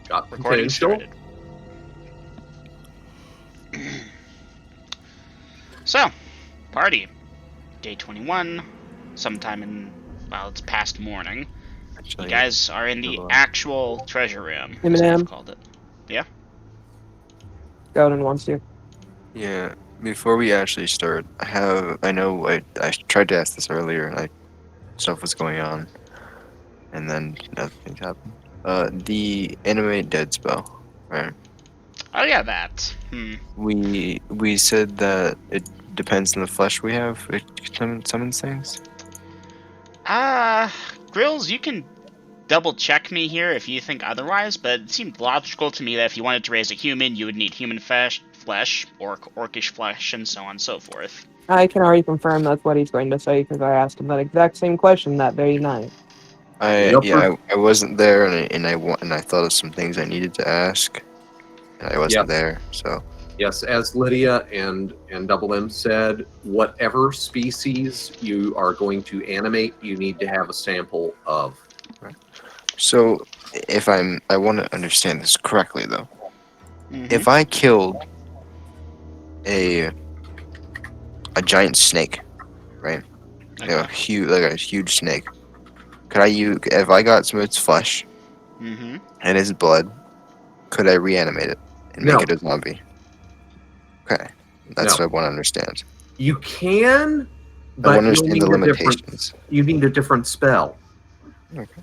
Got Recording potential. started. So, party. Day 21. Sometime in, well, it's past morning. You Actually, guys are in the actual treasure room, as I've called it. Yeah? Gowden wants to. yeah. Before we actually start, I know I tried to ask this earlier, and stuff was going on, and then other things happened. The animate dead spell, right? Oh yeah, that. We said that it depends on the flesh we have. It summons things. Grills, you can double check me here if you think otherwise, but it seemed logical to me that if you wanted to raise a human, you would need human flesh, orcish flesh, and so on and so forth. I can already confirm that's what he's going to say because I asked him that exact same question that very night. I wasn't there, and I thought of some things I needed to ask, and I wasn't there, so. Yes, as Lydia and Double M said, whatever species you are going to animate, you need to have a sample of. Right. So, I want to understand this correctly, though. If I killed a giant snake, right? Okay. A huge snake. Could I use, if I got some of its flesh and its blood, could I reanimate it and make it a zombie? Okay, that's what I want to understand. You can, but I want to understand the limitations. You need a different spell. Okay.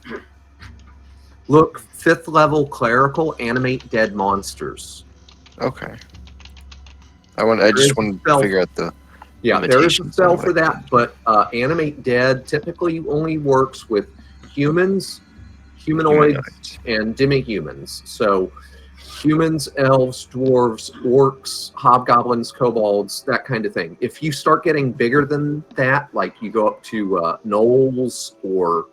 Look, 5th level clerical, animate dead monsters. Okay. I just want to figure out the. Yeah, there is a spell for that, but animate dead typically only works with humans, humanoids, and demi-humans. So humans, elves, dwarves, orcs, hobgoblins, kobolds, that kind of thing. If you start getting bigger than that, like you go up to gnolls or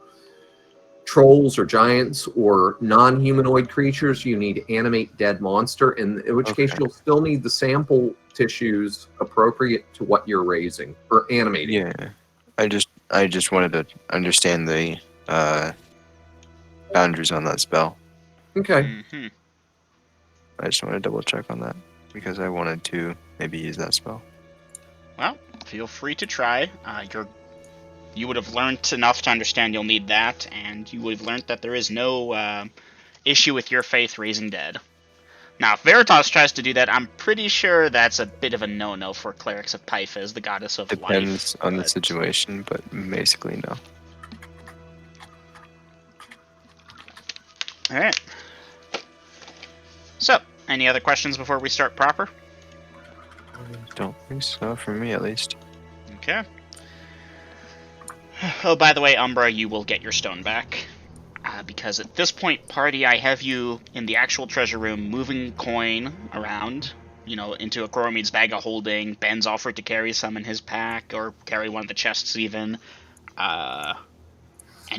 trolls or giants or non-humanoid creatures, you need animate dead monster, in which case you'll still need the sample tissues appropriate to what you're raising or animating. Yeah, I just wanted to understand the boundaries on that spell. Okay. I just want to double check on that because I wanted to maybe use that spell. Well, feel free to try. You would have learned enough to understand you'll need that, and you would have learned that there is no issue with your faith raising dead. Now, if Veritas tries to do that, I'm pretty sure that's a bit of a no-no for clerics of Pythas, the goddess of life. Depends on the situation, but basically no. Alright. So, any other questions before we start proper? I don't think so, for me at least. Okay. Oh, by the way, Umbra, you will get your stone back. Because at this point, party, I have you in the actual treasure room moving coin around, into a Coromede's bag of holding. Ben's offered to carry some in his pack, or carry one of the chests even. And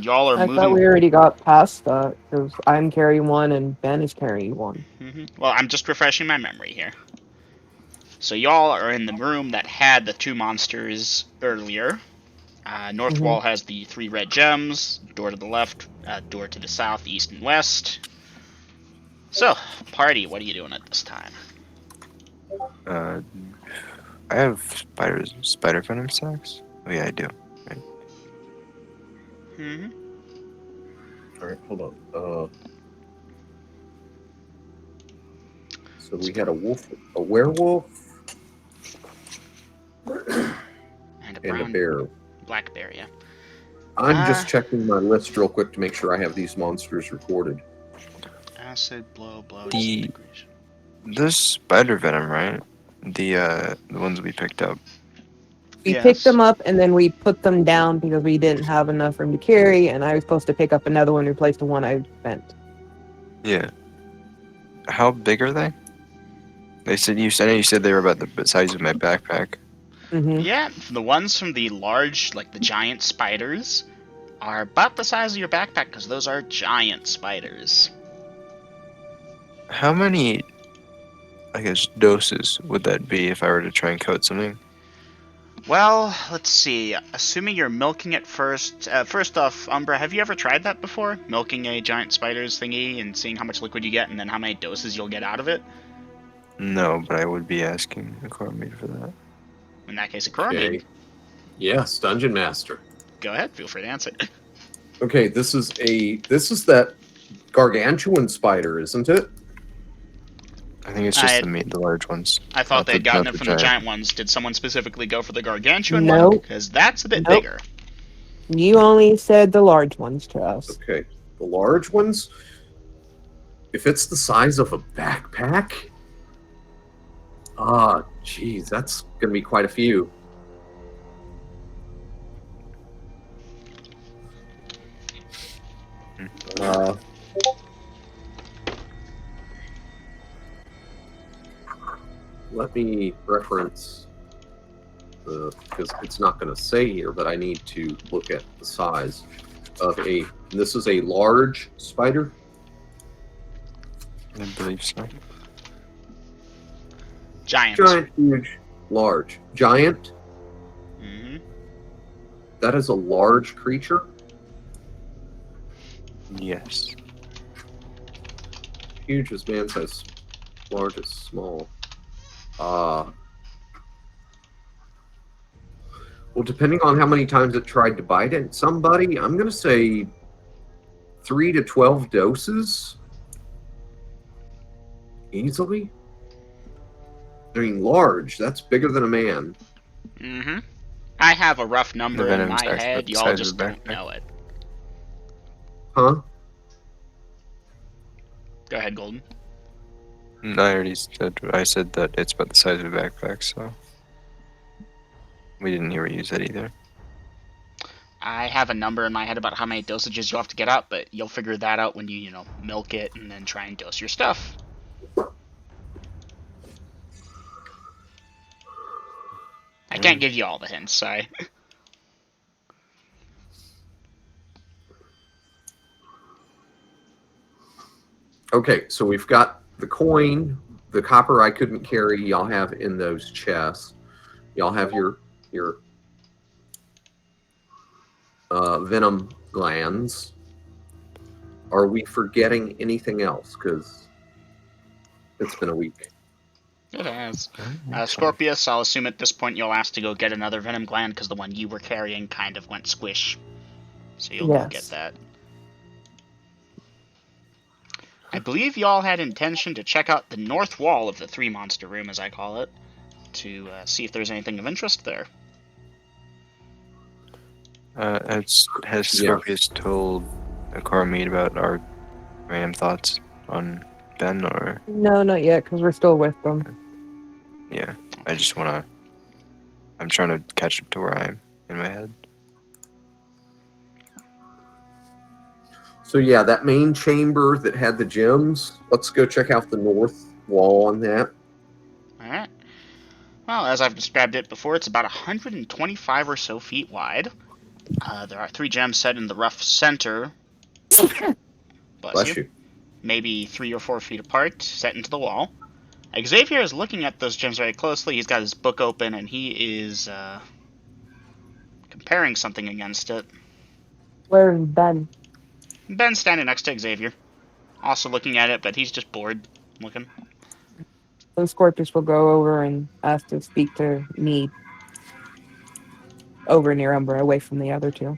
y'all are moving... I thought we already got past that, because I'm carrying one and Ben is carrying one. Well, I'm just refreshing my memory here. So y'all are in the room that had the 2 monsters earlier. North wall has the 3 red gems, door to the left, door to the south, east, and west. So, party, what are you doing at this time? I have spider venom sacks? Oh yeah, I do. Right. Alright, hold on. So we had a werewolf, and a bear. Black bear, yeah. I'm just checking my list real quick to make sure I have these monsters recorded. Acid, blow, This spider venom, right? The ones we picked up. We picked them up and then we put them down because we didn't have enough room to carry, and I was supposed to pick up another one and replace the one I spent. Yeah. How big are they? I know you said they were about the size of my backpack. Yeah, the ones from the large, like the giant spiders, are about the size of your backpack, because those are giant spiders. How many, I guess, doses would that be if I were to try and coat something? Well, let's see. Assuming you're milking it first. First off, Umbra, have you ever tried that before? Milking a giant spider's thingy and seeing how much liquid you get and then how many doses you'll get out of it? No, but I would be asking the Cormid for that. In that case, a Okay. Coromid. Yes, Dungeon Master. Go ahead, feel free to answer. Okay, this is that gargantuan spider, isn't it? I think it's just the large ones. I thought they'd gotten it from the giant ones. Did someone specifically go for the gargantuan one? Because that's a bit bigger. You only said the large ones to us. Okay, the large ones. If it's the size of a backpack, geez, that's gonna be quite a few. Let me reference because it's not going to say here, but I need to look at the size of this is a large spider? I believe so. Giant. Giant, huge, large. Giant? Mm-hmm. That is a large creature? Yes. Huge is man size, large is small. Well, depending on how many times it tried to bite at somebody, I'm going to say 3 to 12 doses. Easily. I mean, large. That's bigger than a man. Mm-hmm. I have a rough number in my head. Y'all just don't know it. Huh? Go ahead, Golden. I already said. I said that it's about the size of a backpack, so we didn't hear what you said either. I have a number in my head about how many dosages you'll have to get out, but you'll figure that out when you milk it and then try and dose your stuff. I can't give you all the hints, sorry. Okay, so we've got the coin, the copper I couldn't carry. Y'all have in those chests. Y'all have your venom glands. Are we forgetting anything else? Because it's been a week. It has. Scorpius, I'll assume at this point you'll ask to go get another venom gland because the one you were carrying kind of went squish. So you'll go get that. I believe y'all had intention to check out the north wall of the three monster room, as I call it, to see if there's anything of interest there. Has Scorpius told Cormid about our random thoughts on Ben, or? No, not yet, because we're still with them. Yeah, I just want to... I'm trying to catch up to where I am in my head. So yeah, that main chamber that had the gems, let's go check out the north wall on that. Alright. Well, as I've described it before, it's about 125 or so feet wide. There are 3 gems set in the rough center. Bless you. Maybe 3 or 4 feet apart, set into the wall. Xavier is looking at those gems very closely. He's got his book open, and he is comparing something against it. Where's Ben? Ben's standing next to Xavier. Also looking at it, but he's just bored looking. So Scorpius will go over and ask to speak to Mead. Over near Umbra, away from the other two.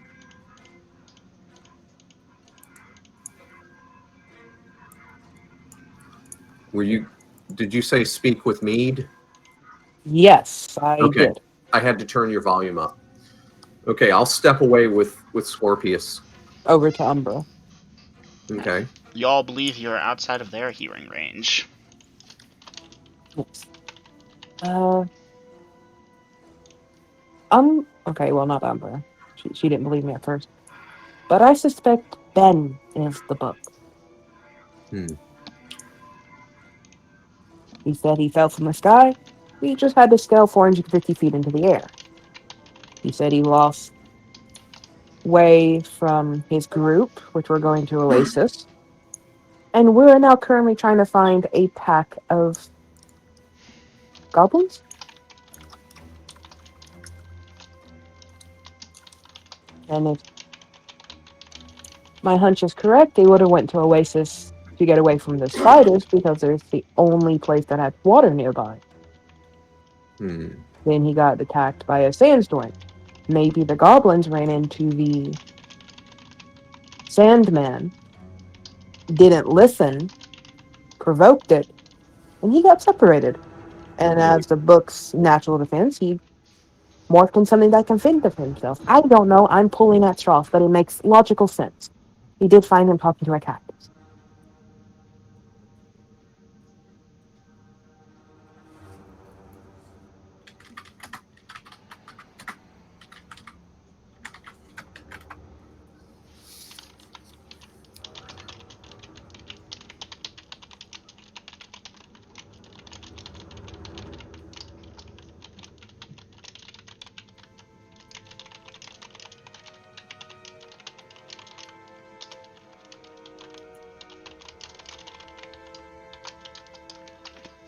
Did you say speak with Mead? Yes, I did. I had to turn your volume up. Okay, I'll step away with Scorpius. Over to Umbra. Okay. Y'all believe you're outside of their hearing range. Yes. Okay, well, not Umbra. She didn't believe me at first. But I suspect Ben is the book. He said he fell from the sky. He just had to scale 450 feet into the air. He said he lost way from his group, which we're going to Oasis. And we're now currently trying to find a pack of goblins? And if my hunch is correct, they would have went to Oasis to get away from the spiders because there's the only place that had water nearby. Hmm. Then he got attacked by a sandstorm. Maybe the goblins ran into the Sandman, didn't listen, provoked it, and he got separated. And as the book's natural defense, he morphed in something that can think of himself. I don't know, I'm pulling at straws, but it makes logical sense. He did find him talking to a cactus.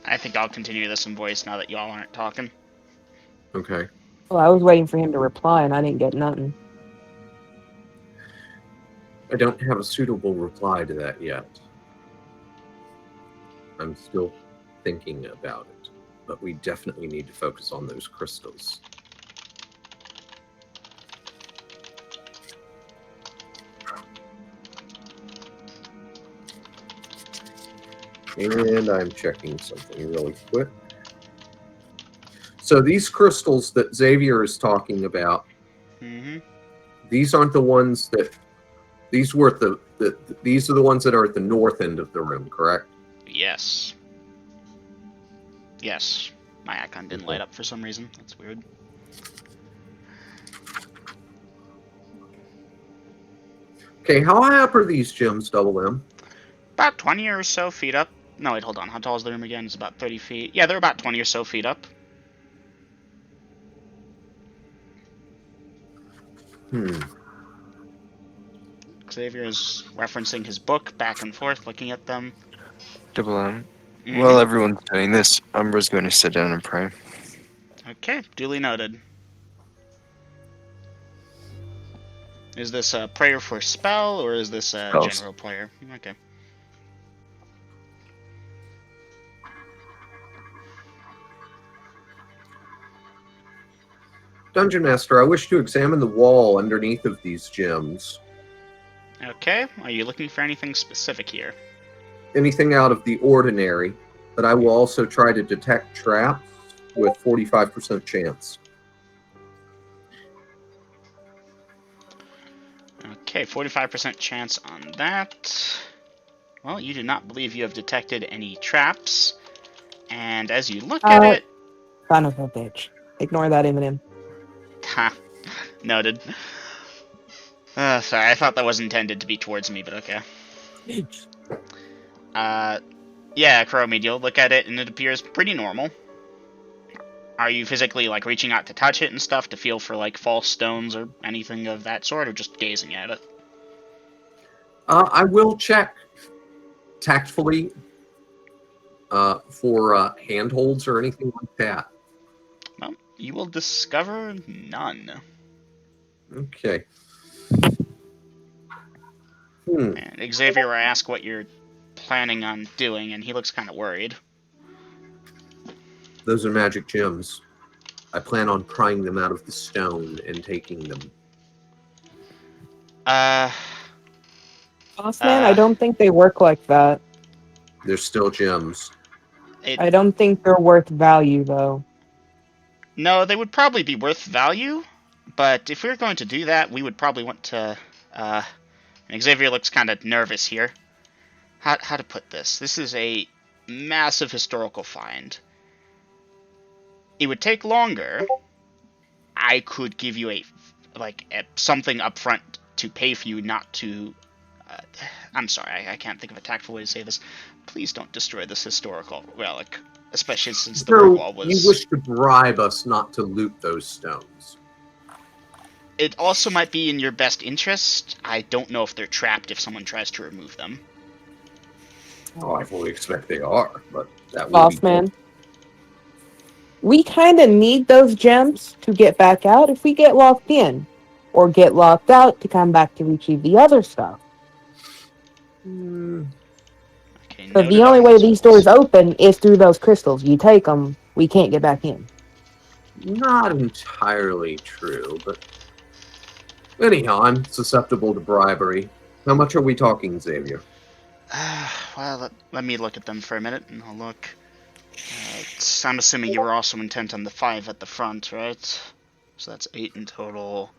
I think I'll continue this in voice now that y'all aren't talking. Okay. Well, I was waiting for him to reply, and I didn't get nothing. I don't have a suitable reply to that yet. I'm still thinking about it, but we definitely need to focus on those crystals. And I'm checking something really quick. So these crystals that Xavier is talking about, Mm-hmm. these aren't the ones that these were at these are the ones that are at the north end of the room, correct? Yes. Yes. My icon didn't light up for some reason. That's weird. Okay, how high up are these gems, Double M? About 20 or so feet up. No, wait, hold on. How tall is the room again? It's about 30 feet. Yeah, they're about 20 or so feet up. Xavier is referencing his book back and forth, looking at them. Double M. Mhm. While everyone's doing this, Umbra's going to sit down and pray. Okay, duly noted. Is this a prayer for spell, or is this a Spells. general prayer? Okay. Dungeon Master, I wish to examine the wall underneath of these gems. Okay, are you looking for anything specific here? Anything out of the ordinary, but I will also try to detect traps with 45% chance. Okay, 45% chance on that. Well, you do not believe you have detected any traps. And as you look at it... Son of a bitch. Ignore that, Eminem. Ha. Noted. Sorry, I thought that was intended to be towards me, but okay. Yeah, Chromie, you'll look at it and it appears pretty normal. Are you physically, like, reaching out to touch it and stuff to feel for, like, false stones or anything of that sort, or just gazing at it? I will check tactfully for handholds or anything like that. Well, you will discover none. Okay. And Xavier will ask what you're planning on doing, and he looks kind of worried. Those are magic gems. I plan on prying them out of the stone and taking them. Boss man, I don't think they work like that. They're still gems. I don't think they're worth value, though. No, they would probably be worth value, but if we were going to do that, we would probably want to... And Xavier looks kind of nervous here. How to put this? This is a massive historical find. It would take longer. I could give you something up front to pay for you not to... I'm sorry, I can't think of a tactful way to say this. Please don't destroy this historical relic, especially since the word wall was... You wish to bribe us not to loot those stones. It also might be in your best interest. I don't know if they're trapped if someone tries to remove them. Oh, I fully expect they are, but that will Boss man, we kind of need those gems to get back out if we get locked in. or get locked out to come back to retrieve the other stuff. Okay, Because the noted only on way those these rules. doors open is through those crystals. You take them, we can't get back in. Not entirely true, but anyhow, I'm susceptible to bribery. How much are we talking, Xavier? Well, let me look at them for a minute, and I'll look. I'm assuming you were also intent on the 5 at the front, right? So that's 8 in total.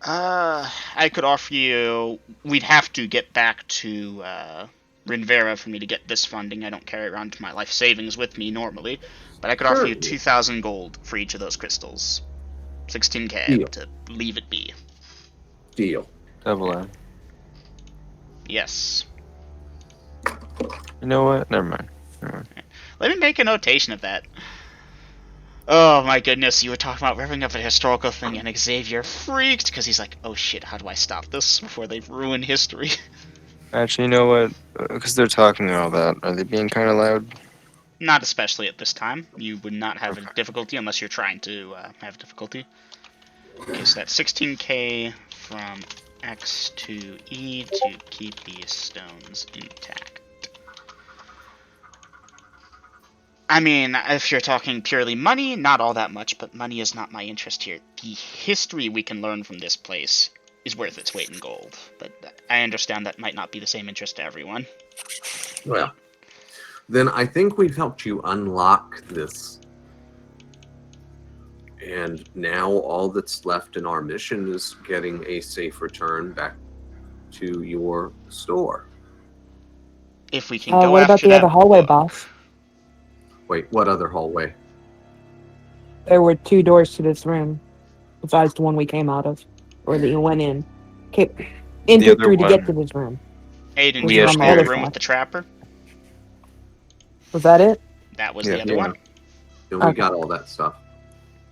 I could offer you. We'd have to get back to Rinvera for me to get this funding. I don't carry around my life savings with me normally, but I could offer you Certainly. 2,000 gold for each of those crystals. 16k Deal. to leave it be. Deal. Double M. Yes. You know what? Never mind. Let me make a notation of that. Oh my goodness, you were talking about revving up a historical thing, and Xavier freaked because he's like, oh shit, how do I stop this before they ruin history? Actually, you know what? Because they're talking and all that. Are they being kind of loud? Not especially at this time. You would not have a Okay. difficulty unless you're trying to have difficulty. Okay, so that's 16k from X to E to keep these stones intact. I mean, if you're talking purely money, not all that much, but money is not my interest here. The history we can learn from this place is worth its weight in gold, but I understand that might not be the same interest to everyone. Well, then I think we've helped you unlock this. And now all that's left in our mission is getting a safe return back to your store. If we can go What about after the that other hallway, book. boss? Wait, what other hallway? There were 2 doors to this room, besides the one we came out of, or that you went in. Entered other through to get to one- this room. Aiden, Which do We you is on want the to do actually- the other room with side. the trapper? Was that it? That was Yeah. the other Yeah. one. And we Okay. got all that stuff.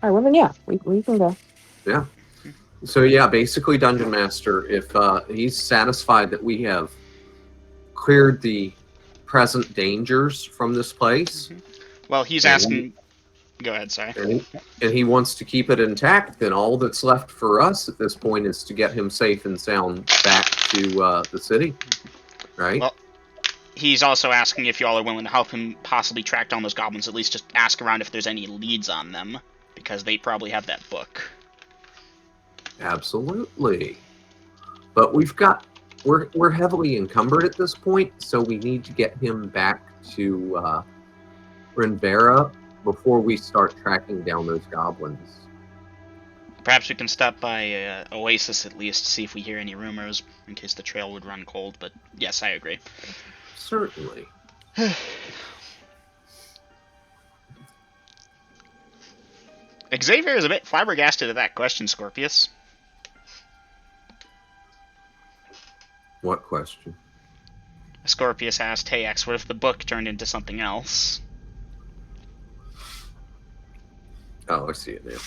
Alright, well then, yeah, we can go. Yeah. So yeah, basically, Dungeon Master, if he's satisfied that we have cleared the present dangers from this place, Well, he's And- asking. Go ahead, sorry. and he wants to keep it intact, then all that's left for us at this point is to get him safe and sound back to the city, right? Well, he's also asking if y'all are willing to help him possibly track down those goblins. At least just ask around if there's any leads on them, because they probably have that book. Absolutely. But we're heavily encumbered at this point, so we need to get him back to Rinvera before we start tracking down those goblins. Perhaps we can stop by Oasis at least, see if we hear any rumors, in case the trail would run cold. But yes, I agree. Certainly. Xavier is a bit flabbergasted at that question, Scorpius. What question? Scorpius asked, hey X, what if the book turned into something else? Oh, I see it now.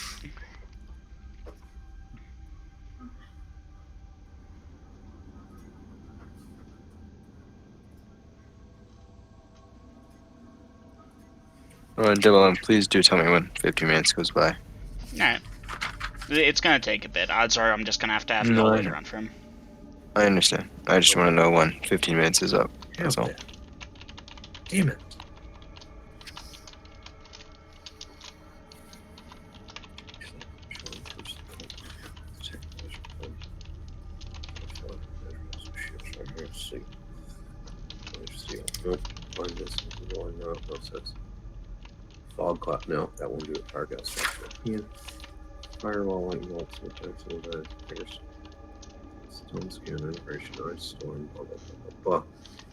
Double M, please do tell me when 50 minutes goes by. Alright. It's gonna take a bit. Odds are I'm just gonna have No, y'all I wait know. around for him. I understand. I just want to know when 15 minutes is up. That's all. Damn it. Fog cloud. No, that won't do it. Target structure. Yeah. Firewall, lightning bolts, stone scan, integration, ice storm, blah blah blah blah blah.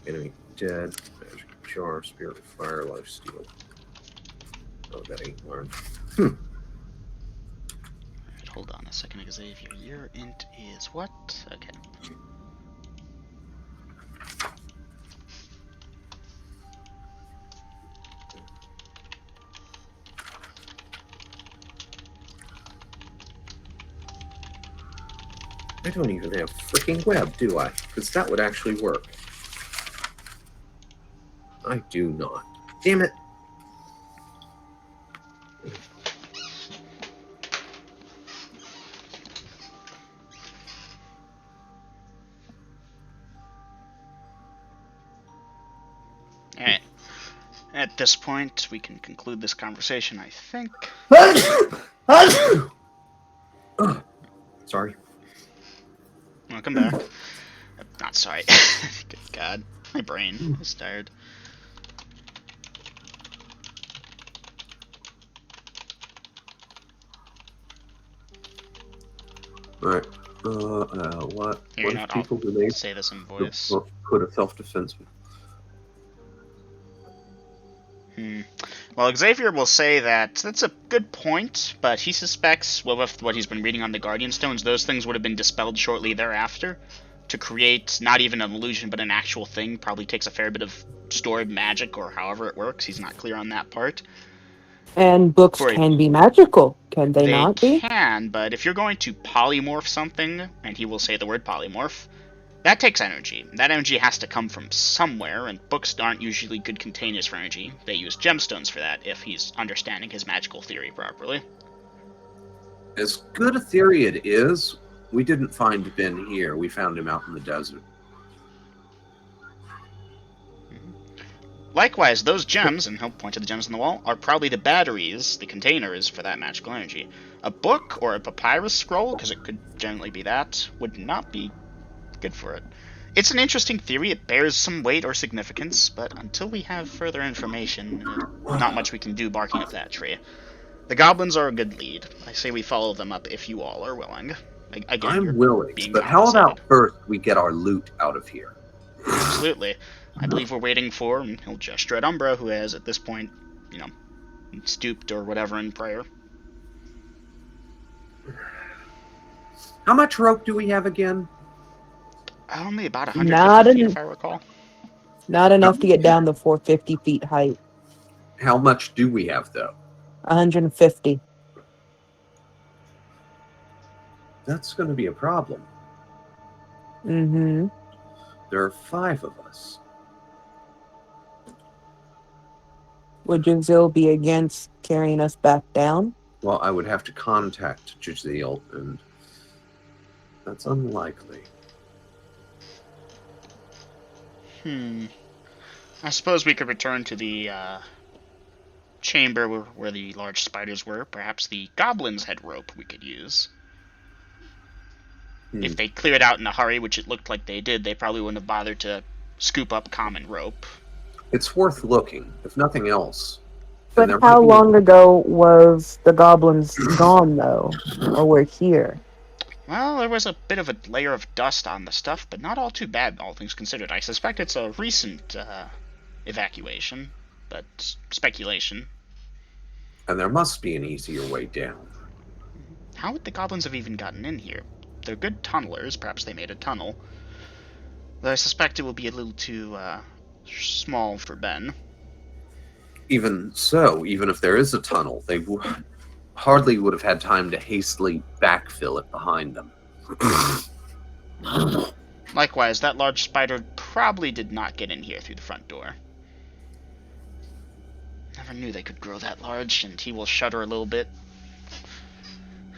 Enemy dead. Magic jar, spirit of fire, life steal. Oh, that ain't learned. Alright, hold on a second, Xavier. Your int is what? Okay. I don't even have freaking web, do I? Because that would actually work. I do not. Damn it. Alright. At this point, we can conclude this conversation, I think. Sorry. Welcome back. Not sorry. Good God. My brain is tired. Alright. What? Here, What you know if what, people I'll believe say this in voice. put a self-defense? Well, Xavier will say that that's a good point, but he suspects, well, with what he's been reading on the Guardian Stones, those things would have been dispelled shortly thereafter. To create not even an illusion, but an actual thing probably takes a fair bit of stored magic, or however it works. He's not clear on that part. And books can be magical, can they not be? They can, but if you're going to polymorph something, and he will say the word polymorph, that takes energy. That energy has to come from somewhere, and books aren't usually good containers for energy. They use gemstones for that, if he's understanding his magical theory properly. As good a theory it is, we didn't find Ben here. We found him out in the desert. Likewise, those gems, and he'll point to the gems on the wall, are probably the batteries, the containers for that magical energy. A book or a papyrus scroll, because it could generally be that, would not be good for it. It's an interesting theory, it bears some weight or significance, but until we have further information, not much we can do barking up that tree. The goblins are a good lead. I say we follow them up if you all are willing. Again, I'm willing, being but how about compensated. first we get our loot out of here? Absolutely. I believe we're waiting for, and he'll gesture at Umbra, who has at this point, stooped or whatever in prayer. How much rope do we have again? Only about 150 feet, if I recall. Not enough to get down the 450 feet height. How much do we have, though? 150. That's going to be a problem. Mm-hmm. There are 5 of us. Would Jazil be against carrying us back down? Well, I would have to contact Jazil, and that's unlikely. I suppose we could return to the chamber where the large spiders were. Perhaps the goblins had rope we could use. If they cleared out in a hurry, which it looked like they did, they probably wouldn't have bothered to scoop up common rope. It's worth looking, if nothing else. But how long ago was the goblins gone, though? Or were here? Well, there was a bit of a layer of dust on the stuff, but not all too bad, all things considered. I suspect it's a recent evacuation, but speculation. And there must be an easier way down. How would the goblins have even gotten in here? They're good tunnelers, perhaps they made a tunnel. Though I suspect it will be a little too small for Ben. Even so, even if there is a tunnel, they hardly would have had time to hastily backfill it behind them. Likewise, that large spider probably did not get in here through the front door. Never knew they could grow that large, and he will shudder a little bit.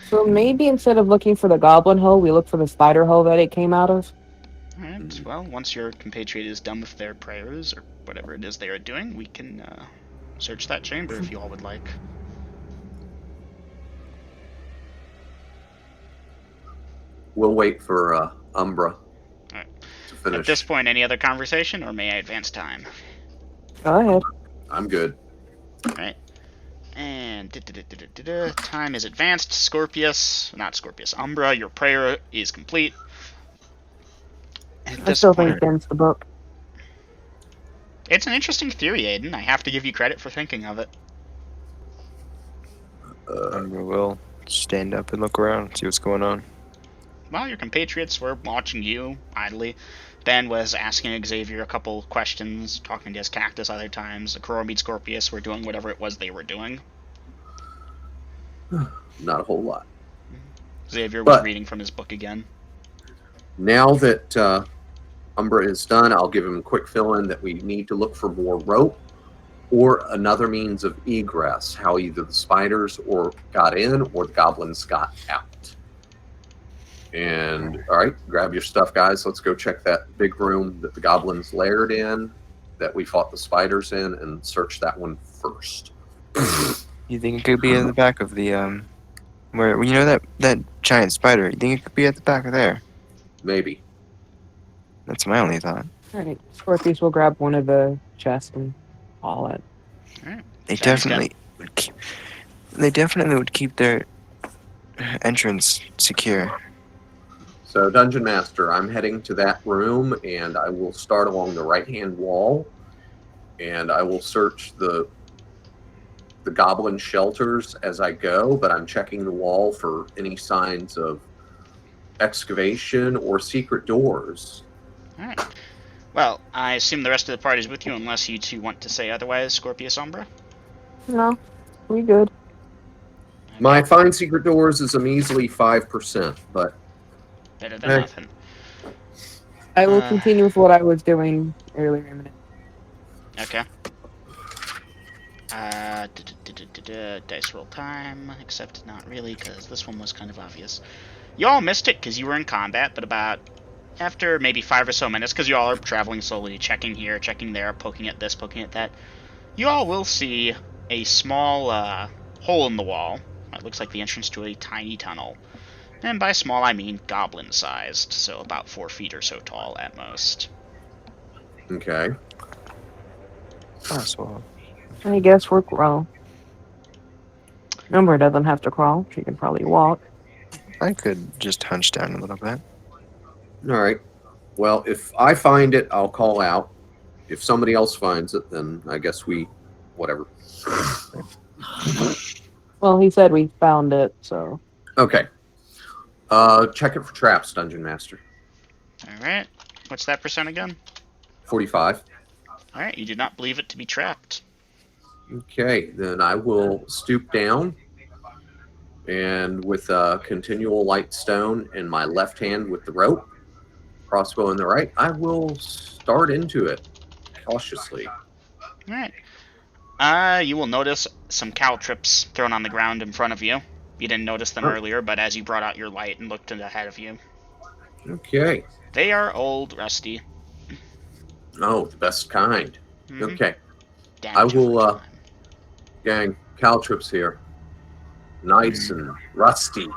So maybe instead of looking for the goblin hole, we look for the spider hole that it came out of? Alright, well, once your compatriot is done with their prayers, or whatever it is they are doing, we can search that chamber if you all would like. We'll wait for Umbra to finish. At this point, any other conversation, or may I advance time? Go ahead. I'm good. Alright. And time is advanced. Umbra, your prayer is complete. I still think Ben's the book. It's an interesting theory, Aiden. I have to give you credit for thinking of it. Umbra will stand up and look around, see what's going on. Well, your compatriots were watching you idly. Ben was asking Xavier a couple questions, talking to his cactus other times. The Coromede Scorpius were doing whatever it was they were doing. Not a whole lot. Xavier was reading from his book again. Now that Umbra is done, I'll give him a quick fill-in that we need to look for more rope or another means of egress, how either the spiders got in or the goblins got out. And, all right, grab your stuff, guys. Let's go check that big room that the goblins laired in. that we fought the spiders in and search that one first. You think it could be at the back of the where you know that giant spider? You think it could be at the back of there? Maybe. That's my only thought. Alright, Scorpius will grab one of the chests and haul it. Alright. They Sounds good. definitely would keep. They definitely would keep their entrance secure. So, Dungeon Master, I'm heading to that room, and I will start along the right-hand wall, and I will search the goblin shelters as I go, but I'm checking the wall for any signs of excavation or secret doors. Alright. Well, I assume the rest of the party's with you unless you two want to say otherwise, Scorpius Umbra. No, we good. Okay. My find secret doors is a measly 5%, but Better than Hey. nothing. I will Uh, continue with what I was doing earlier in the minute. Okay. Dice roll time, except not really, because this one was kind of obvious. You all missed it because you were in combat, but about after maybe 5 or so minutes, because you all are traveling slowly, checking here, checking there, poking at this, poking at that, you all will see a small hole in the wall. It looks like the entrance to a tiny tunnel. And by small, I mean goblin-sized, so about 4 feet or so tall at most. okay. Possible. I guess we're well. Umber doesn't have to crawl. She can probably walk. I could just hunch down a little bit. All right. Well, if I find it, I'll call out. If somebody else finds it, then I guess whatever. Well, he said we found it, so Okay. Check it for traps, Dungeon Master. Alright. What's that percent again? 45. Alright, you do not believe it to be trapped. Okay, then I will stoop down, and with a continual light stone in my left hand with the rope, crossbow in the right, I will start into it cautiously. Alright. You will notice some caltrips thrown on the ground in front of you. You didn't notice them earlier, but as you brought out your light and looked ahead of you, Okay. they are old, rusty. Oh, the best kind. Mhm. Okay. Damage I will, over time. Gang, caltrips here. Nice and rusty.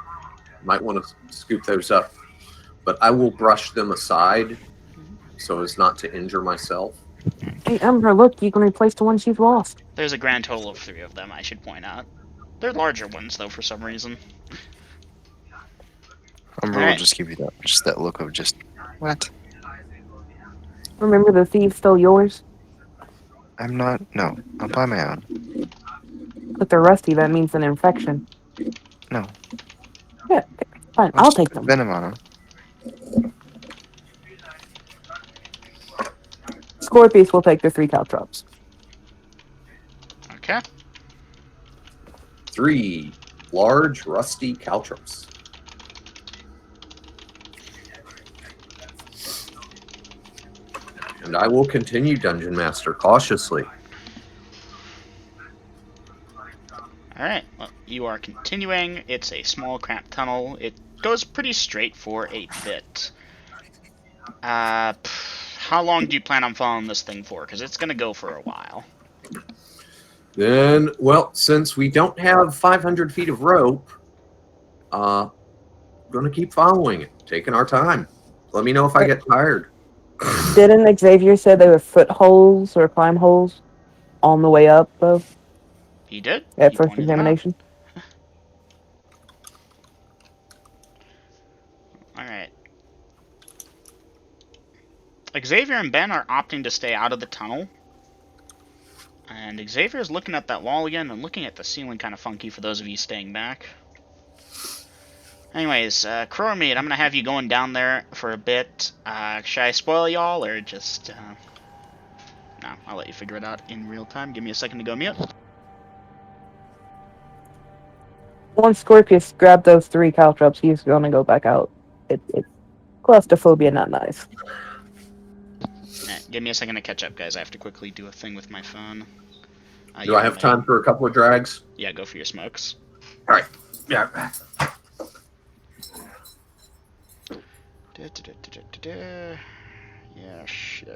Might want to scoop those up. But I will brush them aside so as not to injure myself. hey, Umber, look, you can replace the ones you've lost. There's a grand total of 3 of them, I should point out. They're larger ones, though, for some reason. Umber will Alright. just give you that look of just what? Remember, the thief's still yours. I'm not. No, I'll buy my own. But they're rusty. That means an infection. No. Yeah, fine. I'll take them. Venom on them. Scorpius will take the 3 caltrops. Okay. 3 large, rusty caltrops. And I will continue, Dungeon Master, cautiously. Alright, well, you are continuing. It's a small, cramped tunnel. It goes pretty straight for a bit. How long do you plan on following this thing for? Because it's going to go for a while. Then, well, since we don't have 500 feet of rope, we're going to keep following it, taking our time. Let me know if I get tired. Didn't Xavier say there were footholes or climb holes on the way up, though, He did. at He first pointed them out. examination? Alright. Xavier and Ben are opting to stay out of the tunnel. And Xavier is looking at that wall again and looking at the ceiling kind of funky for those of you staying back. Anyways, Crowmeat, I'm going to have you going down there for a bit. Should I spoil y'all or just... No, I'll let you figure it out in real time. Give me a second to go mute. Once Scorpius grabbed those 3 caltrops, he's going to go back out. It's claustrophobia, not nice. Alright, give me a second to catch up, guys. I have to quickly do a thing with my phone. Do I have time for a couple of drags? Yeah, go for your smokes. All right. Yeah.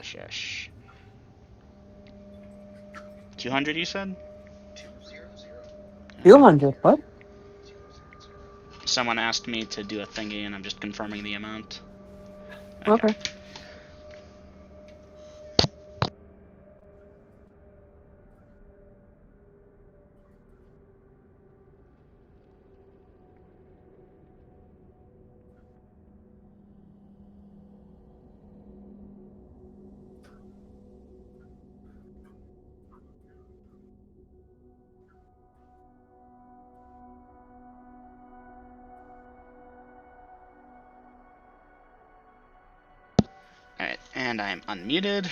Yes. 200, you said? 200. What? Someone asked me to do a thingy, and I'm just confirming the amount. Okay. Alright, and I'm unmuted.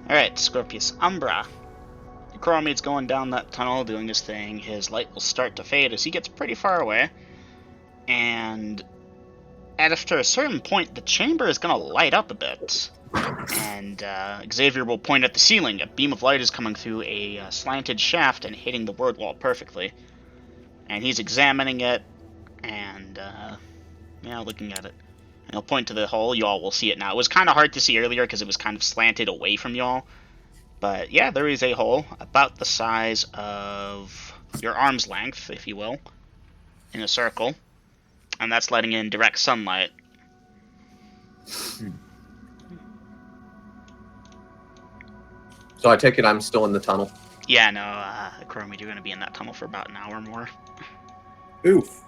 Alright, Scorpius Umbra. Chronicles going down that tunnel, doing his thing. His light will start to fade as he gets pretty far away. And after a certain point, the chamber is going to light up a bit. And Xavier will point at the ceiling. A beam of light is coming through a slanted shaft and hitting the word wall perfectly. And he's examining it and, looking at it. And he'll point to the hole. Y'all will see it now. It was kind of hard to see earlier because it was kind of slanted away from y'all. But yeah, there is a hole about the size of your arm's length, if you will, in a circle. And that's letting in direct sunlight. So I take it I'm still in the tunnel? Yeah, no, Chromie, you're going to be in that tunnel for about an hour more. Oof.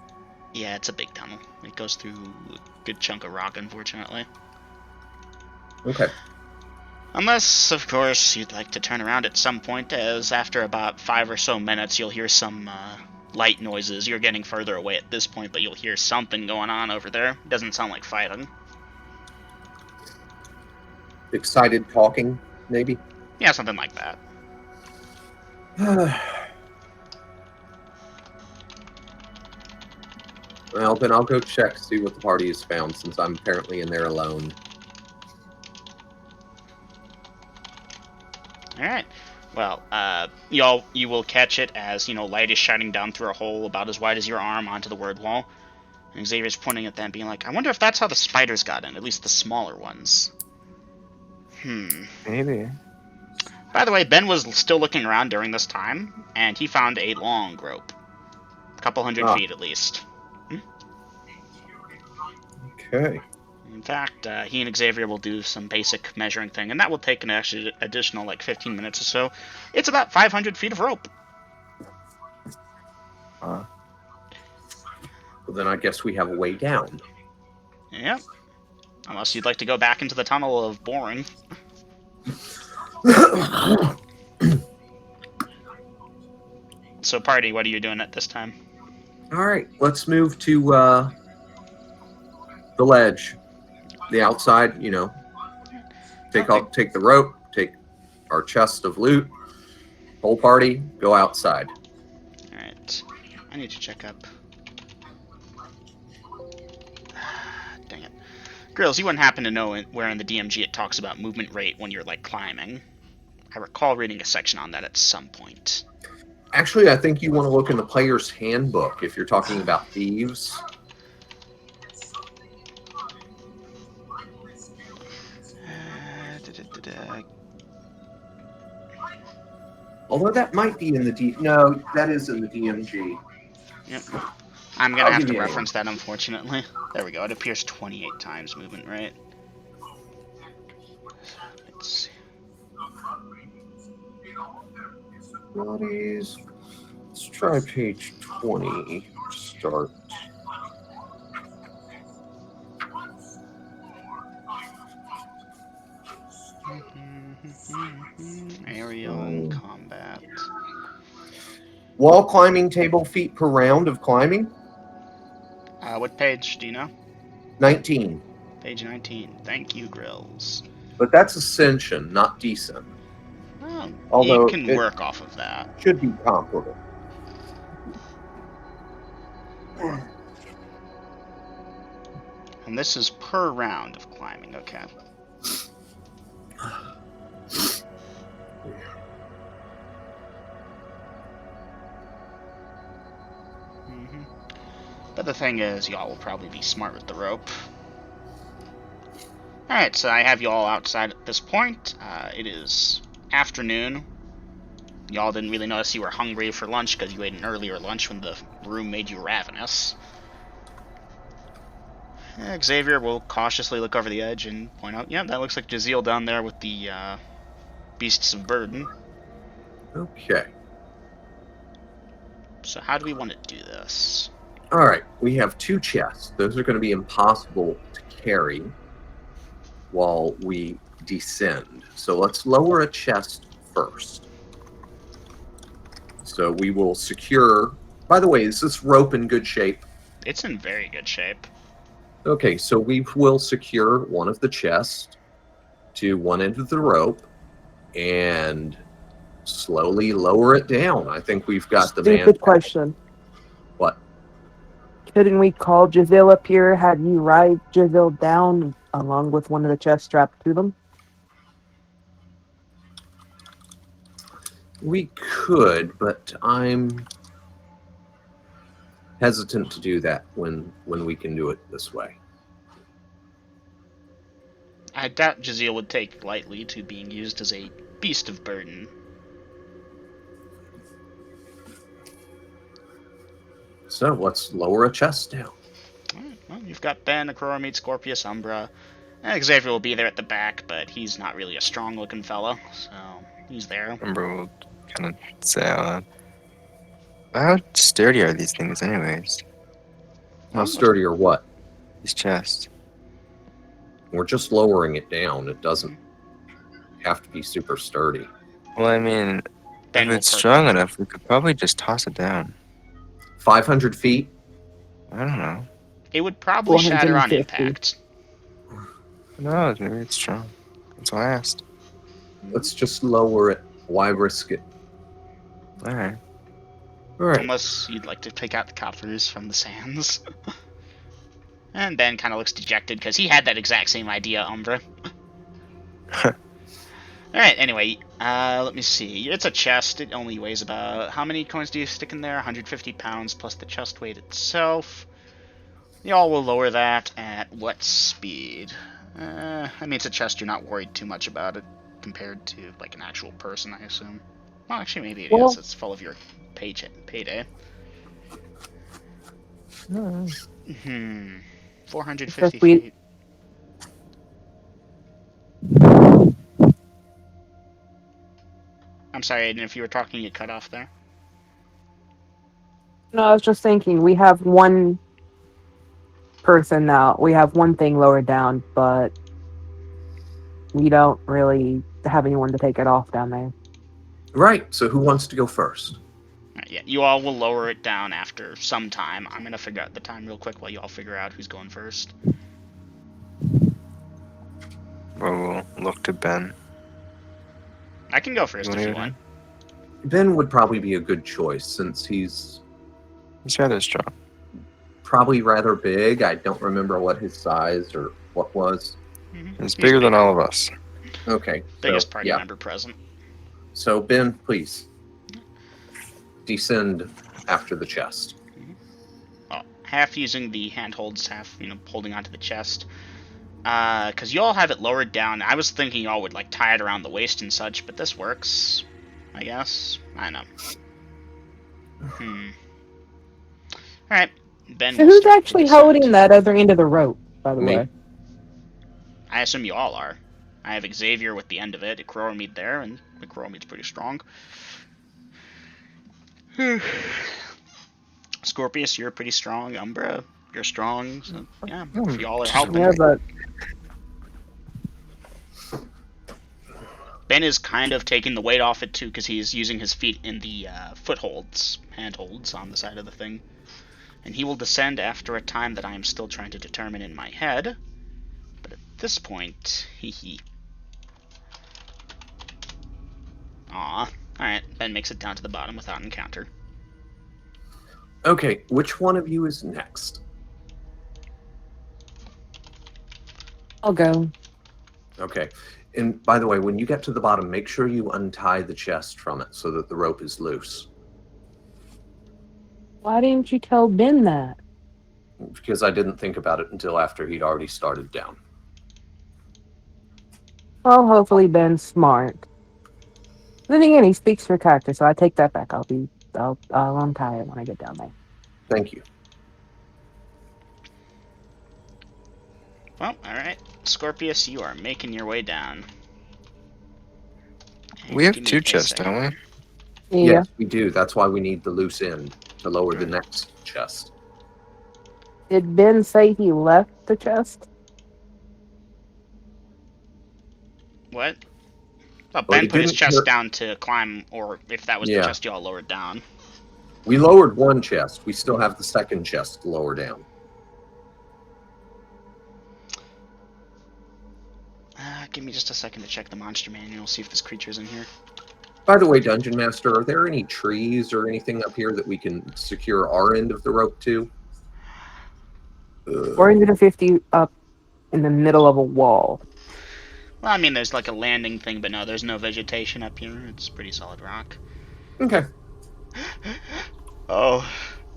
Yeah, it's a big tunnel. It goes through a good chunk of rock, unfortunately. Okay. Unless, of course, you'd like to turn around at some point, as after about 5 or so minutes, you'll hear some light noises. You're getting further away at this point, but you'll hear something going on over there. Doesn't sound like fighting. Excited talking, maybe? Yeah, something like that. Well, then I'll go check, see what the party has found, since I'm apparently in there alone. Alright. Well, you will catch it as, light is shining down through a hole about as wide as your arm onto the word wall. And Xavier's pointing at them, being like, I wonder if that's how the spiders got in, at least the smaller ones. Maybe. By the way, Ben was still looking around during this time, and he found a long rope. A couple hundred feet, at least. Okay. In fact, he and Xavier will do some basic measuring thing, and that will take an actually additional, 15 minutes or so. It's about 500 feet of rope. Well, then I guess we have a way down. Yep. Unless you'd like to go back into the tunnel of boring. So, party, what are you doing at this time? All right, let's move to the ledge. The outside, take the rope, take our chest of loot, whole party, go outside. Alright. I need to check up. Dang it. Grills, you wouldn't happen to know where in the DMG it talks about movement rate when you're, climbing. I recall reading a section on that at some point. Actually, I think you want to look in the player's handbook if you're talking about thieves. Although that might be in the No, that is in the DMG. Yep. I'm going to have to reference that, unfortunately. There we go. It appears 28 times movement, right? Let's see. Bodies. Let's try page 20. Start. Aerial and combat. Wall climbing, table feet per round of climbing. What page do you know? 19. Page 19. Thank you, Grills. But that's ascension, not descent. Well, Although you can work off of that. Should be comparable. And this is per round of climbing, okay. But the thing is, y'all will probably be smart with the rope. Alright, so I have y'all outside at this point. It is afternoon. Y'all didn't really notice you were hungry for lunch because you ate an earlier lunch when the room made you ravenous. Xavier will cautiously look over the edge and point out, yeah, that looks like Jaziel down there with the beasts of burden. Okay. So how do we want to do this? All right. We have 2 chests. Those are going to be impossible to carry while we descend. So let's lower a chest first. So we will secure... By the way, is this rope in good shape? It's in very good shape. Okay, so we will secure one of the chests to one end of the rope and slowly lower it down. I think we've got the man. Stupid question. What? Couldn't we call Jaziel up here, have you ride Jaziel down along with one of the chests strapped to them? We could, but I'm hesitant to do that when we can do it this way. I doubt Jaziel would take lightly to being used as a beast of burden. So let's lower a chest down. Alright, well, you've got Ben, Akroromete, Scorpius, Umbra. Xavier will be there at the back, but he's not really a strong-looking fella, so he's there. Remember, we'll kind of say out loud. How sturdy are these things, anyways? How sturdy or what? These chests. We're just lowering it down. It doesn't have to be super sturdy. Well, I mean, Ben if will it's strong enough, we could probably just toss it down. 500 feet? I don't know. It would probably shatter on 450. impact. Who knows? Maybe it's strong. That's why I asked. Let's just lower it. Why risk it? Alright. All right. Unless you'd like to pick out the coppers from the sands. And Ben kind of looks dejected because he had that exact same idea, Umbra. Alright, anyway, let me see. It's a chest. It only weighs about... How many coins do you stick in there? 150 pounds plus the chest weight itself. Y'all will lower that at what speed? I mean, it's a chest. You're not worried too much about it compared to, like, an actual person, I assume. Well, actually, maybe it is. It's full of your payday. 450 feet. I'm sorry, Aiden, if you were talking, you cut off there. No, I was just thinking, we have one person now. We have one thing lowered down, but we don't really have anyone to take it off down there. Right. So who wants to go first? Right, yeah, you all will lower it down after some time. I'm going to figure out the time real quick while you all figure out who's going first. We'll look to Ben. I can go first if you want. Ben would probably be a good choice since he's rather strong. probably rather big. I don't remember what his size or what was. He's bigger than all of us. Okay. Biggest party member present. So Ben, please descend after the chest. Well, half using the handholds, half holding onto the chest. Because you all have it lowered down. I was thinking y'all would like tie it around the waist and such, but this works, I guess. I know. Alright, Ben. So who's actually holding that other end of the rope, by the way? I assume you all are. I have Xavier with the end of it, Akroromete there, and Akroromete's pretty strong. Scorpius, you're pretty strong. Umbra, you're strong. So, yeah, if y'all are helping. Yeah, but Ben is kind of taking the weight off it too, because he's using his feet in the handholds on the side of the thing. And he will descend after a time that I am still trying to determine in my head. But at this point, Aw. Alright, Ben makes it down to the bottom without encounter. Okay, which one of you is next? I'll go. Okay. And by the way, when you get to the bottom, make sure you untie the chest from it so that the rope is loose. Why didn't you tell Ben that? Because I didn't think about it until after he'd already started down. Well, hopefully Ben's smart. Then again, he speaks for character, so I take that back. I'll untie it when I get down there. Thank you. Well, alright. Scorpius, you are making your way down. And We have give me 2 a chests, second. don't we? Yeah. Yes, we do. That's why we need the loose end to lower the next chest. Did Ben say he left the chest? What? Oh, Well, Ben he put his didn't chest hurt- down to climb, or if that was the Yeah. chest you all lowered down. We lowered one chest. We still have the second chest to lower down. Give me just a second to check the monster manual, see if this creature's in here. By the way, Dungeon Master, are there any trees or anything up here that we can secure our end of the rope to? 450 up in the middle of a wall. Well, I mean, there's like a landing thing, but no, there's no vegetation up here. It's pretty solid rock. Okay. Oh,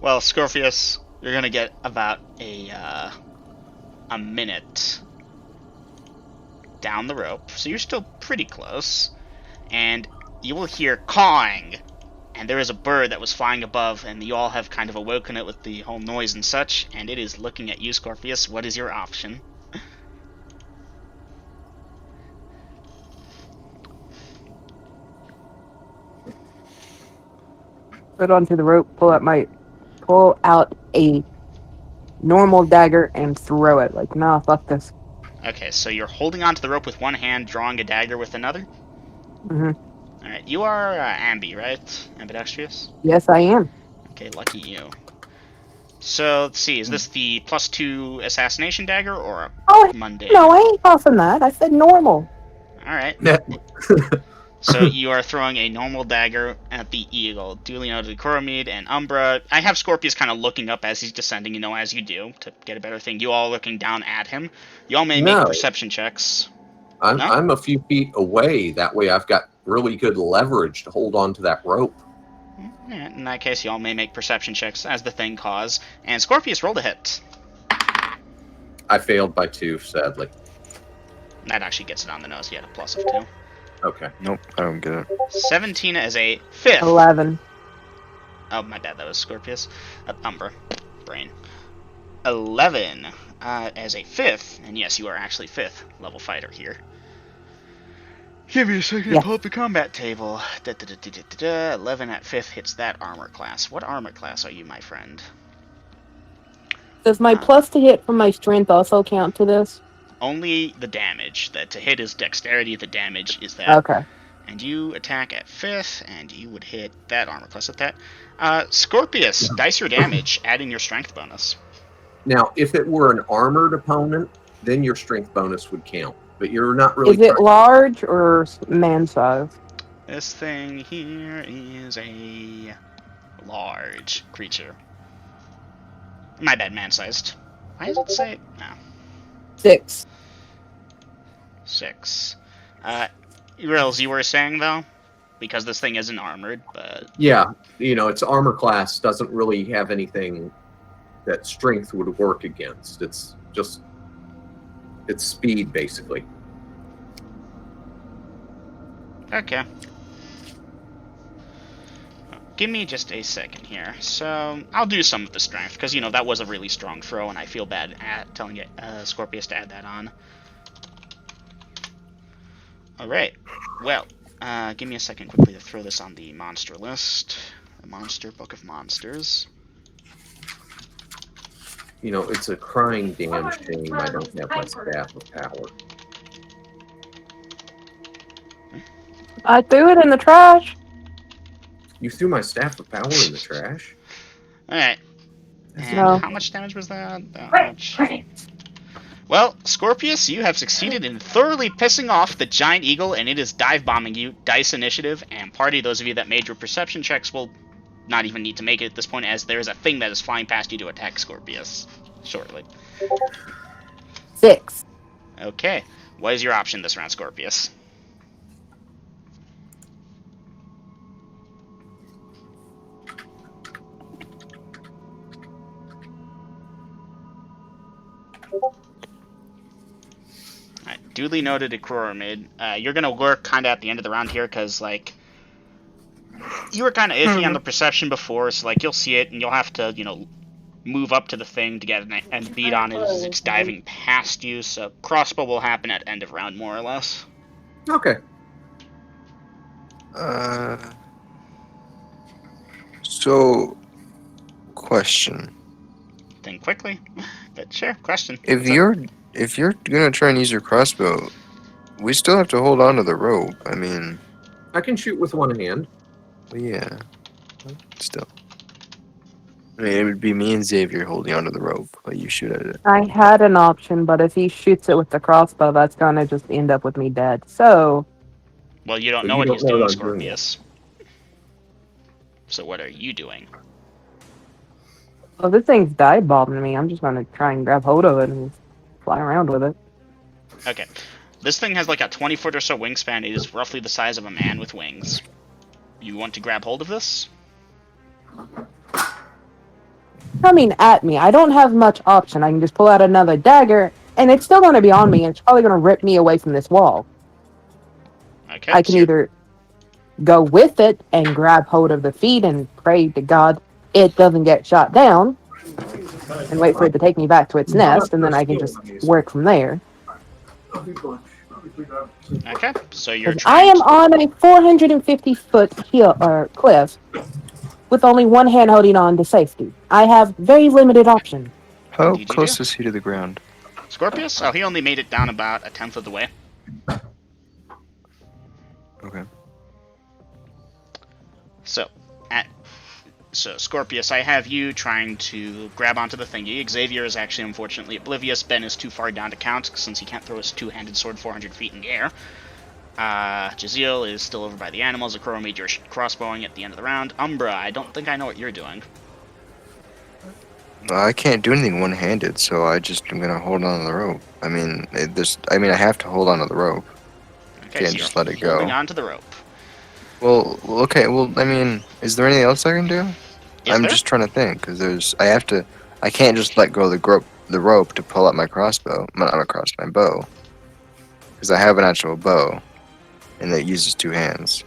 well, Scorpius, you're gonna get about a minute down the rope, so you're still pretty close, and you will hear cawing, and there is a bird that was flying above, and you all have kind of awoken it with the whole noise and such, and it is looking at you, Scorpius. What is your option? Put onto the rope, pull out a normal dagger and throw it. Like, nah, fuck this. Okay, so you're holding onto the rope with one hand, drawing a dagger with another? Mm-hmm. Alright, you are ambi, right? Ambidextrous? Yes, I am. Okay, lucky you. So, let's see, is this the +2 assassination dagger or a Oh, mundane? no, I ain't tossing that. I said normal. Alright. So you are throwing a normal dagger at the eagle. Duly noted, Coromede and Umbra. I have Scorpius kind of looking up as he's descending, as you do, to get a better thing. You all looking down at him. You all may make perception checks. I'm a few feet away. That way I've got really good leverage to hold on to that rope. Alright, in that case, you all may make perception checks as the thing caws. And Scorpius rolled a hit. I failed by 2, sadly. That actually gets it on the nose. He had a plus of 2. Okay. Nope, I don't get it. 17 as a 5th. 11. Oh, my bad. That was Scorpius. Umbra. Brain. 11 as a 5th. And yes, you are actually 5th level fighter here. Give me a second to pull up the combat table. 11 at 5th hits that armor class. What armor class are you, my friend? Does my plus to hit from my strength also count to this? Only the damage. That to hit is dexterity, the damage is that. Okay. And you attack at 5th, and you would hit that armor class at that. Scorpius, dice your damage, adding your strength bonus. Now, if it were an armored opponent, then your strength bonus would count. But you're not really... Is it large or man size? This thing here is a large creature. My bad, man-sized. Why does it say... No. 6. 6. Rails, you were saying, though? Because this thing isn't armored, but... Yeah, its armor class doesn't really have anything that strength would work against. It's just... It's speed, basically. Okay. Give me just a second here. So, I'll do some of the strength, because, that was a really strong throw, and I feel bad at telling Scorpius to add that on. Alright. Well, give me a second quickly to throw this on the monster list. The monster book of monsters. It's a crying damn shame I don't have my staff of power. I threw it in the trash. You threw my staff of power in the trash? Alright. And No. how much damage was that? That much. Well, Scorpius, you have succeeded in thoroughly pissing off the giant eagle, and it is dive bombing you. Dice initiative, and party, those of you that made your perception checks will not even need to make it at this point, as there is a thing that is flying past you to attack Scorpius shortly. 6. Okay. What is your option this round, Scorpius? Alright, duly noted, Akroromid. You're gonna work kind of at the end of the round here, because, like, you were kind of iffy on the perception before, so, like, you'll see it, and you'll have to, you know, move up to the thing to get a beat on it as it's diving past you, so crossbow will happen at end of round, more or less. Okay. So, question. Think quickly. But sure, question. If you're gonna try and use your crossbow, we still have to hold on to the rope. I mean, I can shoot with one hand. well, yeah. Still. I mean, it would be me and Xavier holding onto the rope, but you shoot at it. I had an option, but if he shoots it with the crossbow, that's gonna just end up with me dead. So, Well, you don't So know you what don't he's know doing, what I'm doing Scorpius. So what are you doing? well, this thing's dive bombing me. I'm just gonna try and grab hold of it and fly around with it. Okay. This thing has like a 20-foot or so wingspan. It is roughly the size of a man with wings. You want to grab hold of this? Coming at me, I don't have much option. I can just pull out another dagger, and it's still gonna be on me, and it's probably gonna rip me away from this wall. Okay. I can either go with it and grab hold of the feet and pray to God it doesn't get shot down, and wait for it to take me back to its nest, and then I can just work from there. Okay. So you're 'Cause I trying. am on a 450-foot cliff with only one hand holding on to safety. I have very limited option. How Indeed you close do. is he to the ground? Scorpius? Oh, he only made it down about a tenth of the way. Okay. So, Scorpius, I have you trying to grab onto the thingy. Xavier is actually unfortunately oblivious. Ben is too far down to count since he can't throw his two-handed sword 400 feet in the air. Jaziel is still over by the animals. Akoro made your crossbowing at the end of the round. Umbra, I don't think I know what you're doing. I can't do anything one-handed, so I'm gonna hold on to the rope. I mean, I have to hold on to the rope. Okay, Can't so just you're let it go. holding on to the rope. Well, okay. Well, I mean, is there anything else I can do? Is I'm there? just trying to think because I can't just let go of the rope to pull out my crossbow. Not my crossbow, my bow. Because I have an actual bow, and it uses two hands.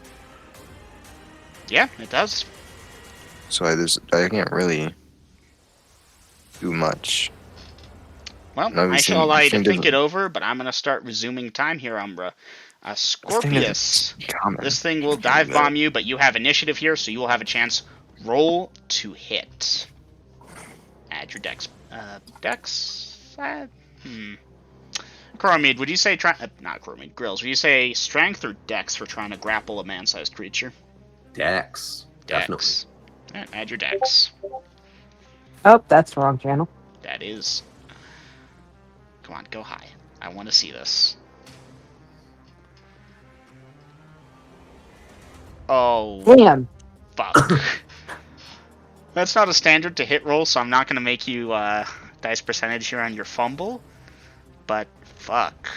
Yeah, it does. So I can't really do much. Well, No, I shall allow you to thing think it doesn't- over, but I'm going to start resuming time here, Umbra. Scorpius, Common. this thing will dive bomb you, but you have initiative here, so you will have a chance. Roll to hit. Add your dex. Dex? Coromid, would you say not Coromid, Grills, would you say strength or dex for trying to grapple a man-sized creature? Dex. Definitely. Dex. Alright, add your dex. Oh, that's the wrong channel. That is. Come on, go high. I want to see this. Oh, Damn. fuck. That's not a standard to hit roll, so I'm not going to make you dice percentage here on your fumble. But fuck.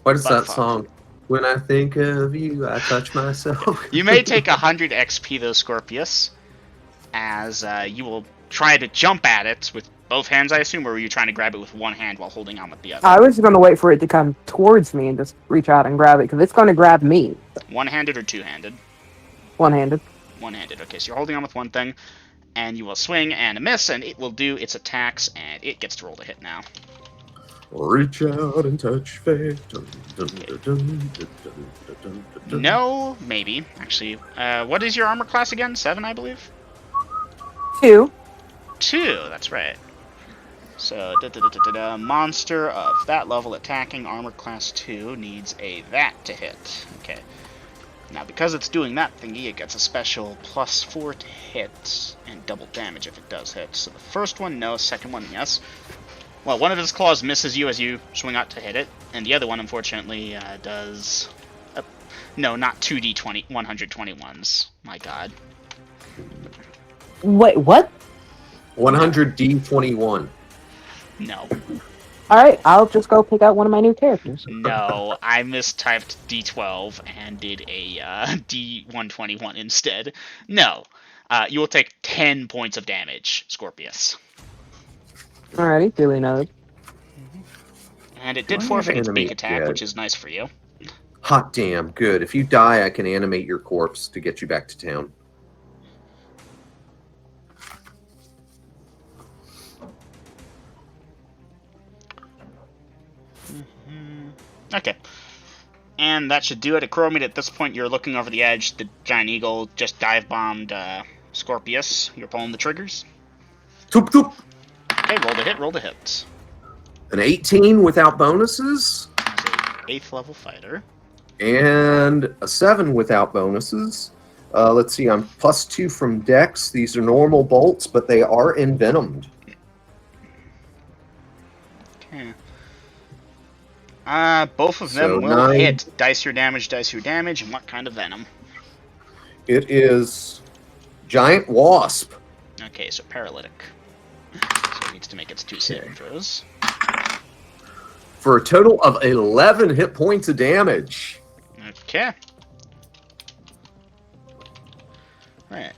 What is But that fuck. song? When I think of you, I touch myself. You may take 100 XP though, Scorpius, as you will try to jump at it with both hands, I assume, or were you trying to grab it with one hand while holding on with the other? I was going to wait for it to come towards me and just reach out and grab it, because it's going to grab me. One-handed or two-handed? One-handed. One-handed. Okay, so you're holding on with one thing, and you will swing and a miss, and it will do its attacks, and it gets to roll to hit now. Reach out and touch fate. Dun, dun, dun, dun, dun, dun, dun, dun. No, maybe. Actually, what is your armor class again? 7, I believe? 2. 2, that's right. So, monster of that level attacking, armor class 2, needs a that to hit. Okay. Now, because it's doing that thingy, it gets a special +4 to hit, and double damage if it does hit. So the first one, no. Second one, yes. Well, one of its claws misses you as you swing out to hit it, and the other one, unfortunately, does... no, not 2d20, 121s. My god. Wait, what? 100 D21. No. Alright, I'll just go pick out one of my new characters. No, I mistyped D12 and did a D121 instead. No. You will take 10 points of damage, Scorpius. Alrighty, duly noted. And it Do did I have forfeit its beak animate attack, dead? which is nice for you. Hot damn, good. If you die, I can animate your corpse to get you back to town. Okay. And that should do it. Acromid, at this point, you're looking over the edge. The giant eagle just dive-bombed Scorpius. You're pulling the triggers. Toop toop. Okay, roll the hit. An 18 without bonuses, As a 8th level fighter. and a 7 without bonuses. Let's see, I'm +2 from Dex. These are normal bolts, but they are envenomed. Okay. Both of them So will 9. hit. Dice your damage, and what kind of venom? It is giant wasp. Okay, so paralytic. So it needs to make its 2 saving throws. For a total of 11 hit points of damage. Okay. Right.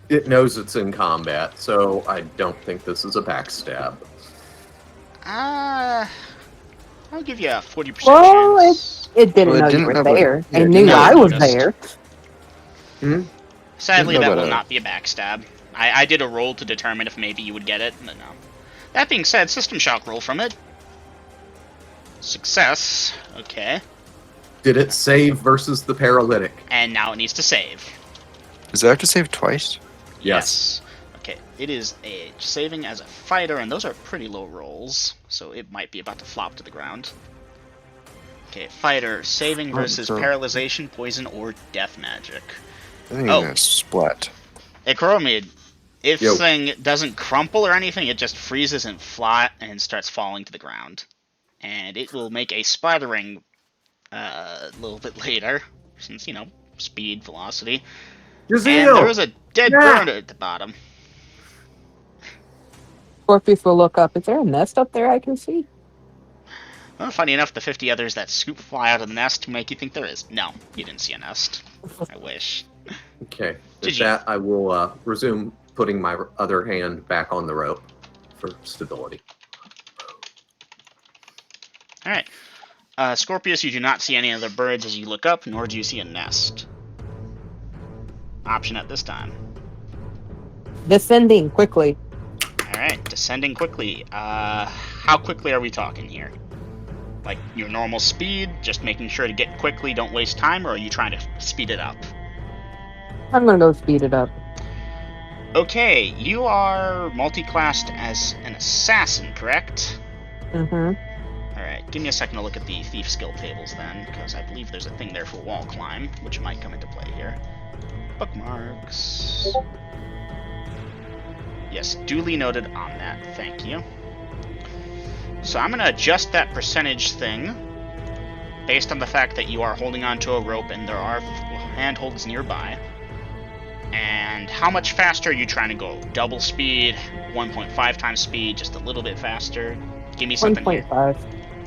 It knows it's in combat, so I don't think this is a backstab. I'll give you a 40% Well, chance. It didn't Well, it know you didn't were have a- there. yeah, It it knew didn't have I a was noticed. there. Sadly, Didn't know that will about not be a backstab. I did a roll to determine if maybe you would get it, but no. That being said, System Shock roll from it. Success. Okay. Did it save versus the paralytic? And now it needs to save. Does it have to save twice? Yes. Okay, it is a saving as a fighter, and those are pretty low rolls, so it might be about to flop to the ground. Okay, fighter, saving versus so- paralyzation, poison, or death magic. I think Oh. it's gonna splat. Acromid, if Yo. thing doesn't crumple or anything, it just freezes and flat and starts falling to the ground. And it will make a splattering a little bit later, since, you know, speed, velocity. And there is a dead bird at the bottom. Scorpius will look up. Is there a nest up there I can see? Well, funny enough, the 50 others that scoop fly out of the nest make you think there is. No, you didn't see a nest. I wish. Okay. Did With you- that, I will resume putting my other hand back on the rope for stability. Alright. Scorpius, you do not see any other birds as you look up, nor do you see a nest. Option at this time. Descending quickly. Alright, descending quickly. How quickly are we talking here? Like your normal speed, just making sure to get quickly, don't waste time, or are you trying to speed it up? I'm gonna go speed it up. Okay, you are multi-classed as an assassin, correct? Mm-hmm. Alright, give me a second to look at the thief skill tables then, because I believe there's a thing there for wall climb, which might come into play here. Bookmarks. Yes, duly noted on that, thank you. So I'm going to adjust that percentage thing based on the fact that you are holding onto a rope and there are handholds nearby. And how much faster are you trying to go? Double speed, 1.5 times speed, just a little bit faster? Give me something here. 1.5.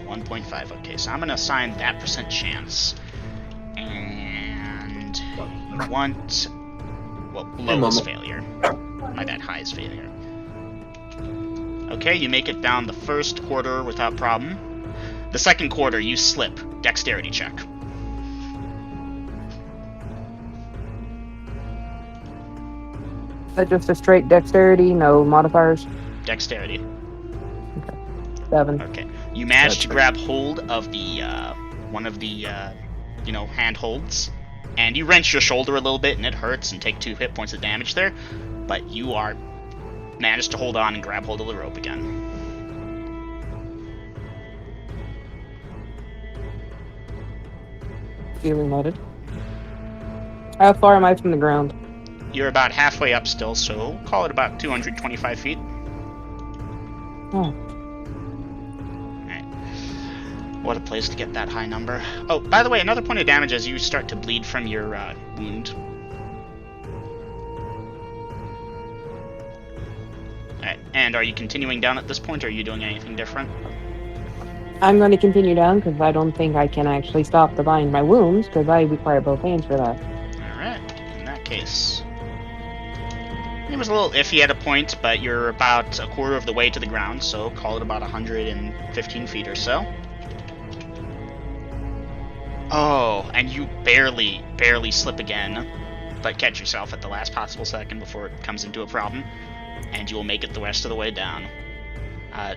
1.5, okay, so I'm going to assign that percent chance. And you want... well, low is failure. My bad, high is failure. Okay, you make it down the first quarter without problem. The second quarter, you slip. Dexterity check. Is that just a straight dexterity, no modifiers? Dexterity. 7. Okay. You manage to That's grab hold of the, one of the, handholds, and you wrench your shoulder a little bit, and it hurts, and take 2 hit points of damage there, but you are managed to hold on and grab hold of the rope again. Feeling noted. How far am I from the ground? You're about halfway up still, so call it about 225 feet. Oh. What a place to get that high number. Oh, by the way, another point of damage as you start to bleed from your wound. Alright, and are you continuing down at this point, or are you doing anything different? I'm going to continue down because I don't think I can actually stop the bind my wounds because I require both hands for that. Alright, in that case. It was a little iffy at a point, but you're about a quarter of the way to the ground, so call it about 115 feet or so. Oh, and you barely slip again, but catch yourself at the last possible second before it comes into a problem, and you will make it the rest of the way down.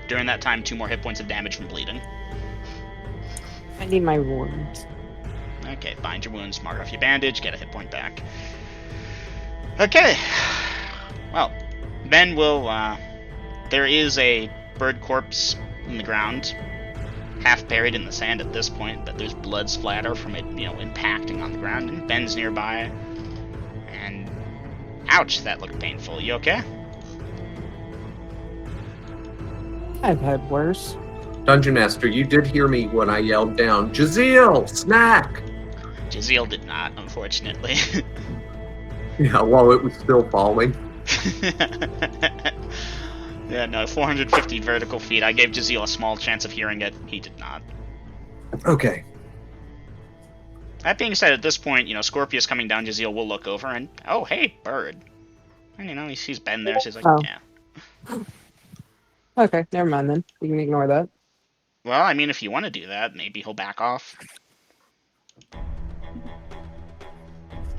During that time, 2 more hit points of damage from bleeding. I need my wounds. Okay, bind your wounds, mark off your bandage, get a hit point back. Okay. Well, then we'll, there is a bird corpse in the ground, half buried in the sand at this point, but there's blood splatter from it, impacting on the ground, and Ben's nearby. And, ouch, that looked painful. You okay? I've had worse. Dungeon Master, you did hear me when I yelled down, Jazeel, snack! Jazeel did not, unfortunately. Yeah, while it was still falling. Yeah, no, 450 vertical feet. I gave Jazeel a small chance of hearing it. He did not. Okay. That being said, at this point, Scorpius coming down, Jazeel will look over and, oh, hey, bird. And, he's been there, so he's like, Oh. yeah. Okay, never mind then. We can ignore that. Well, I mean, if you want to do that, maybe he'll back off.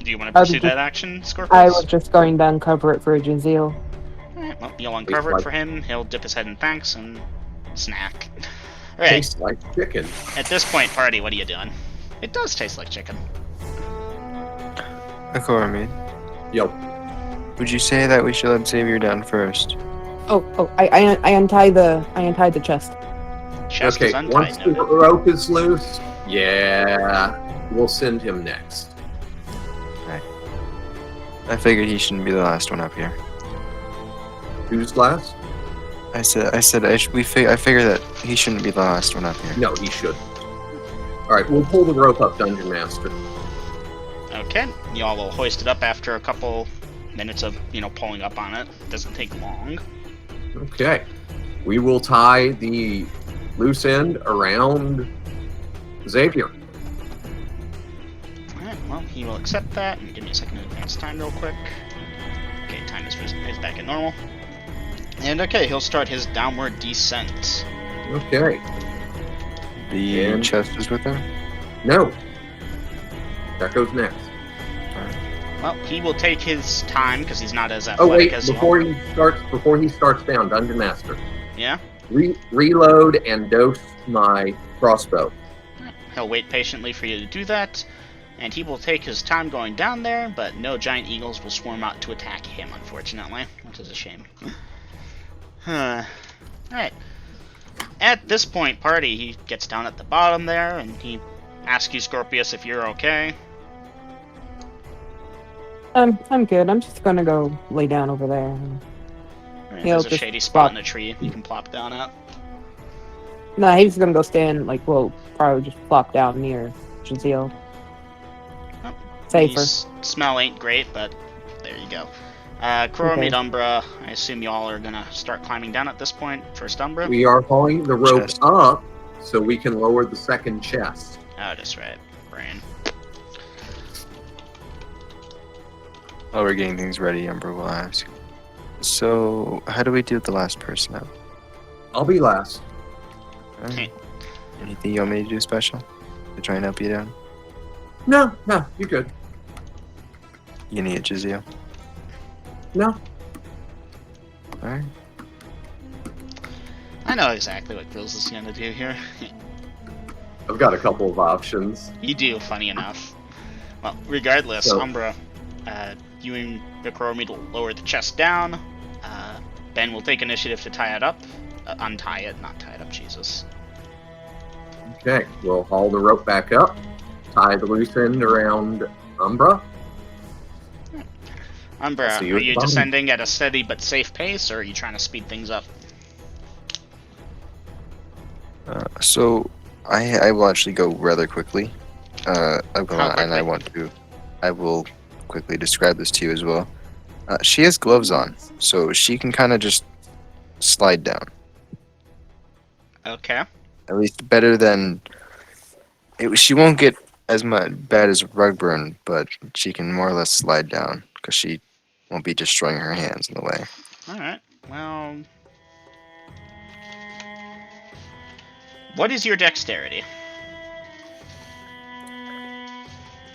Do you want to pursue that action, Scorpius? I was just going to uncover it for a Jazeel. Alright, well, you'll uncover it for him, he'll dip his head in thanks, and snack. Alright, Tastes like chicken. at this point, party, what are you doing? It does taste like chicken. Akoromid, Yo. would you say that we should let Xavier down first? I untie the chest. Chest is Okay, untied, once the noted. rope is loose, yeah, we'll send him next. I figured he shouldn't be the last one up here. Who's last? I figure that he shouldn't be the last one up here. No, he should. Alright, we'll pull the rope up, Dungeon Master. Okay, y'all will hoist it up after a couple minutes of, pulling up on it. Doesn't take long. Okay. We will tie the loose end around Xavier. Alright, well, he will accept that, and give me a second to advance time real quick. Okay, time is back at normal. And okay, he'll start his downward descent. Okay. The And- chest is with him? No. That goes next. Well, he will take his time, because he's not as Oh athletic wait, as before y'all. he starts down, Dungeon Master. Yeah? Reload and dose my crossbow. He'll wait patiently for you to do that, and he will take his time going down there, but no giant eagles will swarm out to attack him, unfortunately, which is a shame. Alright. At this point, party, he gets down at the bottom there, and he asks you, Scorpius, if you're okay. I'm good. I'm just gonna go lay down over there. Alright, He'll there's a just shady spot plop. in a tree you can plop down at. No, he's gonna go stand probably just plop down near Jazeel. Oh, Safer. His smell ain't great, but there you go. Chromid, Okay. Umbra, I assume y'all are gonna start climbing down at this point. First Umbra? We are hauling the rope Chest. up so we can lower the second chest. Oh, that's right. Brain. While we're getting things ready, Umber will ask. So, how do we do with the last person up? I'll be last. Okay. Anything you want me to do special? To try and help you down? No, you're good. You need it, Jazeel. No. Alright. I know exactly what Grills is gonna do here. I've got a couple of options. You do, funny enough. Well, regardless, So- Umbra, you and the Chromid will lower the chest down. Ben will take initiative to tie it up. Untie it, not tie it up, Jesus. Okay, we'll haul the rope back up, tie the loose end around Umbra. Umbra, See you are at the you bottom. descending at a steady but safe pace, or are you trying to speed things up? So, I will actually go rather quickly. I will quickly describe this to you as well. She has gloves on, so she can kind of just slide down. Okay. At least better than she won't get as much bad as rug burn, but she can more or less slide down because she won't be destroying her hands in the way. Alright. Well... What is your dexterity?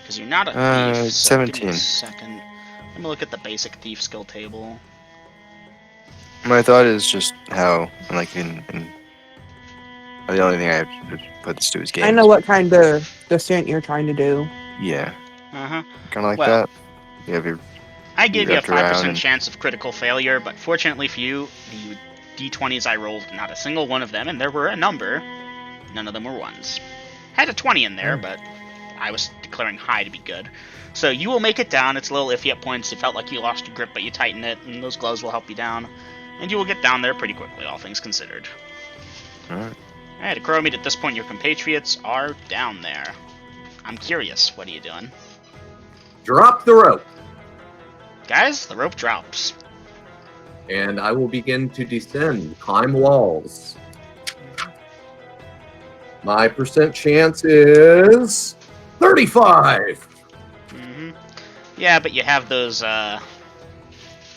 Because you're not a thief, so give me a 17. second. Let me look at the basic thief skill table. My thought is just how, like, in the only thing I have to put this to is games. I know what kind of descent you're trying to do. Yeah. Uh-huh. Kind of like Well, that. You have your. I gave you a wrapped around 5% and- chance of critical failure, but fortunately for you, the d20s I rolled, not a single one of them, and there were a number. None of them were ones. Had a 20 in there, but I was declaring high to be good. So you will make it down. It's a little iffy at points. You felt like you lost your grip, but you tighten it, and those gloves will help you down. And you will get down there pretty quickly, all things considered. Alright. Alright, Acromede, at this point your compatriots are down there. I'm curious, what are you doing? Drop the rope, Guys, the rope drops. and I will begin to descend, climb walls. My percent chance is 35. Yeah, but you have those,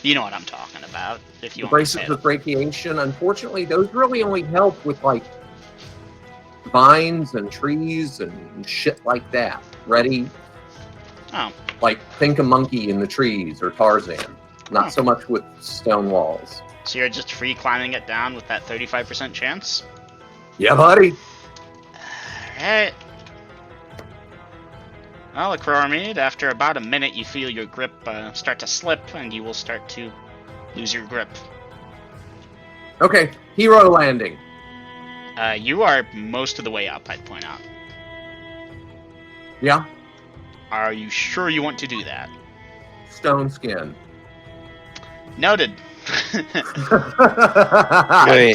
you know what I'm talking about, if you The want to say bracelets it. of brachiation, unfortunately, those really only help with like vines and trees and shit like that. Ready? Oh, Like think a monkey in the trees or Tarzan. Not so much with stone walls. so you're just free climbing it down with that 35% chance? Yeah, buddy. Alright. Well, Acromede, after about a minute you feel your grip start to slip, and you will start to lose your grip. Okay, hero landing. You are most of the way up, I'd point out. Yeah, Are you sure you want to do that? stone skin. Noted. Wait,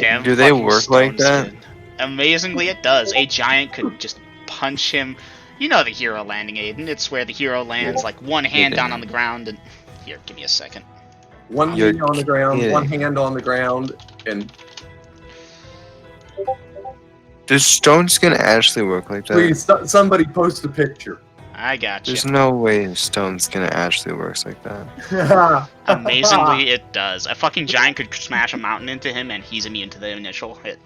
Goddamn do they fucking work like stone that? skin. Amazingly, it does. A giant could just punch him. You know the hero landing, Aiden. It's where the hero lands, like one hand down on the ground and... Here, give me a second. One You're knee on the ground, kidding. one hand on the ground, and Does stone skin actually work like that? please, somebody post a picture. I got you. There's no way stone skin actually works like that. Amazingly, it does. A fucking giant could smash a mountain into him, and he's immune to the initial hit.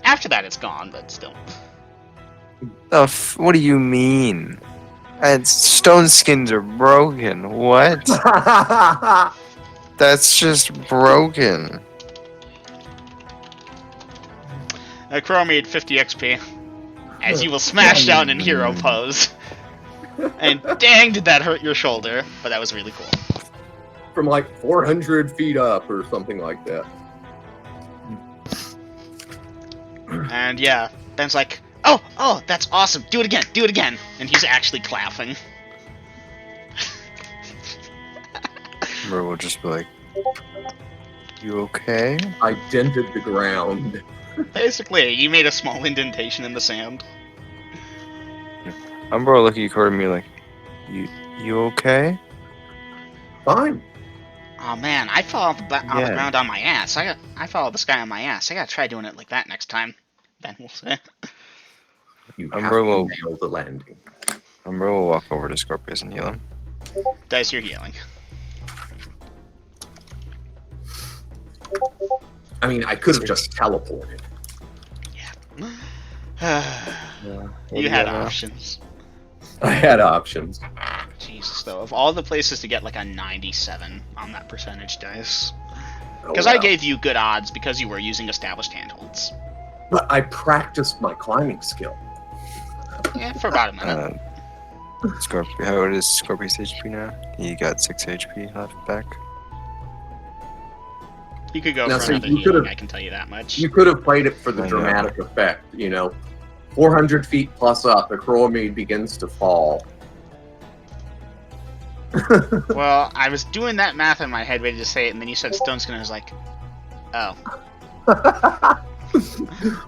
After that, it's gone, but still. What do you mean? And stone skins are broken. What? That's just broken. Acromede 50 XP. As you will smash down in hero pose. And dang, did that hurt your shoulder. But that was really cool. From like 400 feet up or something like that. And yeah, Ben's like, oh, that's awesome. Do it again. And he's actually clapping. Bro will just be like, "You okay?" I dented the ground. Basically, you made a small indentation in the sand. Umbro looking at me like, "You okay?" Fine. Oh man, I fell on the Yeah. ground on my ass. I followed this guy on my ass. I gotta try doing it like that next time. Ben will say. You I'm have real- to nail the landing. Umbro will walk over to Scorpius and heal him. Dice your healing. I mean, I could have just teleported. You had options. I had options. Jesus, though, of all the places to get like a 97 on that percentage dice, Oh, because I well. gave you good odds because you were using established handholds. But I practiced my climbing skill. Yeah, for about a minute. Scorpio, how old is Scorpius HP now? He got 6 HP left back. You could go Now, for see, another you healing, could've- I can tell you that much. You could have played it for the I know. dramatic effect, you know. 400 feet plus up, Acromede begins to fall. Well, I was doing that math in my head, ready to say it, and then you said Stone Skin, and I was like, oh.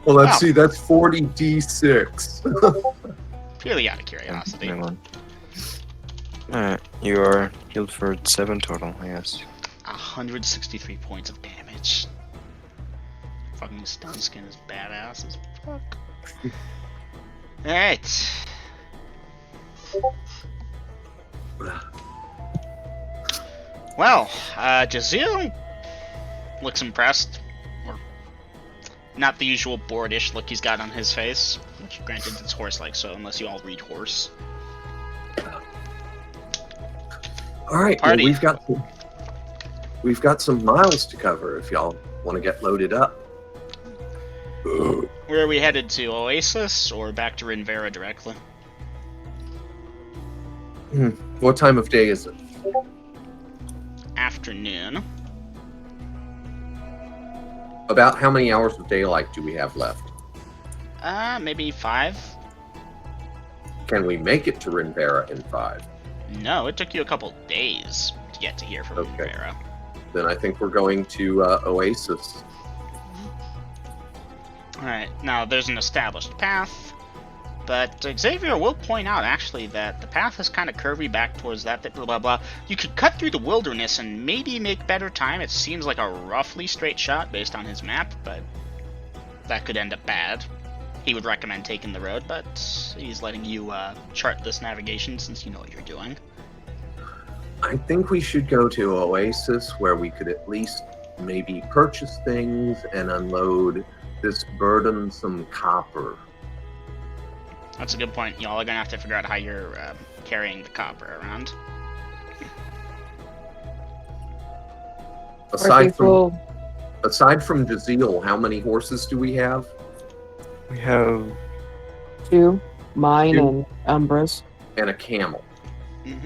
Well, let's Wow. see, that's 40d6. Purely out of curiosity. Alright, you are healed for 7 total, I guess. 163 points of damage. Fucking stone skin is badass as fuck. Alright. Well, Jazeel looks impressed. Or not the usual bored-ish look he's got on his face. Which, granted, it's horse-like, so unless you all read horse. Alright, well, Party. we've got some miles to cover if y'all want to get loaded up. Where are we headed to? Oasis or back to Rinvera directly? What time of day is it? Afternoon. About how many hours of daylight do we have left? Maybe 5? Can we make it to Rinvera in 5? No, it took you a couple days to get to here from Okay. Rinvera. Then I think we're going to Oasis. Alright, now there's an established path, but Xavier will point out actually that the path is kind of curvy back towards that bit, blah blah blah. You could cut through the wilderness and maybe make better time. It seems like a roughly straight shot based on his map, but that could end up bad. He would recommend taking the road, but he's letting you chart this navigation since you know what you're doing. I think we should go to Oasis where we could at least maybe purchase things and unload this burdensome copper. That's a good point. Y'all are gonna have to figure out how you're carrying the copper around. Aside from Jazeel, how many horses do we have? We have 2, mine 2. and Umbra's, And a camel.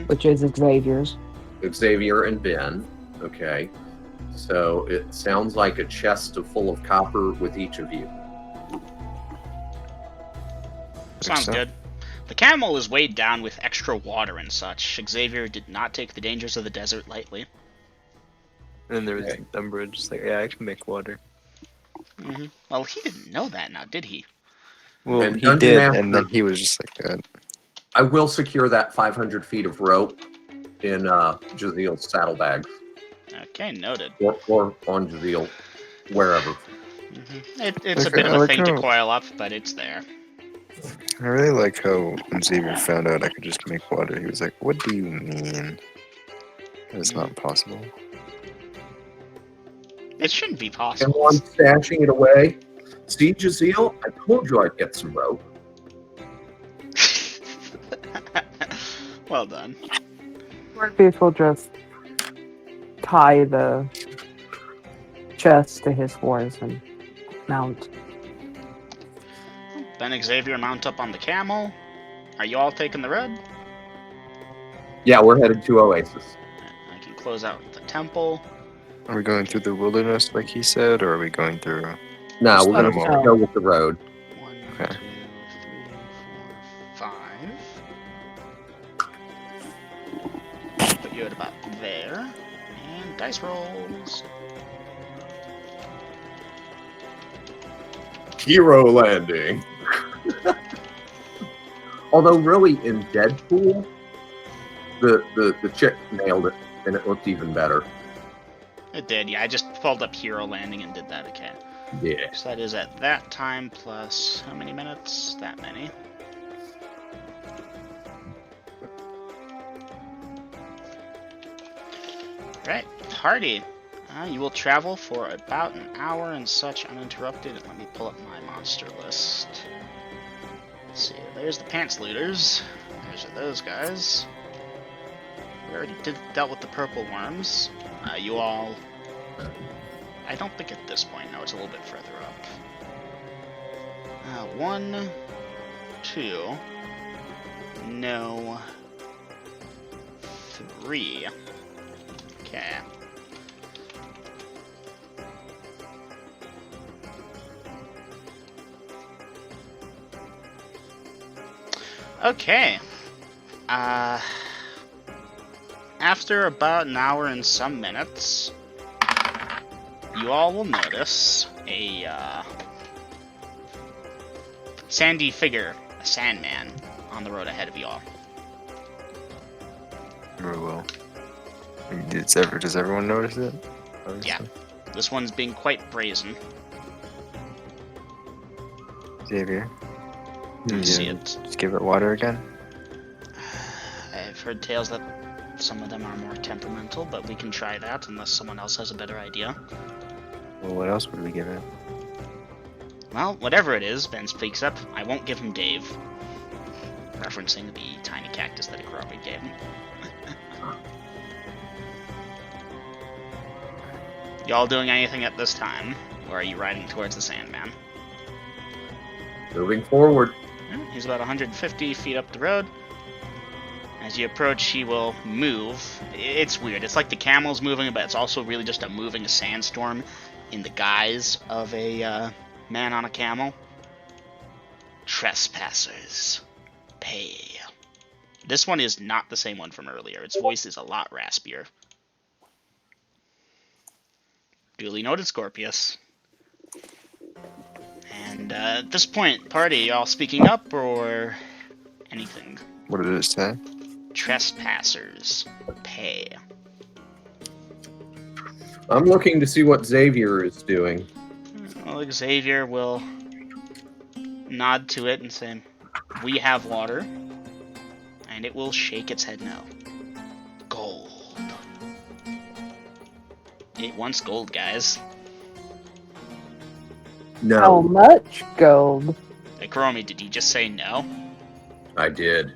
which is Xavier's. Xavier and Ben. Okay. So it sounds like a chest full of copper with each of you. Sounds so. good. The camel is weighed down with extra water and such. Xavier did not take the dangers of the desert lightly. And there was Okay. Umbra just like, yeah, I can make water. Well, he didn't know that now, did he? Well, And he Dungeon did, Master- and then he was just like that. I will secure that 500 feet of rope in Jazeel's saddlebags. Okay, noted. Or on Jazeel, wherever. It's a Okay, bit of I a like thing to how- coil up, but it's there. I really like how when Xavier found out I could just make water, he was like, what do you mean? That's not possible. It shouldn't be And possible. while I'm stashing it away, see, Jazeel, I told you I'd get some rope. Well done. Morpheus will just tie the chest to his horse and mount. Then Xavier mount up on the camel. Are you all taking the road? Yeah, we're headed to Oasis. I can close out the temple. Are we going through the wilderness like he said, or are we going through... No, Just we're let going him to all- go with the road. 1, Okay. 2, 3, 4, 5. Put you at about there. And dice rolls. Hero landing. Although really in Deadpool, the chick nailed it, and it looked even better. It did, yeah. I just pulled up Hero Landing and did that, okay. Yeah. So that is at that time plus how many minutes? That many. Right, party. You will travel for about an hour and such uninterrupted. Let me pull up my monster list. Let's see, there's the pants looters. There's those guys. We already dealt with the purple worms. You all... I don't think at this point. No, it's a little bit further up. 1, 2. No. 3. Okay. Okay. After about an hour and some minutes, you all will notice a sandy figure, a sandman, on the road ahead of you all. Very well. Does everyone notice it? Yeah. This one's being quite brazen. Xavier. You Yeah, see it. Just give it water again. I've heard tales that some of them are more temperamental, but we can try that unless someone else has a better idea. Well, what else would we give it? Well, whatever it is, Ben speaks up. I won't give him Dave. Referencing the tiny cactus that Akrobi gave him. Y'all doing anything at this time? Or are you riding towards the Sandman? Moving forward. Yeah, he's about 150 feet up the road. As you approach, he will move. It's weird. It's like the camel's moving, but it's also really just a moving sandstorm in the guise of a man on a camel. Trespassers, pay. This one is not the same one from earlier. Its voice is a lot raspier. Duly noted, Scorpius. And at this point, party, y'all speaking up or anything? What did it say? Trespassers, pay. I'm looking to see what Xavier is doing. Well, Xavier will nod to it and say, "We have water," and it will shake its head no. Gold. It wants gold, guys. How No, much gold? Hey, Kuromi, did you just say no? I did.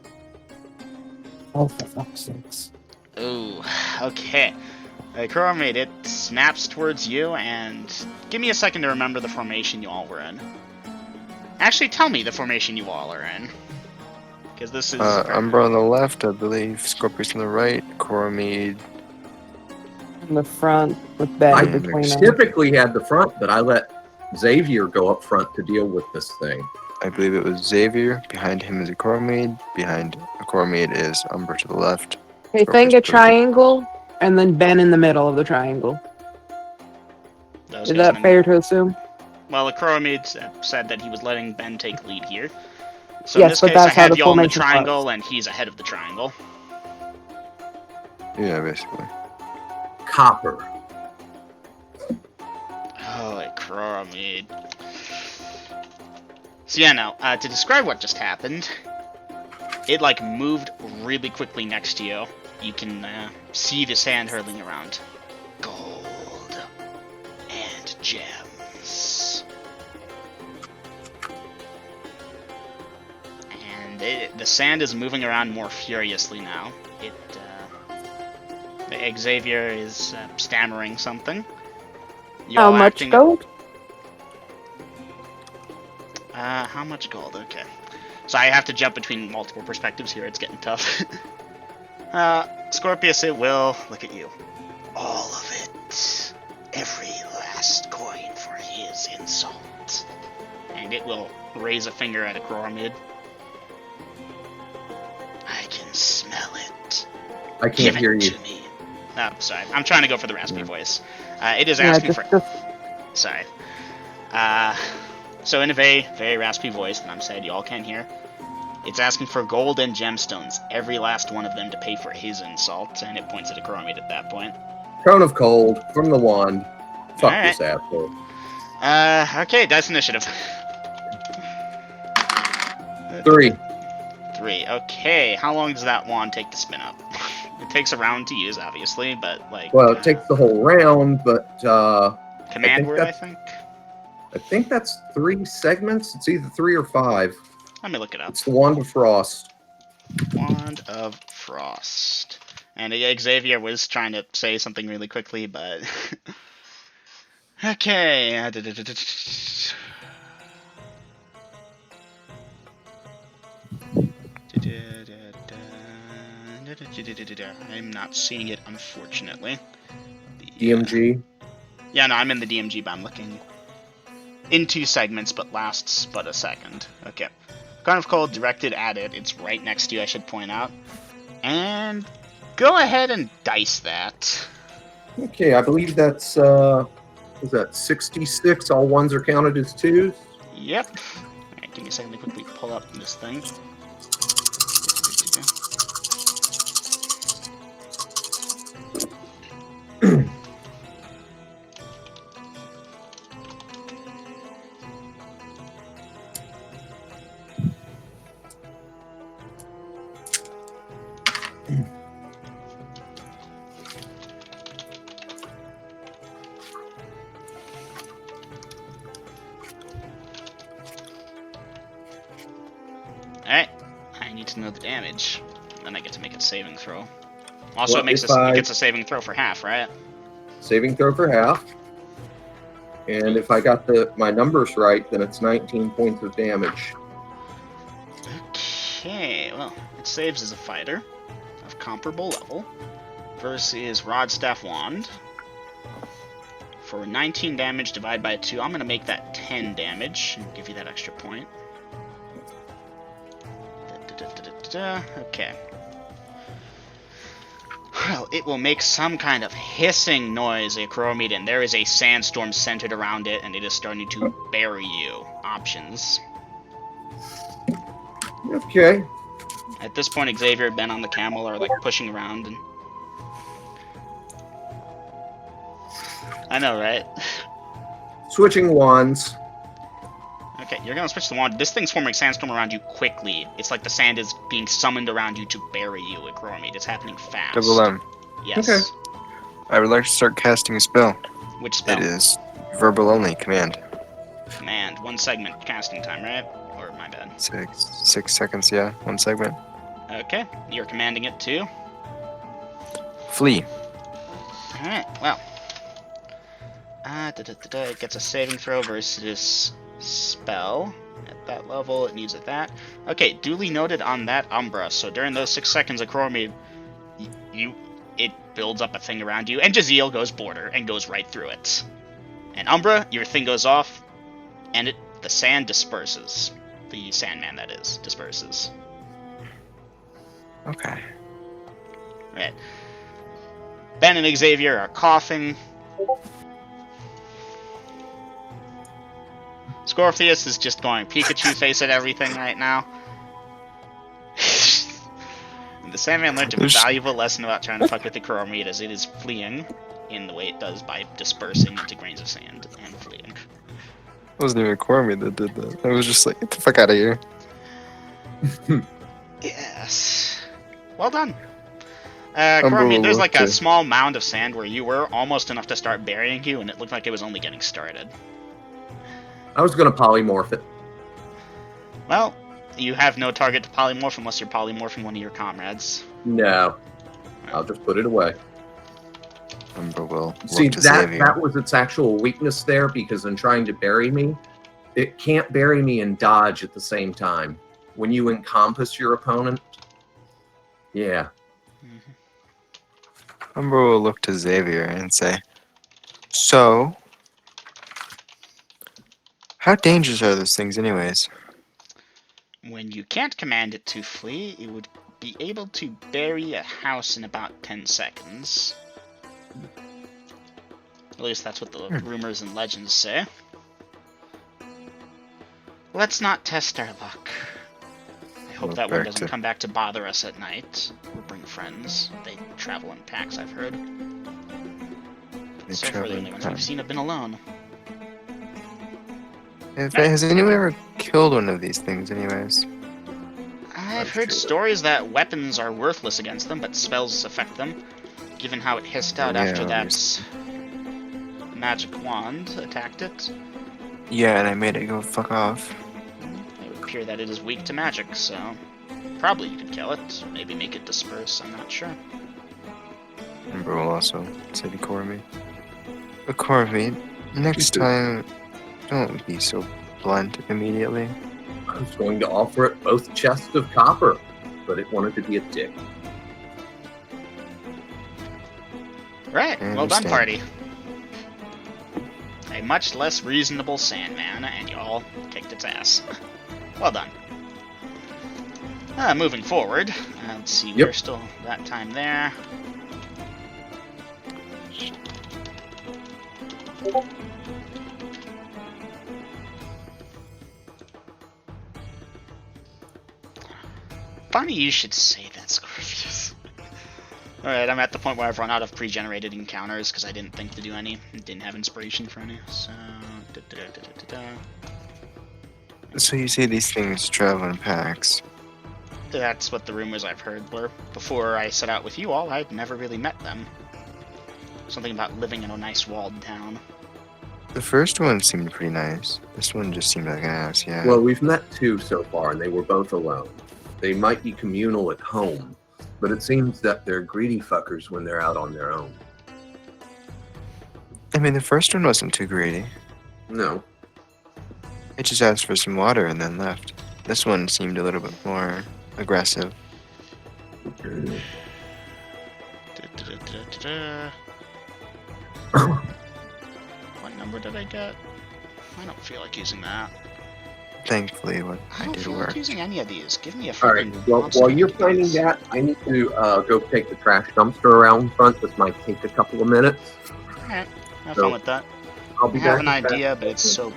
Oh, for fuck's sakes. Ooh, okay. Kuromi, it snaps towards you, and give me a second to remember the formation you all were in. Actually, tell me the formation you all are in. Because this is... Umbra on the left, I believe. Scorpius on the right. Coromede. In the front with Ben I between them. typically had the front, but I let Xavier go up front to deal with this thing. I believe it was Xavier. Behind him is a Coromede. Behind a Coromede is Umbra to the left. Okay, think a triangle, and then Ben in the middle of the triangle. Those Is guys that in- fair to assume? Well, Kuromi said that he was letting Ben take lead here. So in Yes, this but case, I that's how have the y'all in the formation triangle, works. and he's ahead of the triangle. Yeah, basically. Copper. Holy Kuromi. So yeah, now, to describe what just happened, it, like, moved really quickly next to you. You can see the sand hurtling around. Gold and gems. And the sand is moving around more furiously now. Xavier is stammering something. How much gold? How much gold? Okay. So I have to jump between multiple perspectives here. It's getting tough. Scorpius, it will look at you. All of it. Every last coin for his insult. And it will raise a finger at a Coromid. I can smell it. I can't Give hear it you. to me. Oh, sorry. I'm trying to go for the raspy voice. It is Yeah, asking just, for... Sorry. So in a very, very raspy voice that I'm sad you all can't hear, it's asking for gold and gemstones, every last one of them to pay for his insult, and it points at a Coromid at that point. Cone of cold from the wand. Fuck Alright. this asshole. Okay, dice initiative. 3. 3. Okay, how long does that wand take to spin up? It takes a round to use, obviously, but, like... Well, it takes the whole round, but Command word, I that's- think? I think that's 3 segments. It's either 3 or 5. Let me look it up. It's the Wand of Frost. Wand of Frost. And Xavier was trying to say something really quickly, but... Okay. I'm not seeing it, unfortunately. DMG. Yeah, no, I'm in the DMG, but I'm looking in 2 segments, but lasts but a second. Okay. Kind of cold directed at it. It's right next to you, I should point out. And go ahead and dice that. Okay, I believe that's was that 66? All ones are counted as 2s. Yep. Alright, give me a second to quickly pull up this thing. Alright. I need to know the damage. Then I get to make a saving throw. Also, Well, it makes if it gets a saving throw for half, right? Saving throw for half. And if I got my numbers right, then it's 19 points of damage. Okay, well, it saves as a fighter of comparable level versus Rod, Staff, Wand. For 19 damage, divide by 2. I'm going to make that 10 damage and give you that extra point. Okay. Well, it will make some kind of hissing noise, a Acromid, and there is a sandstorm centered around it, and it is starting to bury you. Options. Okay. At this point, Xavier and Ben on the camel are like pushing around, and I know, right? Switching wands. Okay, you're gonna switch the wand. This thing's forming sandstorm around you quickly. It's like the sand is being summoned around you to bury you, Acromid. It's happening fast. Double M. Yes. Okay. I would like to start casting a spell. Which spell? It is verbal only command. Command. 1 segment casting time, right? Or my bad. 6 seconds, yeah. 1 segment. Okay, you're commanding it to. Flee. Alright, well. It gets a saving throw versus spell. At that level, it needs at that. Okay, duly noted on that Umbra. So during those 6 seconds of Chromie, it builds up a thing around you, and Jaziel goes border and goes right through it. And Umbra, your thing goes off, and the sand disperses. The Sandman, that is, disperses. Okay. Right. Ben and Xavier are coughing. Scorpius is just going Pikachu face at everything right now. The Sandman learned a valuable lesson about trying to fuck with the Chromite as it is fleeing in the way it does by dispersing into grains of sand and fleeing. It wasn't even Cormy that did that. I was just like, get the fuck out of here. Yes. Well done. Cormy, there's like a small mound of sand where you were, almost enough to start burying you, and it looked like it was only getting started. I was going to polymorph it. Well, you have no target to polymorph unless you're polymorphing one of your comrades. No. I'll just put it away. Umbra will See, that was its actual weakness there, because in trying to bury me, it can't bury me and dodge at the same time. When you encompass your opponent, yeah. Umbra will look to Xavier and say, so, how dangerous are those things anyways? When you can't command it to flee, it would be able to bury a house in about 10 seconds. At least that's what the rumors and legends say. Let's not test our luck. I hope that one doesn't come back to bother us at night. Or bring friends. They travel in packs, I've heard. So far, the only ones we've seen have been alone. Has anyone ever killed one of these things anyways? I've heard stories that weapons are worthless against them, but spells affect them. Given how it hissed out after that magic wand attacked it. Yeah, and I made it go fuck off. It would appear that it is weak to magic, so probably you could kill it. Maybe make it disperse, I'm not sure. Umbra will also say to Corby, Corby, next time, don't be so blunt immediately. I was going to offer it both chests of copper, but it wanted to be a dick. Right, well done, party. A much less reasonable Sandman, and y'all kicked its ass. Well done. Moving forward, let's see, we're still that time there. Funny you should say that, Scorpius. Alright, I'm at the point where I've run out of pre-generated encounters because I didn't think to do any. Didn't have inspiration for any, so... So you say these things travel in packs? That's what the rumors I've heard were. Before I set out with you all, I'd never really met them. Something about living in a nice walled town. The first one seemed pretty nice. This one just seemed like an ass, yeah. Well, we've met 2 so far, and they were both alone. They might be communal at home, but it seems that they're greedy fuckers when they're out on their own. I mean, the first one wasn't too greedy. No. It just asked for some water and then left. This one seemed a little bit more aggressive. What number did I get? I don't feel like using that. Thankfully, what I I don't did feel work. like using any of these. Give me a All right. fucking Well, monster while you're of finding these. that, I need to go take the trash dumpster around front. This might take a couple of minutes. Alright, have So, fun with that. I'll I be have back. an idea, but it's so blah.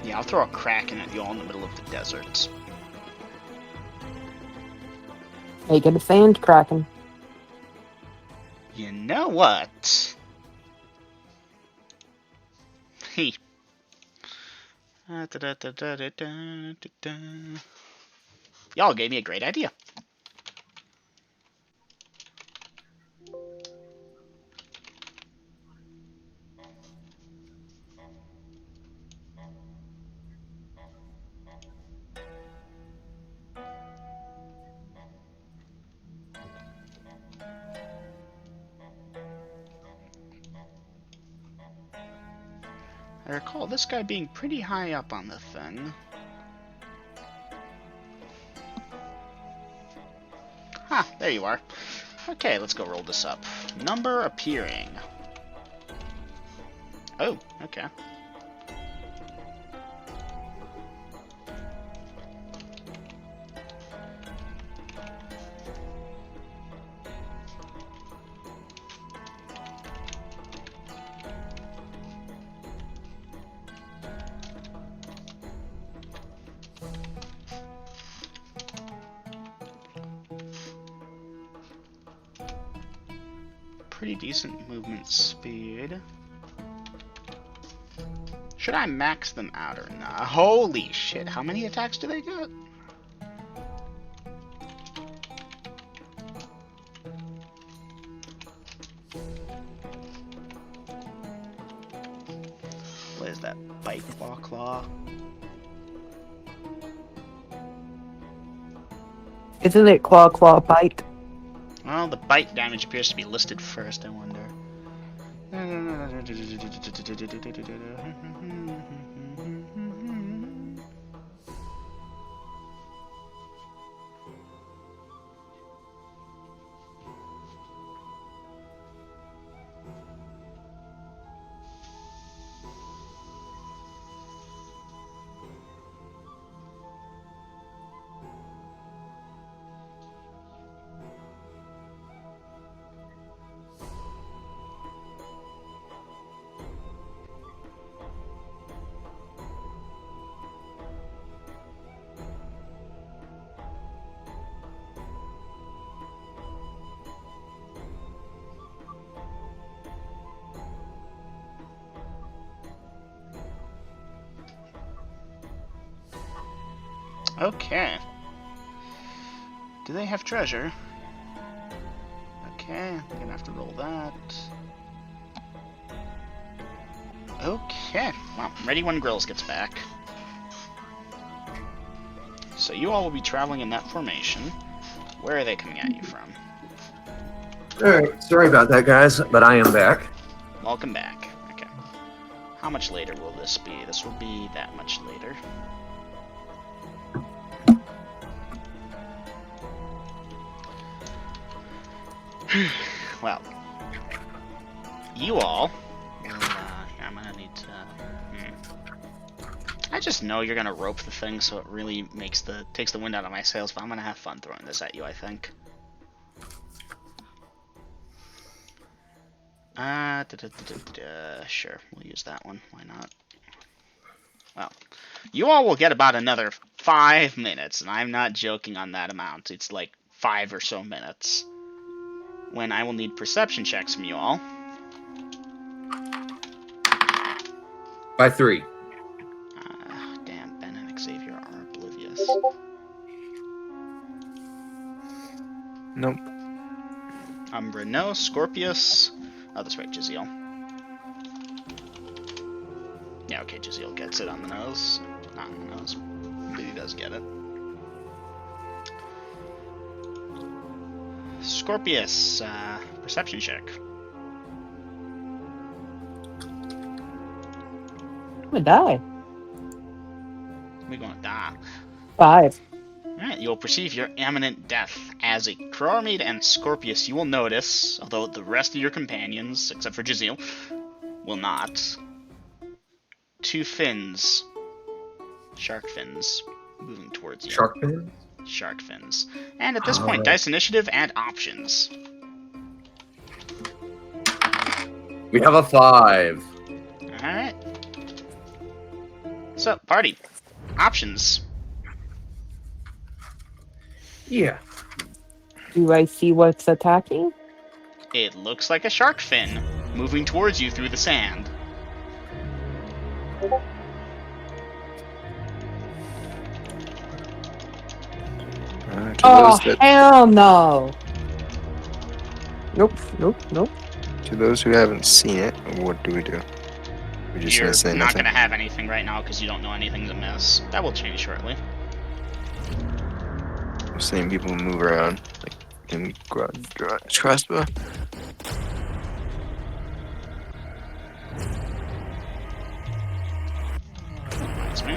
Yeah, I'll throw a Kraken at you all in the middle of the desert. Make it a sand kraken. You know what? Hey. Y'all gave me a great idea. I recall this guy being pretty high up on the thing. Ah, there you are. Okay, let's go roll this up. Number appearing. Oh, okay. Pretty decent movement speed. Should I max them out or not? Holy shit, how many attacks do they get? What is that? Bite claw? Isn't it claw bite? Well, the bite damage appears to be listed first, I wonder. Okay. Do they have treasure? Okay, I'm gonna have to roll that. Okay, well, I'm ready when Grills gets back. So you all will be traveling in that formation. Where are they coming at you from? Alright, sorry about that, guys, but I am back. Welcome back. Okay. How much later will this be? This will be that much later. Well, you all will, I'm gonna need to, I just know you're gonna rope the thing, so it really takes the wind out of my sails, but I'm gonna have fun throwing this at you, I think. Sure, we'll use that one, why not? Well, you all will get about another 5 minutes, and I'm not joking on that amount. It's like 5 or so minutes. When I will need perception checks from you all. By 3. Damn, Ben and Xavier are oblivious. Nope. Umbra, no. Scorpius. Oh, that's right, Jaziel. Yeah, okay, Jaziel gets it on the nose. Not on the nose. But he does get it. Scorpius, perception check. I'm gonna die. We're gonna die. 5. Alright, you'll perceive your imminent death. As a Chronomede and Scorpius, you will notice, although the rest of your companions, except for Jaziel, will not, 2 fins. Shark fins. Moving towards you. Shark fin? Shark fins. And at this point, dice initiative and options. We have a 5. Alright. So, party. Options. Yeah. Do I see what's attacking? It looks like a shark fin, moving towards you through the sand. To Oh, those that, hell no! Nope, nope, nope. to those who haven't seen it, what do? We just You're gonna say not nothing. going to have anything right now because you don't know anything's amiss. That will change shortly. I'm seeing people move around, like in crossbow. That's me.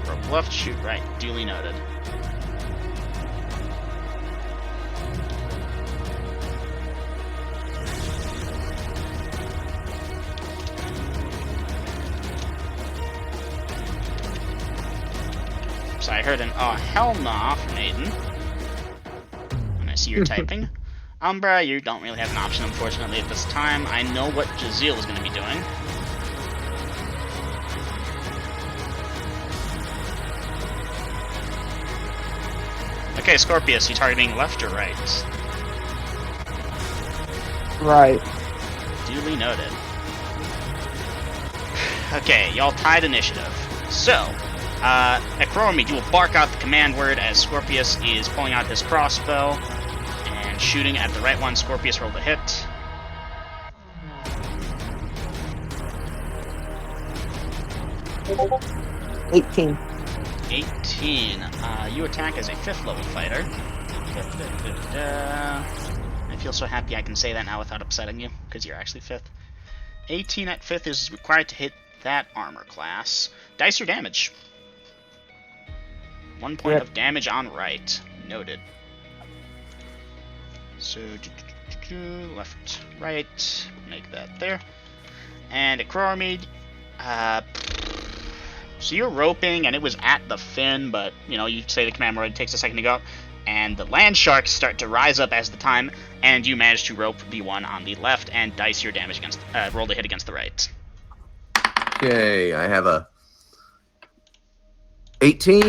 Rope left, shoot right. Duly noted. So I heard an oh hell nah from Aiden. And I see you're typing. Umbra, you don't really have an option unfortunately at this time. I know what Jaziel is going to be doing. Okay, Scorpius, you targeting left or right? Right. Duly noted. Okay, y'all tied initiative. So, at Chromie, you will bark out the command word as Scorpius is pulling out his crossbow and shooting at the right one. Scorpius rolled a hit. $18. 18. You attack as a 5th level fighter. I feel so happy I can say that now without upsetting you, because you're actually 5th. 18 at 5th is required to hit that armor class. Dice your damage. 1 point of damage on right. Noted. So, left, right. Make that there. And at Chromede, so you're roping, and it was at the fin, but, you know, you say the command word, it takes a second to go up, and the land sharks start to rise up as the time, and you manage to rope the one on the left and dice your damage against, roll the hit against the right. Okay, I have a 18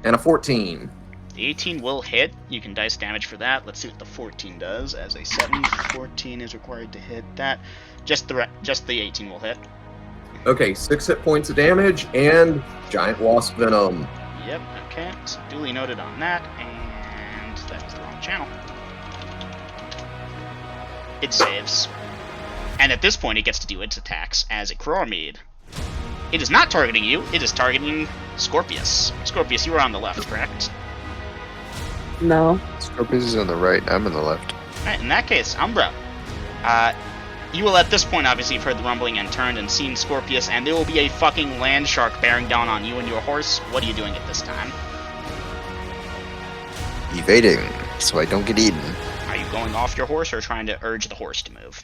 and a 14. The 18 will hit. You can dice damage for that. Let's see what the 14 does. As a 7, 14 is required to hit that. Just the 18 will hit. Okay, 6 hit points of damage and giant wasp venom. Yep, okay. So duly noted on that, and that was the wrong channel. It saves. And at this point, it gets to do its attacks as a Chromede. It is not targeting you, it is targeting Scorpius. Scorpius, you are on the left, correct? No. Scorpius is on the right. I'm on the left. Alright, in that case, Umbra. You will at this point obviously have heard the rumbling and turned and seen Scorpius, and there will be a fucking land shark bearing down on you and your horse. What are you doing at this time? Evading, so I don't get eaten. Are you going off your horse or trying to urge the horse to move?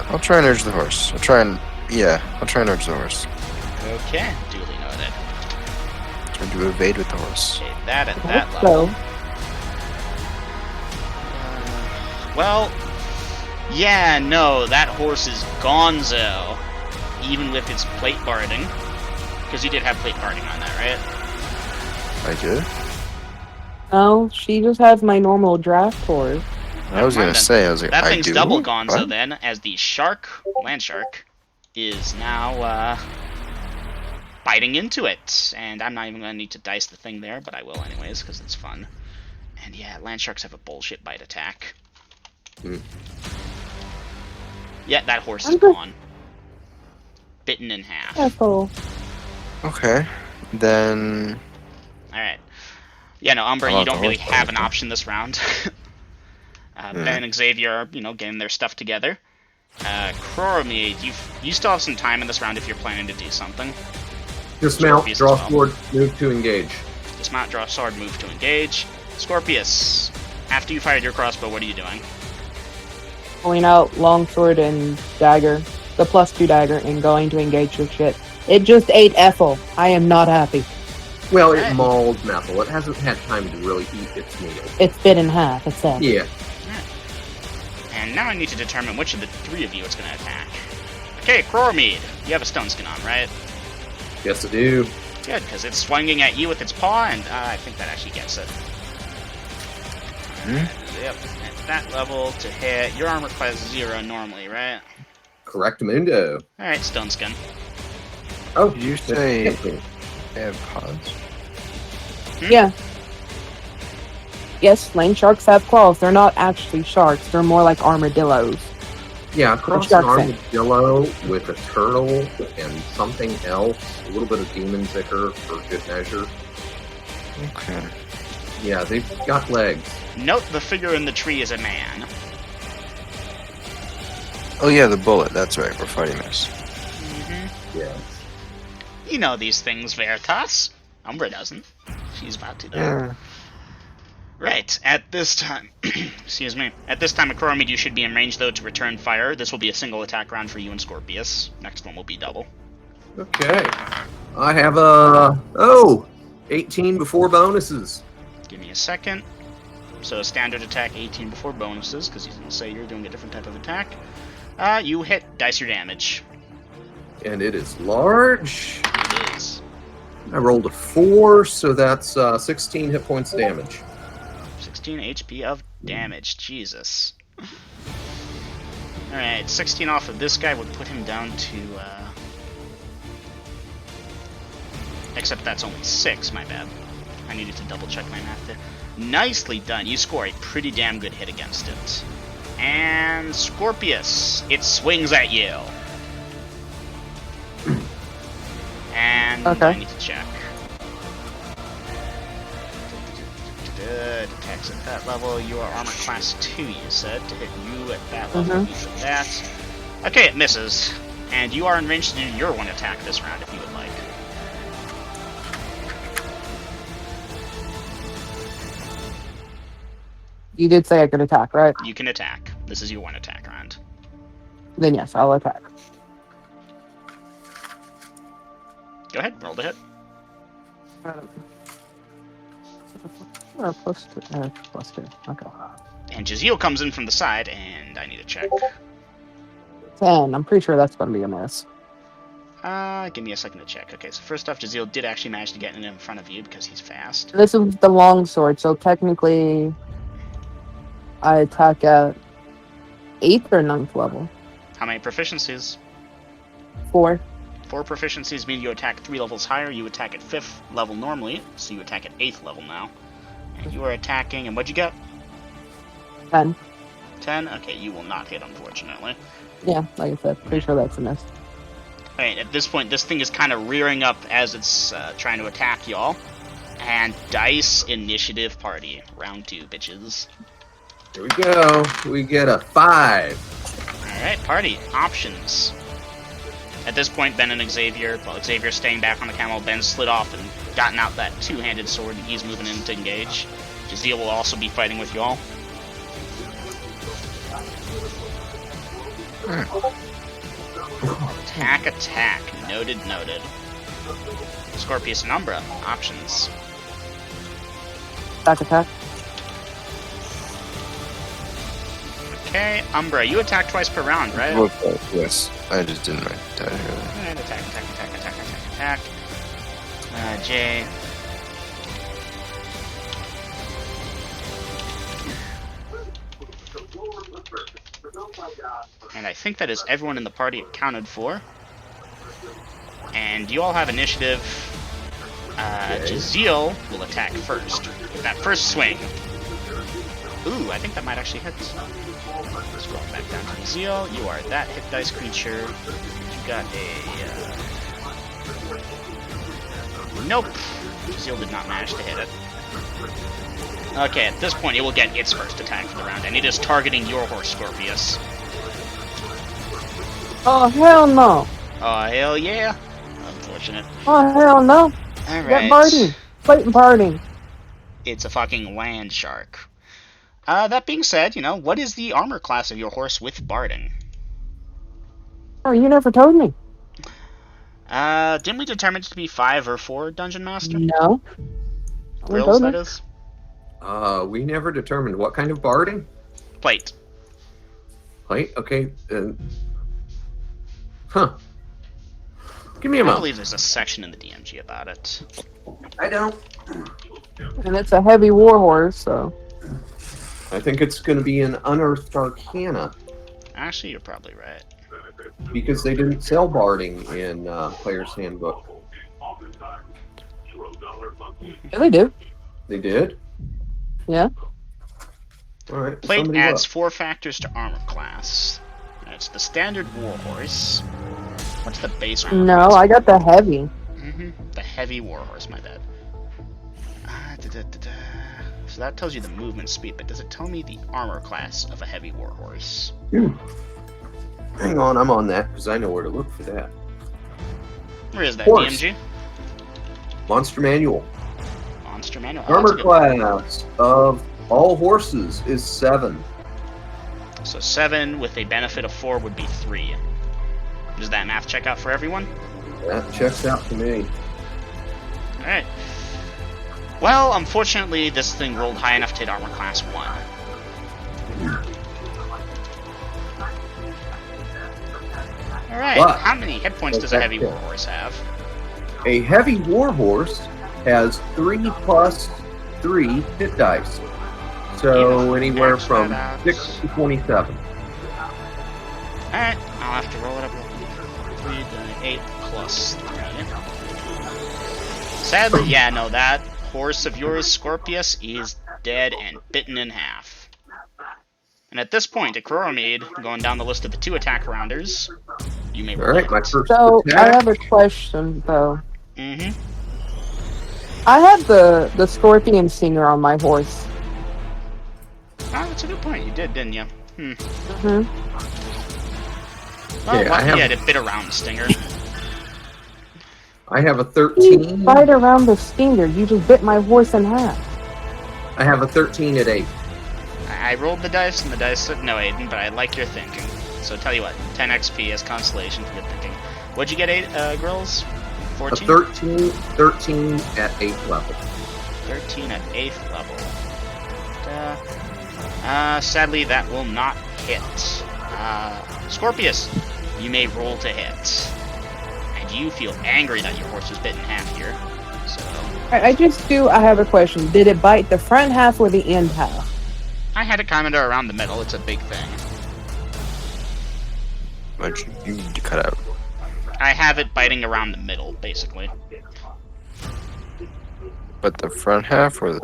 I'll try and urge the horse. I'll try and urge the horse. Okay, duly noted. Trying to evade with the horse. Okay, that at that So, level. Well, yeah, no, that horse is gonzo. Even with its plate guarding. Because you did have plate guarding on that, right? I did? No, she just has my normal draft horse. I was gonna say, I was like, that I thing's do? double gonzo What? then, as the shark, land shark, is now biting into it. And I'm not even going to need to dice the thing there, but I will anyways, because it's fun. And yeah, land sharks have a bullshit bite attack. Yeah, that horse is gone. Bitten in half. Careful. Okay. Then... Alright. Yeah, no, Umbra, How you about don't the really horse have an bite? option this round. Ben and Xavier are, getting their stuff together. Croromede, you still have some time in this round if you're planning to do something. Dismount, Scorpius draw as well. sword, move to engage. Dismount, draw sword, move to engage. Scorpius, after you fired your crossbow, what are you doing? Pulling out longsword and dagger, the +2 dagger, and going to engage your shit. It just ate Ethel. I am not happy. Well, it Alright. mauled Methel. It hasn't had time to really eat its meal. It's bit in half. It's sad. Yeah. And now I need to determine which of the three of you it's going to attack. Okay, Croromede, you have a stone skin on, right? Yes, I do. Good, because it's swinging at you with its paw, and I think that actually gets it. Yep, at that level to hit. Your armor class 0 normally, right? Correct, Mundo. Alright, stone skin. Oh, Did you it say hit me. they have paws? Yeah. Yes, lane sharks have claws. They're not actually sharks. They're more like armadillos. Yeah, cross an shark fin. armadillo with a turtle and something else. A little bit of demon zicker for good measure. Okay. Yeah, they've got legs. Note the figure in the tree is a man. Oh yeah, the bullet. That's right. We're fighting this. Yeah. You know these things, Veritas. Umbra doesn't. She's about to, though. Yeah. Right, at this time, excuse me, at this time, Croromede, you should be in range, though, to return fire. This will be a single attack round for you and Scorpius. Next one will be double. Okay. I have 18 before bonuses. Give me a second. So standard attack, 18 before bonuses, because he's going to say you're doing a different type of attack. You hit, dice your damage. And it is large. It is. I rolled a 4, so that's 16 hit points damage. 16 HP of damage, Jesus. Alright, 16 off of this guy would put him down to, except that's only 6, my bad. I needed to double check my math there. Nicely done, you score a pretty damn good hit against it. And Scorpius, it swings at you. And Okay. I need to check. Good. Attacks at that level. You are armor class 2, you said. To hit you at that level, you said that. Okay, it misses. And you are in range to do your one attack this round if you would like. You did say I could attack, right? You can attack. This is your one attack round. Then yes, I'll attack. Go ahead, roll the hit. +2. Okay. And Jazeel comes in from the side, and I need to check. 10. I'm pretty sure that's going to be a miss. Give me a second to check. Okay, so first off, Jazeel did actually manage to get in front of you because he's fast. This is the long sword, so technically I attack at 8th or 9th level. How many proficiencies? 4. 4 proficiencies mean you attack 3 levels higher. You attack at 5th level normally, so you attack at 8th level now. And you are attacking, and what'd you get? 10. 10? Okay, you will not hit, unfortunately. Yeah, like I said, pretty sure that's a miss. Alright, at this point, this thing is kind of rearing up as it's trying to attack y'all. And dice initiative party. Round 2, bitches. Here we go. We get a 5. Alright, party. Options. At this point, Ben and Xavier, well, Xavier's staying back on the camel, Ben slid off and gotten out that two-handed sword, and he's moving in to engage. Jazeel will also be fighting with y'all. Attack, attack. Noted, noted. Scorpius and Umbra. Options. Attack. Okay, Umbra, you attack twice per round, right? Yes, I just didn't write it down here. And attack. Jay. And I think that is everyone in the party accounted for. And you all have initiative. Jaziel will attack first. With that first swing. Ooh, I think that might actually hit. Scroll back down to Jaziel. You are that hit dice creature. You got a... Nope. Jaziel did not manage to hit it. Okay, at this point it will get its first attack for the round, and it is targeting your horse, Scorpius. Oh, hell no. Oh, hell yeah. Unfortunate. Oh, hell no. Alright. That birding. Blatant birding. It's a fucking land shark. That being said, you know, what is the armor class of your horse with barding? Oh, you never told me. Didn't we determine it to be 5 or 4, Dungeon Master? No. Grills, that is? We never determined what kind of barding. Plate. Plate? Okay. Huh. Give me a I moment. believe there's a section in the DMG about it. I don't. And it's a heavy warhorse, so. I think it's going to be an Unearthed Arcana. Actually, you're probably right. Because they didn't sell barding in Player's Handbook. Yeah, they do. They did? Yeah. Alright. Plate somebody adds look. 4 factors to armor class. It's the standard warhorse. What's the base armor No, class? I got the heavy. The heavy warhorse, my bad. So that tells you the movement speed, but does it tell me the armor class of a heavy warhorse? Hang on, I'm on that because I know where to look for that. Where is that, Horse. DMG? Monster Manual. Monster Manual. Oh, Armor that's a good one. class of all horses is 7. So 7 with a benefit of 4 would be 3. Does that math check out for everyone? That checks out to me. Alright. Well, unfortunately, this thing rolled high enough to hit armor class 1. Alright, But- how many hit points does a heavy warhorse have? A heavy warhorse has 3 plus 3 hit dice. So Yeah, anywhere max from that out. 6 to 27. Alright, I'll have to roll it up. 3 to 8 plus 3. Sadly, yeah, no, that horse of yours, Scorpius, is dead and bitten in half. And at this point, Akroromede, going down the list of the 2 attack rounders, you may roll Alright, my it. first So, I attack. have a question, though. Mm-hmm. I had the Scorpion Singer on my horse. Oh, that's a good point. You did, didn't you? Hmm. Well, Okay, I lucky have- you had it bit around Stinger. I have a You 13. fight around the Stinger. You just bit my horse in half. I have a 13 at 8. I rolled the dice, and the dice said no, Aiden, but I like your thinking. So tell you what, 10 XP as consolation for good thinking. What'd you get, Grills? A 14? 13 at 8th level. 13 at 8th level. Sadly, that will not hit. Scorpius, you may roll to hit. And you feel angry that your horse was bit in half here. So, I have a question. Did it bite the front half or the end half? I had it kind of around the middle. It's a big thing. What you need to cut out? I have it biting around the middle, basically. But the front half or the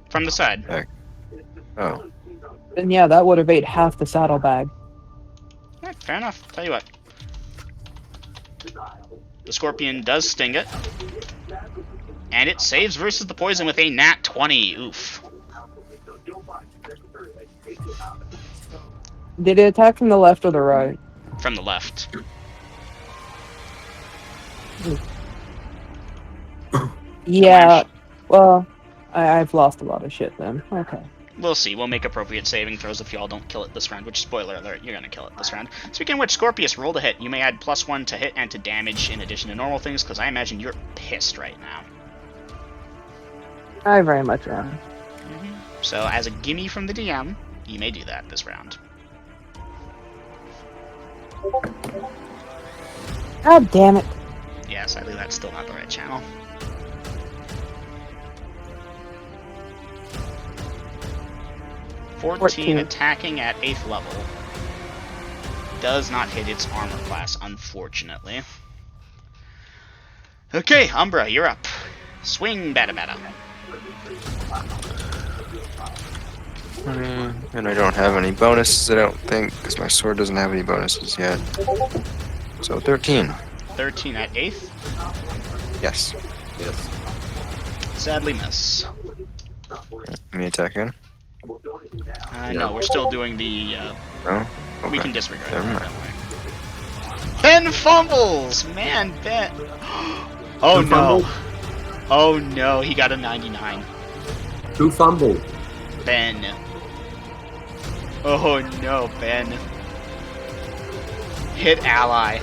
From the side. back? Oh, Then yeah, that would have ate half the saddlebag. Yeah, fair enough. Tell you what. The Scorpion does sting it. And it saves versus the poison with a nat 20. Oof. Did it attack from the left or the right? From the left. Yeah. Well, I've lost a lot of shit then. Okay. We'll see. We'll make appropriate saving throws if y'all don't kill it this round, which, spoiler alert, you're gonna kill it this round. Speaking of which, Scorpius, roll to hit. You may add +1 to hit and to damage in addition to normal things, because I imagine you're pissed right now. I very much am. So, as a gimme from the DM, you may do that this round. God damn it. Yeah, sadly that's still not the right channel. 14 attacking at 8th level. Does not hit its armor class, unfortunately. Okay, Umbra, you're up. Swing, bada bada. And I don't have any bonuses, I don't think, because my sword doesn't have any bonuses yet. So 13. 13 at 8th? Yes. Yes. Sadly miss. Let me attack again. No, we're still doing the, Oh, okay. we can disregard Never that, mind. don't worry. Ben fumbles! Man, Ben. Oh Who no. fumbled? Oh no, he got a 99. Who fumbled? Ben. Oh no, Ben. Hit ally.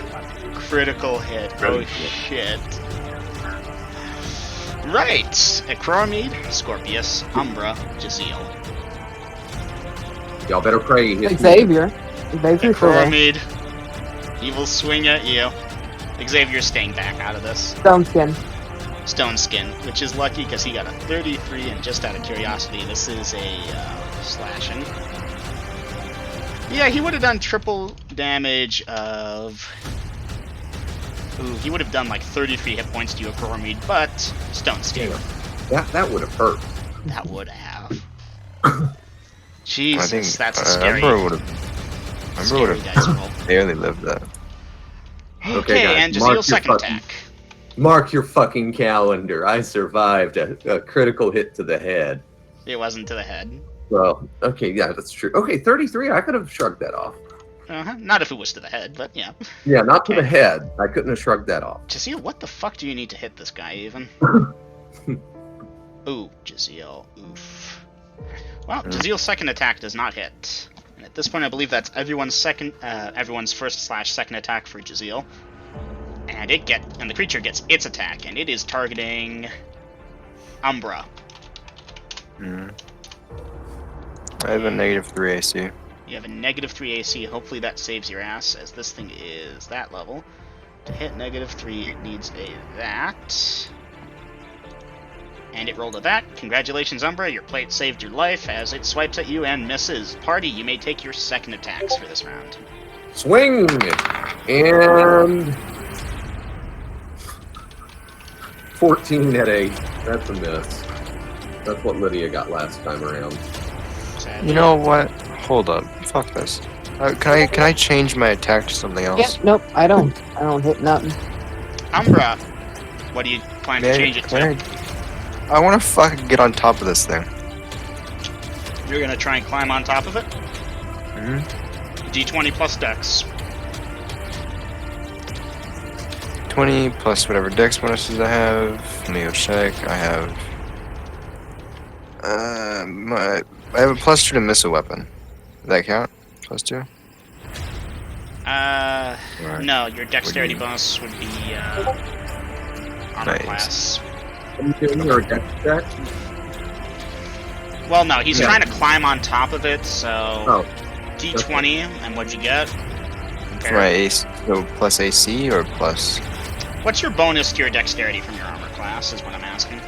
Critical hit. Oh shit. Right! Acromede, Scorpius, Umbra, Jaziel. Y'all better pray he hits me. Xavier. Xavier's still there. Acromede, he will swing at you. Xavier's staying back out of this. Stone skin. Stone Skin, which is lucky because he got a 33, and just out of curiosity, this is a slashing. Yeah, he would have done triple damage of... Ooh, he would have done like 33 hit points to you, Acromede, but Stone Skin. That would have hurt. That would have. I Jesus, think that's a scary, Emperor would scary dice roll. have barely lived that. Okay, guys, and mark Jaziel's your second fucking- attack. Mark your fucking calendar. I survived a critical hit to the head. It wasn't to the head. Well, okay, yeah, that's true. Okay, 33, I could have shrugged that off. Not if it was to the head, but yeah. Yeah, not to Okay. the head. I couldn't have shrugged that off. Jaziel, what the fuck do you need to hit this guy even? Ooh, Jaziel. Oof. Well, Jaziel's second attack does not hit. And at this point, I believe that's everyone's first/second attack for Jaziel. And the creature gets its attack, and it is targeting Umbra. I have a -3 AC. You have a -3 AC. Hopefully that saves your ass, as this thing is that level. To hit -3, it needs a that. And it rolled a that. Congratulations, Umbra. Your plate saved your life as it swipes at you and misses. Party, you may take your second attacks for this round. Swing! And 14 at 8. That's a miss. That's what Lydia got last time around. Sadly. You know what? Hold up. Fuck this. Can I change my attack to something else? Yep, nope, I don't hit nothing. Umbra, what do you plan to change it to? I want to fucking get on top of this thing. You're gonna try and climb on top of it? Hmm? D20 plus Dex. 20 plus whatever dex bonuses I have. Let me go check. I have. I have a +2 to missile weapon. Does that count? +2? Right. No, your dexterity What do you- bonus would be, armor Nice. class. Are you doing your dex check? Well, no, he's Yeah. trying to climb on top of it, so... Oh, D20, and what'd you get? For my AC, so plus AC or plus? What's your bonus to your dexterity from your armor class, is what I'm asking.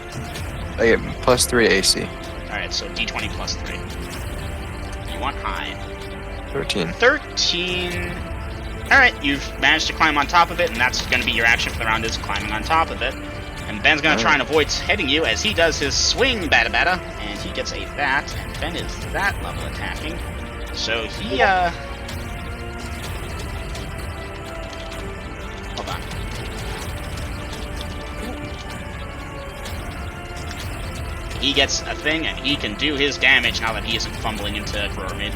I get +3 AC. Alright, so D20 plus 3. You want high. 13. 13... Alright, you've managed to climb on top of it, and that's going to be your action for the round, is climbing on top of it. And Ben's going to try and avoid hitting you as he does his swing bada bada, and he gets a that, and Ben is that level attacking. So he, hold on. He gets a thing, and he can do his damage now that he isn't fumbling into Grormid.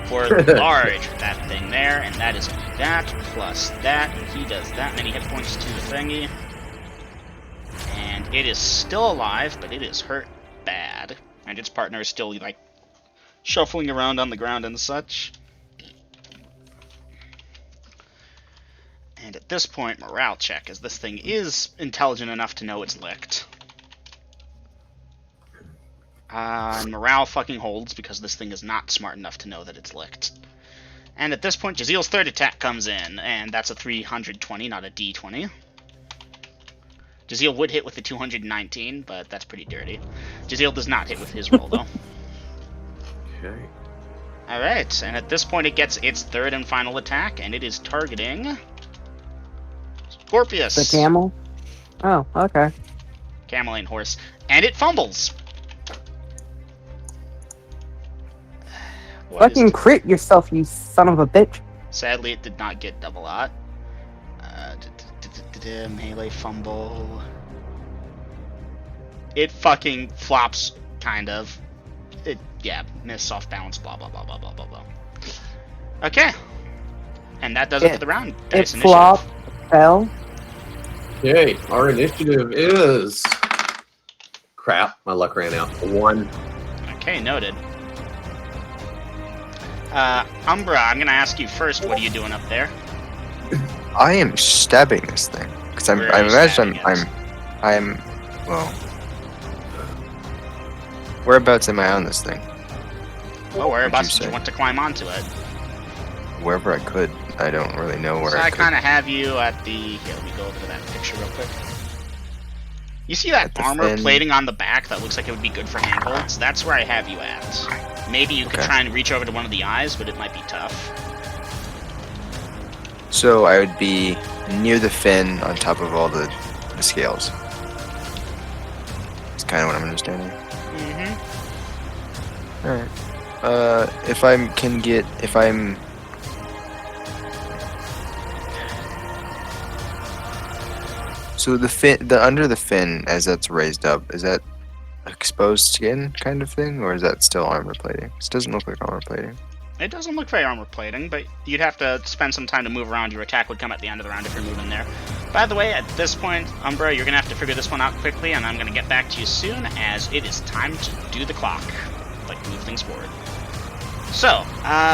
For large, that thing there, and that is that, plus that, and he does that many hit points to the thingy. And it is still alive, but it is hurt bad. And its partner is still, like, shuffling around on the ground and such. And at this point, morale check, as this thing is intelligent enough to know it's licked. And morale fucking holds, because this thing is not smart enough to know that it's licked. And at this point, Jazil's third attack comes in, and that's a 320, not a D20. Jazil would hit with a 219, but that's pretty dirty. Jazil does not hit with his roll, though. Okay. Alright, and at this point it gets its third and final attack, and it is targeting... Scorpius! The camel? Oh, okay. Camel ain't horse. And it fumbles! What Fucking crit yourself, you son of a bitch. Sadly, it did not get double lot. Melee fumble. It fucking flops, kind of. Miss, off balance, blah blah blah blah blah blah blah. Okay. And that does it for the round. Dice It initiative. flopped, fell. Okay, our initiative is... Crap, my luck ran out. 1. Okay, noted. Umbra, I'm gonna ask you first, what are you doing up there? I am stabbing this thing because I Where are you imagine stabbing I'm well. Whereabouts am I on this thing? Well, whereabouts you did you say? want to climb onto it? Wherever I could. I don't really know where So I I could. kind of have you at the... Here, let me go over to that picture real quick. You see that At the armor fin. plating on the back that looks like it would be good for handholds? That's where I have you at. Maybe you could Okay. try and reach over to one of the eyes, but it might be tough. So I would be near the fin on top of all the scales. That's kind of what I'm understanding. Mm-hmm. Alright. If I'm So the fin, under the fin, as that's raised up, is that exposed skin kind of thing, or is that still armor plating? This doesn't look like armor plating. It doesn't look very armor plating, but you'd have to spend some time to move around. Your attack would come at the end of the round if you're moving there. By the way, at this point, Umbra, you're going to have to figure this one out quickly, and I'm going to get back to you soon, as it is time to do the clock. Like, move things forward. So,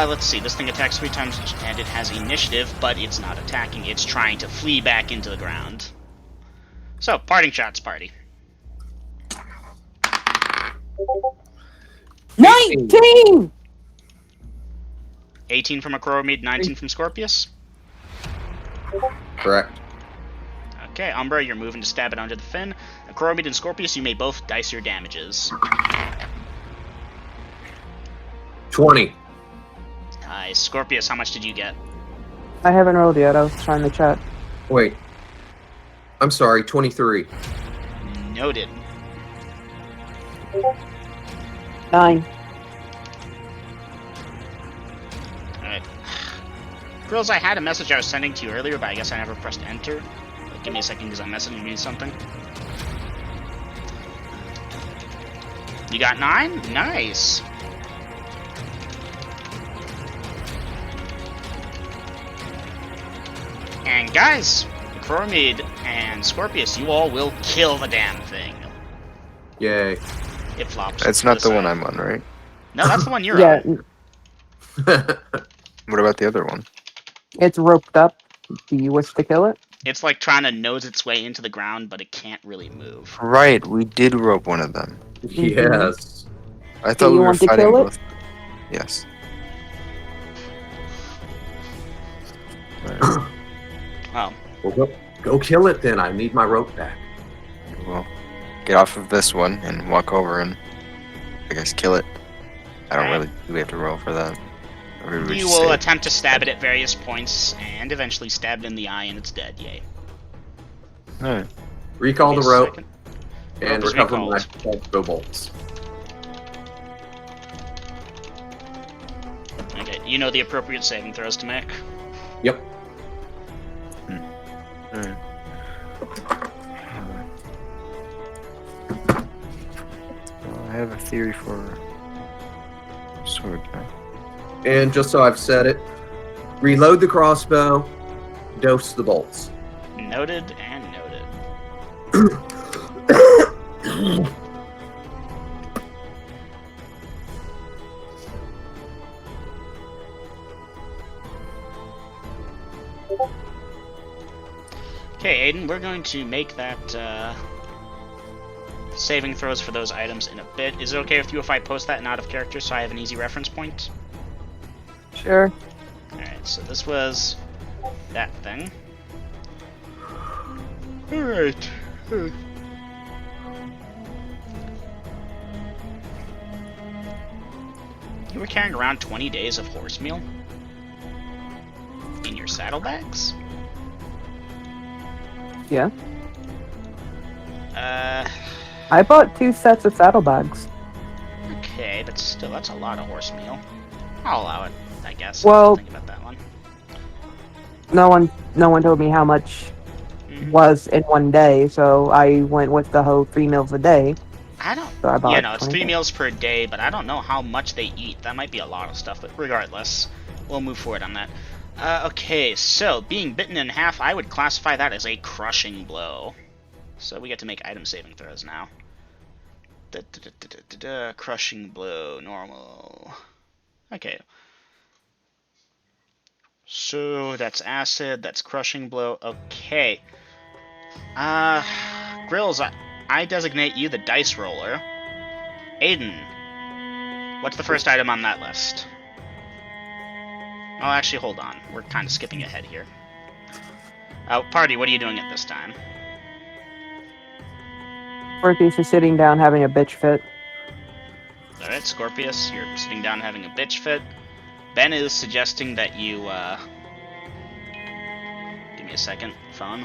let's see. This thing attacks 3 times, and it has initiative, but it's not attacking. It's trying to flee back into the ground. So, parting shots, party. 19! 18 from Acromede, 19 from Scorpius. Correct. Okay, Umbra, you're moving to stab it under the fin. Acromede and Scorpius, you may both dice your damages. 20. Nice. Scorpius, how much did you get? I haven't rolled yet, I was trying to chat. Wait. I'm sorry, 23. Noted. 9. Alright. Girls, I had a message I was sending to you earlier, but I guess I never pressed enter. Like, give me a second because I'm messaging you something. You got 9? Nice. And guys, Acromede and Scorpius, you all will kill the damn thing. Yay. It flops. That's to not the side. one I'm on, right? No, that's the one you're Yeah, on. What about the other one? it's roped up. Do you wish to kill it? It's like trying to nose its way into the ground, but it can't really move. Right, we did rope one of them. Yes. I thought you we were want to fighting kill it? both. Yes. Alright, Oh, Well, go kill it then. I need my rope back. well, get off of this one and walk over and I guess kill it. I don't really. Do we have to roll for that? Or did we you just will say- attempt to stab it at various points, and eventually stab it in the eye, and it's dead. Yay. Alright. Recall Give the me a rope second. and Rope is recover my recalled. crossbow bolts. Okay, you know the appropriate saving throws to make. Yep. Alright. Well, I have a theory for sword now. And just so I've said it, reload the crossbow, dose the bolts. Noted and noted. Okay, Aiden, we're going to make that saving throws for those items in a bit. Is it okay with you if I post that in out of character so I have an easy reference point? Sure. Alright, so this was that thing. Alright. You were carrying around 20 days of horse meal? In your saddlebags? Yeah. I bought 2 sets of saddlebags. Okay, but still, that's a lot of horse meal. I'll allow it, I guess. Well, Think about that one. No one told me how much was in one day, so I went with the whole 3 meals a day. I don't. So I bought Yeah, no, it's 3 20. meals per day, but I don't know how much they eat. That might be a lot of stuff, but regardless, we'll move forward on that. Okay, so being bitten in half, I would classify that as a crushing blow. So we get to make item saving throws now. Crushing blow, normal. Okay. So that's acid, that's crushing blow. Okay. Grills, I designate you the dice roller. Aiden, what's the first item on that list? Oh, actually, hold on. We're kind of skipping ahead here. Party, what are you doing at this time? Scorpius is sitting down having a bitch fit. Alright, Scorpius, you're sitting down having a bitch fit. Ben is suggesting that you, give me a second, phone.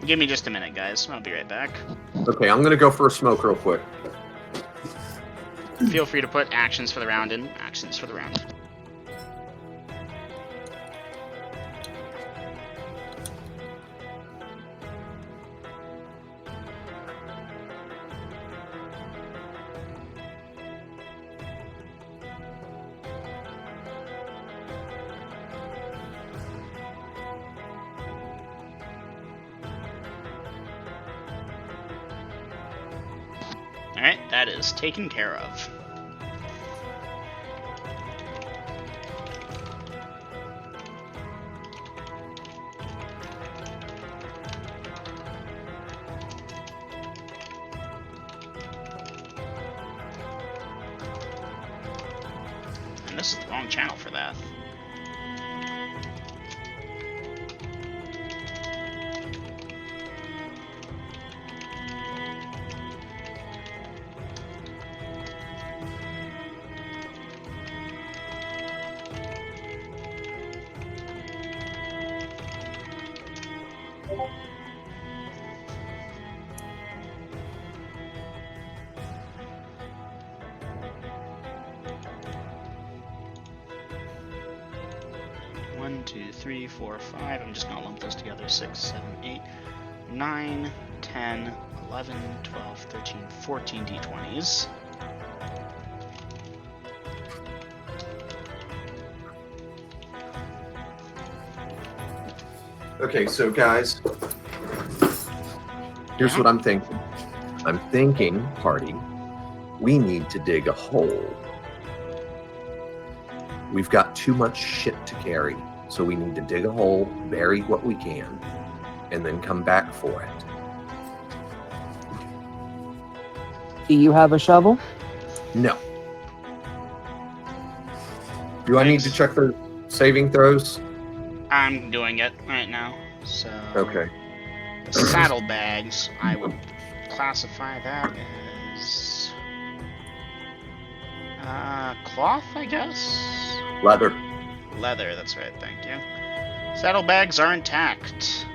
Give me just a minute, guys. I'll be right back. Okay, I'm gonna go for a smoke real quick. Feel free to put actions for the round in actions for the round. Alright, that is taken care of. And this is the wrong channel for that. One, 2, 3, 4, 5. I'm just gonna lump those together. 6, 7, 8, 9, 10, 11, 12, 13, 14 d20s. Okay, so guys, here's what I'm thinking. I'm thinking, party, we need to dig a hole. We've got too much shit to carry, so we need to dig a hole, bury what we can, and then come back for it. Do you have a shovel? No. Do I need to check the saving throws? I'm doing it right now. So Okay. the saddlebags, I would classify that as cloth, I guess. Leather. Leather. That's right. Thank you. Saddlebags are intact.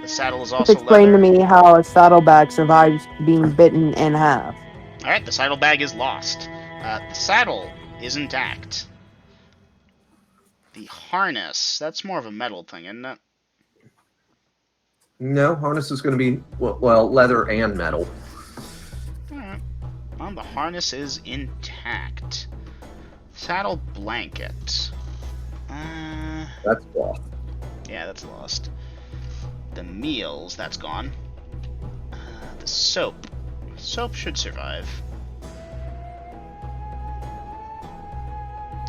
The saddle is Just also explain leather. to me how a saddlebag survives being bitten in half. All right, the saddlebag is lost. The saddle is intact. The harness, that's more of a metal thing, isn't it? No, harness is going to be, well, leather and metal. Alright. Well, the harness is intact. Saddle blanket. That's cloth. Yeah, that's lost. The meals, that's gone. The soap. Soap should survive.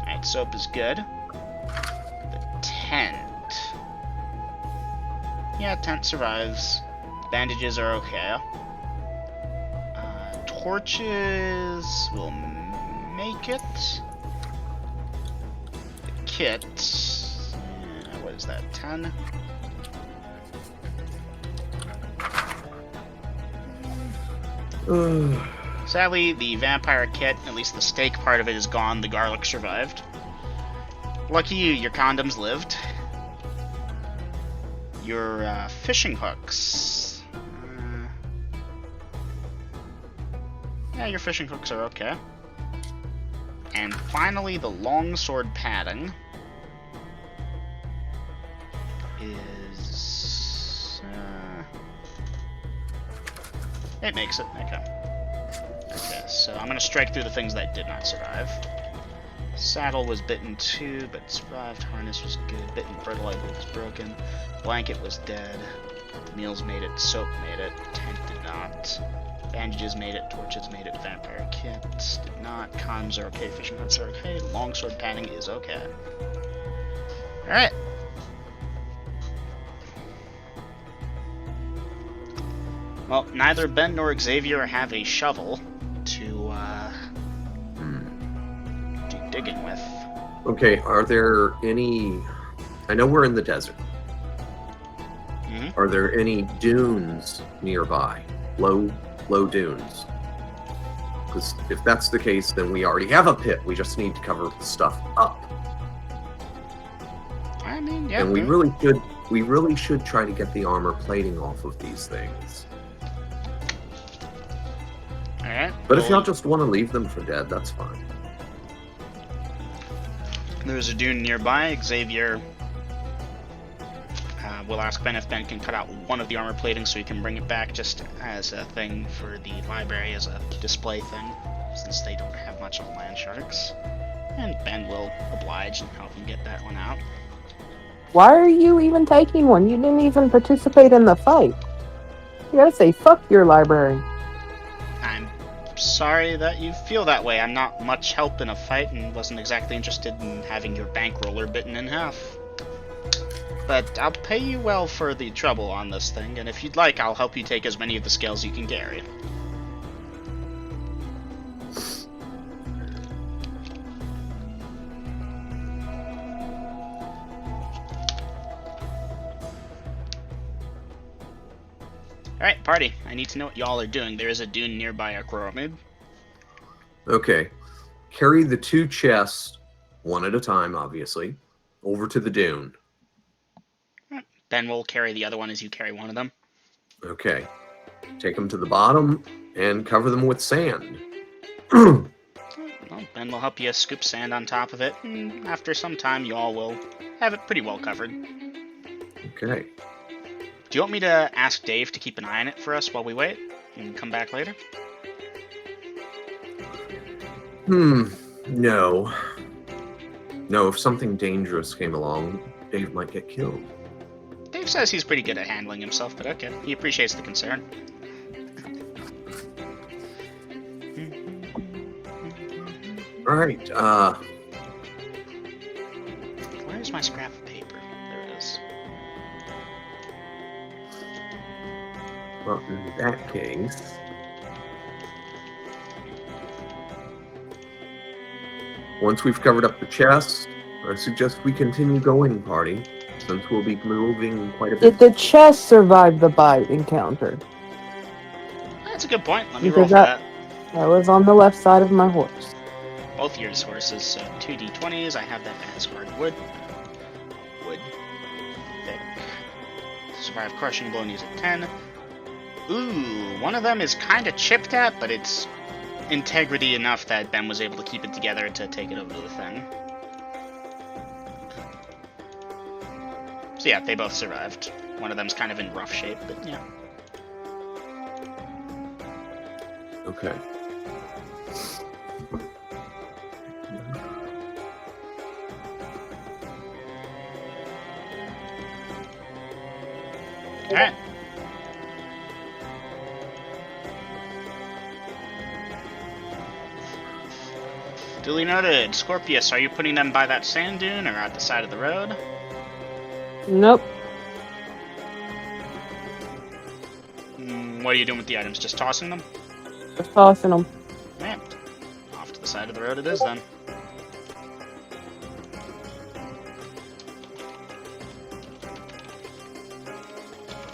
Alright, soap is good. The tent. Yeah, tent survives. Bandages are okay. Torches will make it. The kit. What is that? 10? Sadly, the vampire kit, at least the steak part of it, is gone. The garlic survived. Lucky you, your condoms lived. Your fishing hooks. Yeah, your fishing hooks are okay. And finally, the longsword padding is... it makes it. Okay. Okay, so I'm going to strike through the things that did not survive. Saddle was bitten too, but survived. Harness was good. Bitten, fertilizer was broken. Blanket was dead. Meals made it. Soap made it. Tent did not. Bandages made it. Torches made it. Vampire kits did not. Condoms are okay. Fishing nets are okay. Longsword padding is okay. Alright. Well, neither Ben nor Xavier have a shovel to do digging with. Okay, are there any... I know we're in the desert. Mhm. Are there any dunes nearby? Low dunes? Because if that's the case, then we already have a pit. We just need to cover the stuff up. I mean, yeah. And we really should try to get the armor plating off of these things. Alright. But if y'all just want to leave them for dead, that's fine. There's a dune nearby. Xavier will ask Ben if Ben can cut out one of the armor plating so he can bring it back just as a thing for the library, as a display thing, since they don't have much on land sharks. And Ben will oblige and help him get that one out. Why are you even taking one? You didn't even participate in the fight. You gotta say, fuck your library. I'm sorry that you feel that way. I'm not much help in a fight and wasn't exactly interested in having your bankroller bitten in half. But I'll pay you well for the trouble on this thing, and if you'd like, I'll help you take as many of the scales you can carry. Alright, party. I need to know what y'all are doing. There is a dune nearby our Coromid. Okay. Carry the 2 chests, one at a time, obviously, over to the dune. Ben will carry the other one as you carry one of them. Okay. Take them to the bottom and cover them with sand. Well, Ben will help you scoop sand on top of it, and after some time you all will have it pretty well covered. Okay. Do you want me to ask Dave to keep an eye on it for us while we wait, and come back later? No. No, if something dangerous came along, Dave might get killed. Dave says he's pretty good at handling himself, but okay, he appreciates the concern. Alright, Where's my scrap of paper? There it is. well, in that case... Once we've covered up the chest, I suggest we continue going, party, since we'll be moving quite a bit. Did the chest survive the bite encounter? That's a good point. Let me Because roll for that. I was on the left side of my horse. Both yours horses, so 2d20s. I have that as hardwood. Wood. Thick. Survive crushing blow needs a 10. Ooh, one of them is kind of chipped at, but it's integrity enough that Ben was able to keep it together to take it over to the thing. So yeah, they both survived. One of them's kind of in rough shape, but yeah. Okay. Alright. Duly noted. Scorpius, are you putting them by that sand dune or at the side of the road? Nope. What are you doing with the items? Just tossing them? Just tossing them. Yeah. Off to the side of the road it is then.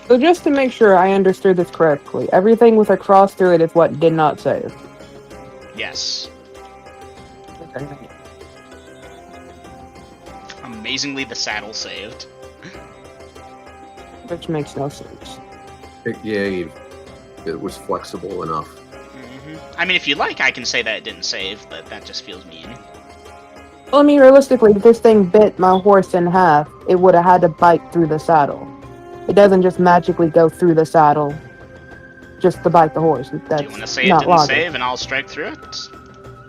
So just to make sure I understood this correctly, everything with a cross through it is what did not save. Yes. Okay. Amazingly, the saddle saved. Which makes no sense. Yeah, it was flexible enough. I mean, if you like, I can say that it didn't save, but that just feels mean. Well, I mean, realistically, if this thing bit my horse in half, it would have had to bite through the saddle. It doesn't just magically go through the saddle just to bite the horse. That's Do you want to say it not didn't logic. save and I'll strike through it?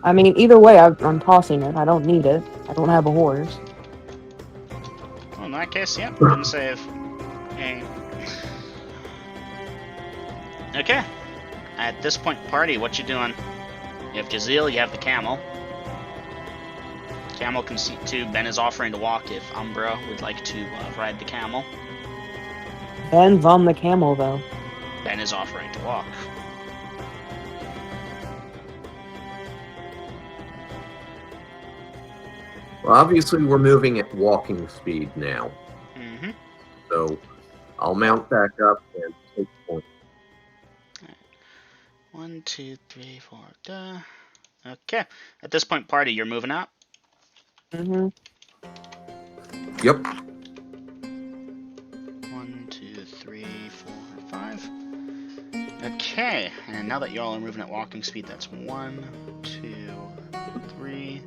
I mean, either way, I'm tossing it. I don't need it. I don't have a horse. Well, in that case, yeah, didn't save. Hey. Okay. At this point, party, what you doing? You have Jazeel, you have the camel. Camel can see too. Ben is offering to walk if Umbra would like to ride the camel. Ben's on the camel, though. Ben is offering to walk. Well, obviously, we're moving at walking speed now. Mm-hmm. So I'll mount back up and take point. 1, 2, 3, 4. Duh. Okay. At this point, party, you're moving out. Mm-hmm. Yep. 1, 2, 3, 4, 5. Okay, and now that y'all are moving at walking speed, that's 1, 2, 3,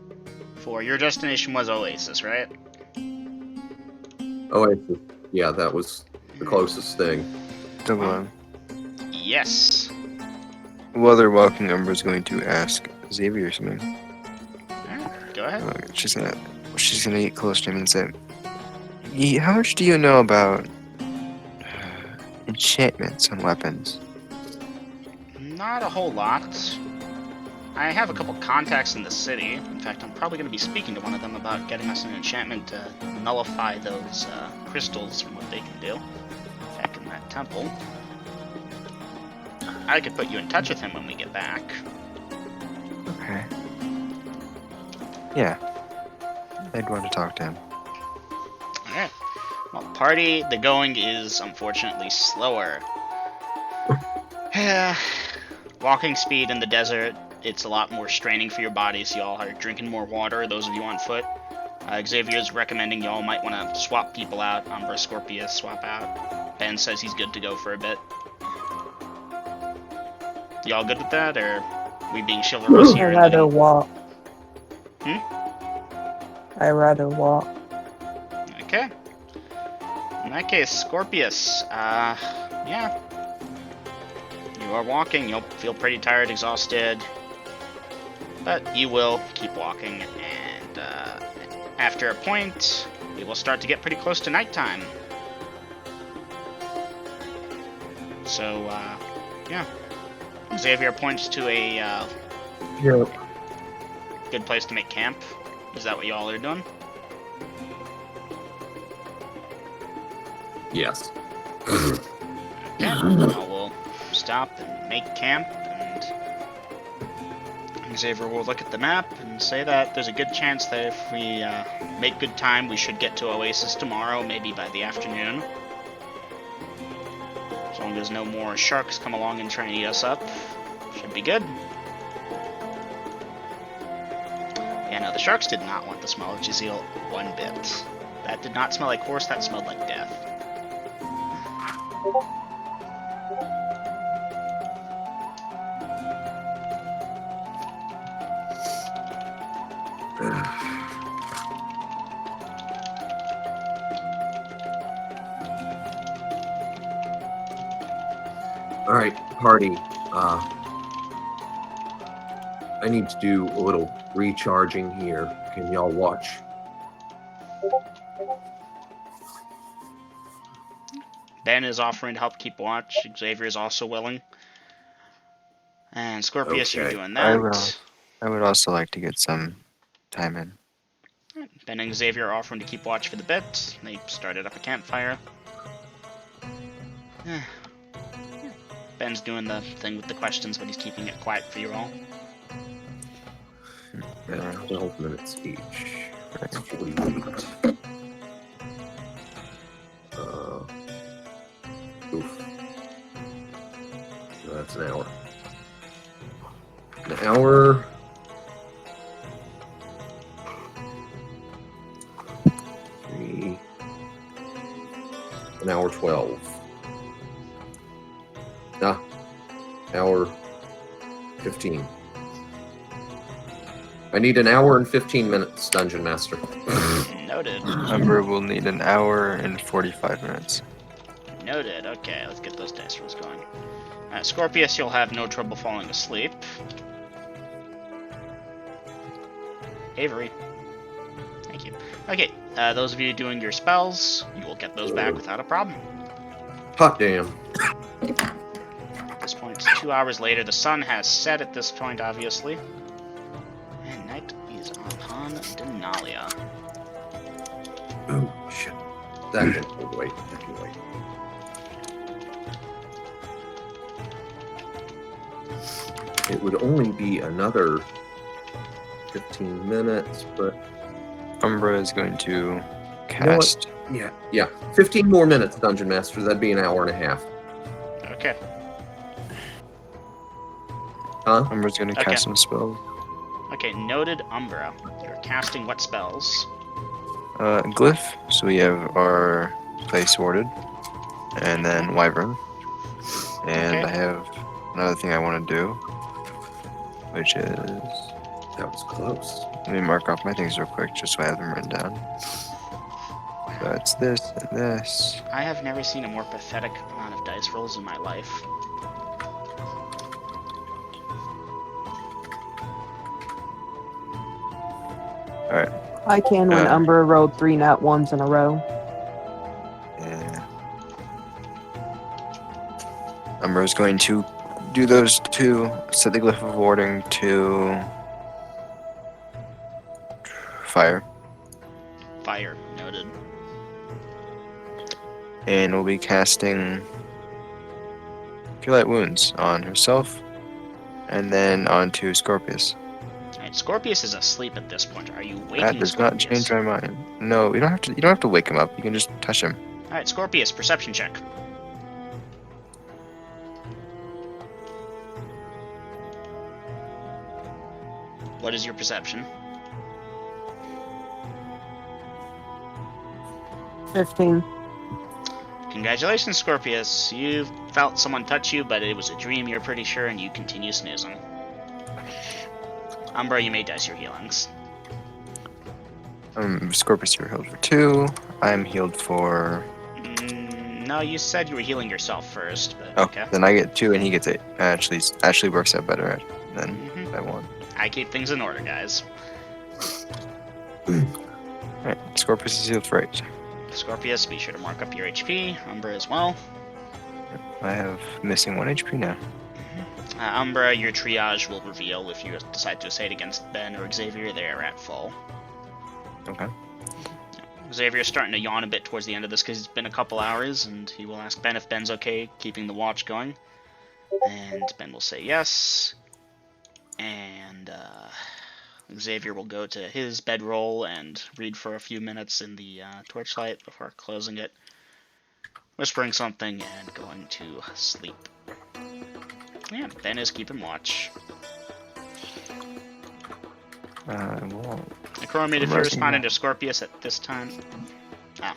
4. Your destination was Oasis, right? Oasis. Yeah, that was the closest thing. Double M. Yes. While they're walking, Umbra's going to ask Xavier something. Alright, go ahead. She's gonna get close to him and say, "How much do you know about enchantments on weapons?" Not a whole lot. I have a couple contacts in the city. In fact, I'm probably going to be speaking to one of them about getting us an enchantment to nullify those crystals from what they can do back in that temple. I could put you in touch with him when we get back. Okay. Yeah. I'd want to talk to him. Alright. Well, party, the going is unfortunately slower. Yeah. Walking speed in the desert, it's a lot more straining for your body, so y'all are drinking more water, those of you on foot. Xavier's recommending y'all might want to swap people out. Umbra, Scorpius, swap out. Ben says he's good to go for a bit. Y'all good with that, or we being chivalrous here? I'd rather walk. I'd rather walk. Okay. In that case, Scorpius, yeah. You are walking, you'll feel pretty tired, exhausted, but you will keep walking, and after a point, we will start to get pretty close to nighttime. So, yeah. Xavier points to a good place to make camp. Is that what y'all are doing? Yes. Yeah. Well, we'll stop and make camp, and Xavier will look at the map and say that there's a good chance that if we make good time, we should get to Oasis tomorrow, maybe by the afternoon. As long as no more sharks come along and try and eat us up, should be good. Yeah, no, the sharks did not want the smell of Jazeel one bit. That did not smell like horse, that smelled like death. All right, party. I need to do a little recharging here. Can y'all watch? Ben is offering to help keep watch. Xavier is also willing. And Scorpius, you're Okay. doing I that. will. I would also like to get some time in. Ben and Xavier are offering to keep watch for the bit. They started up a campfire. Ben's doing the thing with the questions, but he's keeping it quiet for you all. At 12 minutes each. That's 48. Oof. No, that's an hour. An hour. Three. An hour 12. Hour 15. I need an hour and 15 minutes, Dungeon Master. Noted. Umber will need an hour and 45 minutes. Noted. Okay, let's get those dice rolls going. Scorpius, you'll have no trouble falling asleep. Avery. Thank you. Okay, those of you doing your spells, you will get those back without a problem. Hot damn. At this point, it's 2 hours later. The sun has set at this point, obviously. And night is upon Denalia. Oh, shit. That can wait. That can wait. It would only be another 15 minutes, but... Umbra is going to cast... Yeah. 15 more minutes, Dungeon Master. That'd be an hour and a half. Okay. Huh? Umbra's going to cast some spells. Okay, noted Umbra. You're casting what spells? Glyph. So we have our place warded. And then Wyvern. And Okay. I have another thing I want to do. Which is... That was close. Let me mark off my things real quick, just so I have them written down. So it's this and this. I have never seen a more pathetic amount of dice rolls in my life. Alright. I can when Umbra rolled 3 nat 1s in a row. Yeah. Umbra's going to do those two. Set the Glyph of Warding to... Fire. Fire, noted. And we'll be casting Cure Light Wounds on herself, and then onto Scorpius. Alright, Scorpius is asleep at this point. Are you waking That does Scorpius? not change my mind. No, you don't have to. You don't have to wake him up. You can just touch him. Alright, Scorpius, perception check. What is your perception? 15. Congratulations, Scorpius. You felt someone touch you, but it was a dream, you're pretty sure, and you continue snoozing. Umbra, you may dice your healings. Scorpius, you're healed for 2. I'm healed for... No, you said you were healing yourself first, but Oh, okay. then I get 2 and he gets 8. Actually works out better than I want. I keep things in order, guys. Alright, Scorpius is healed for 8. Scorpius, be sure to mark up your HP. Umbra as well. I have missing 1 HP now. Umbra, your triage will reveal if you decide to assay it against Ben or Xavier. They are at full. Okay. Xavier's starting to yawn a bit towards the end of this because it's been a couple hours, and he will ask Ben if Ben's okay keeping the watch going. And Ben will say yes. And Xavier will go to his bedroll and read for a few minutes in the torchlight before closing it, whispering something, and going to sleep. Yeah, Ben is keeping watch. Well, Necrometer, if you're responding to Scorpius at this time. Ah.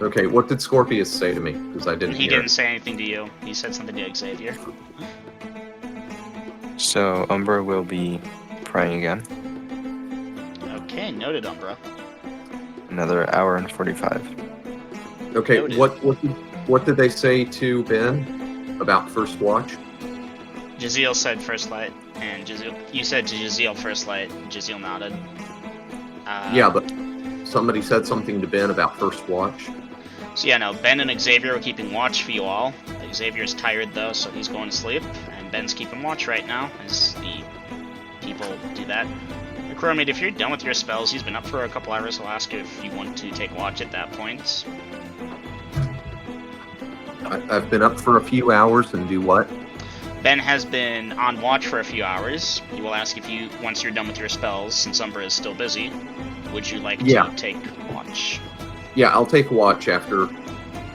Okay, what did Scorpius say to me? Because I didn't He hear didn't it. say anything to you. He said something to Xavier. so Umbra will be praying again. Okay, noted, Umbra. Another hour and 45. Okay, Noted. what did they say to Ben about first watch? Jaziel said first light, and you said to Jaziel first light, and Jaziel nodded. Yeah, but somebody said something to Ben about first watch. So yeah, no, Ben and Xavier are keeping watch for you all. Xavier's tired though, so he's going to sleep, and Ben's keeping watch right now as the people do that. Chromate, if you're done with your spells, he's been up for a couple hours. I'll ask you if you want to take watch at that point. I've been up for a few hours and do what? Ben has been on watch for a few hours. He will ask if you, once you're done with your spells, since Umbra is still busy, would you like to take watch? Yeah, I'll take watch after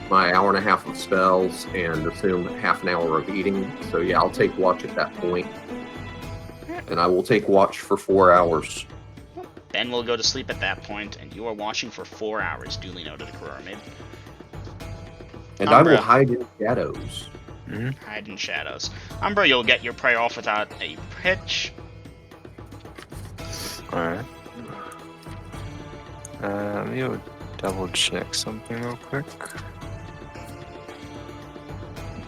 my hour and a half of spells and assume half an hour of eating. So yeah, I'll take watch at that point. And I will take watch for 4 hours. Ben will go to sleep at that point, and you are watching for 4 hours, duly noted, Kurormid. And Umbra. I will hide in shadows. Hide in shadows. Umbra, you'll get your prey off without a hitch. Alright. Let me double check something real quick.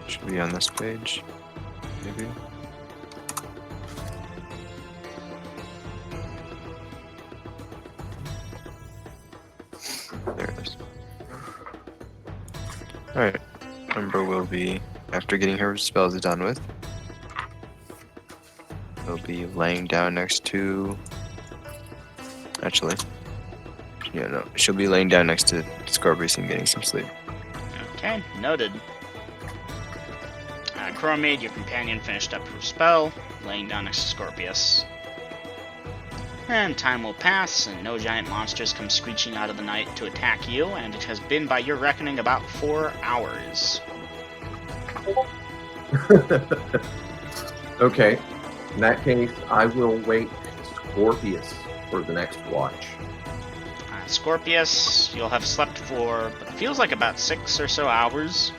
Should be on this page, maybe. There it is. Alright. Umbra will be, after getting her spells done with, will be laying down next to... Actually, yeah, no. She'll be laying down next to Scorpius and getting some sleep. Okay, noted. Chromade, your companion finished up her spell, laying down next to Scorpius. And time will pass, and no giant monsters come screeching out of the night to attack you, and it has been, by your reckoning, about 4 hours. Okay. In that case, I will wait Scorpius for the next watch. Scorpius, you'll have slept for what feels like about 6 or so hours.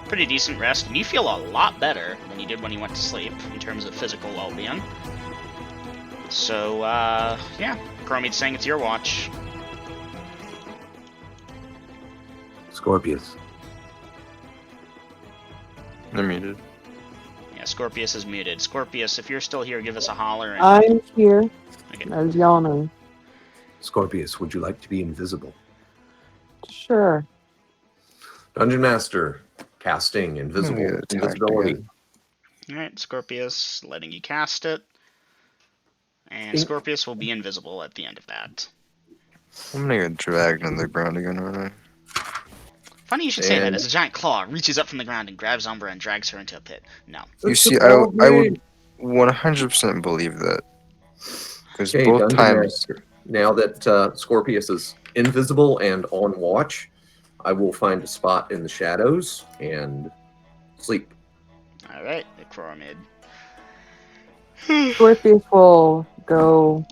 Pretty decent rest, and you feel a lot better than you did when you went to sleep in terms of physical well-being. So, yeah, Chromate's saying it's your watch. Scorpius. They're muted. Yeah, Scorpius is muted. Scorpius, if you're still here, give us a holler. And... I'm here. Okay. I was yawning. Scorpius, would you like to be invisible? Sure. Dungeon Master, casting invisibility. Alright, Scorpius, letting you cast it. And Scorpius will be invisible at the end of that. I'm gonna get dragged on the ground again, aren't I? Funny you should say that, as a giant claw reaches up from the ground and grabs Umbra and drags her into a pit. No. You see, I would 100% believe that. Because Okay, both Dungeon times... Master. Now that Scorpius is invisible and on watch, I will find a spot in the shadows and sleep. Alright, Chromid. Scorpius will go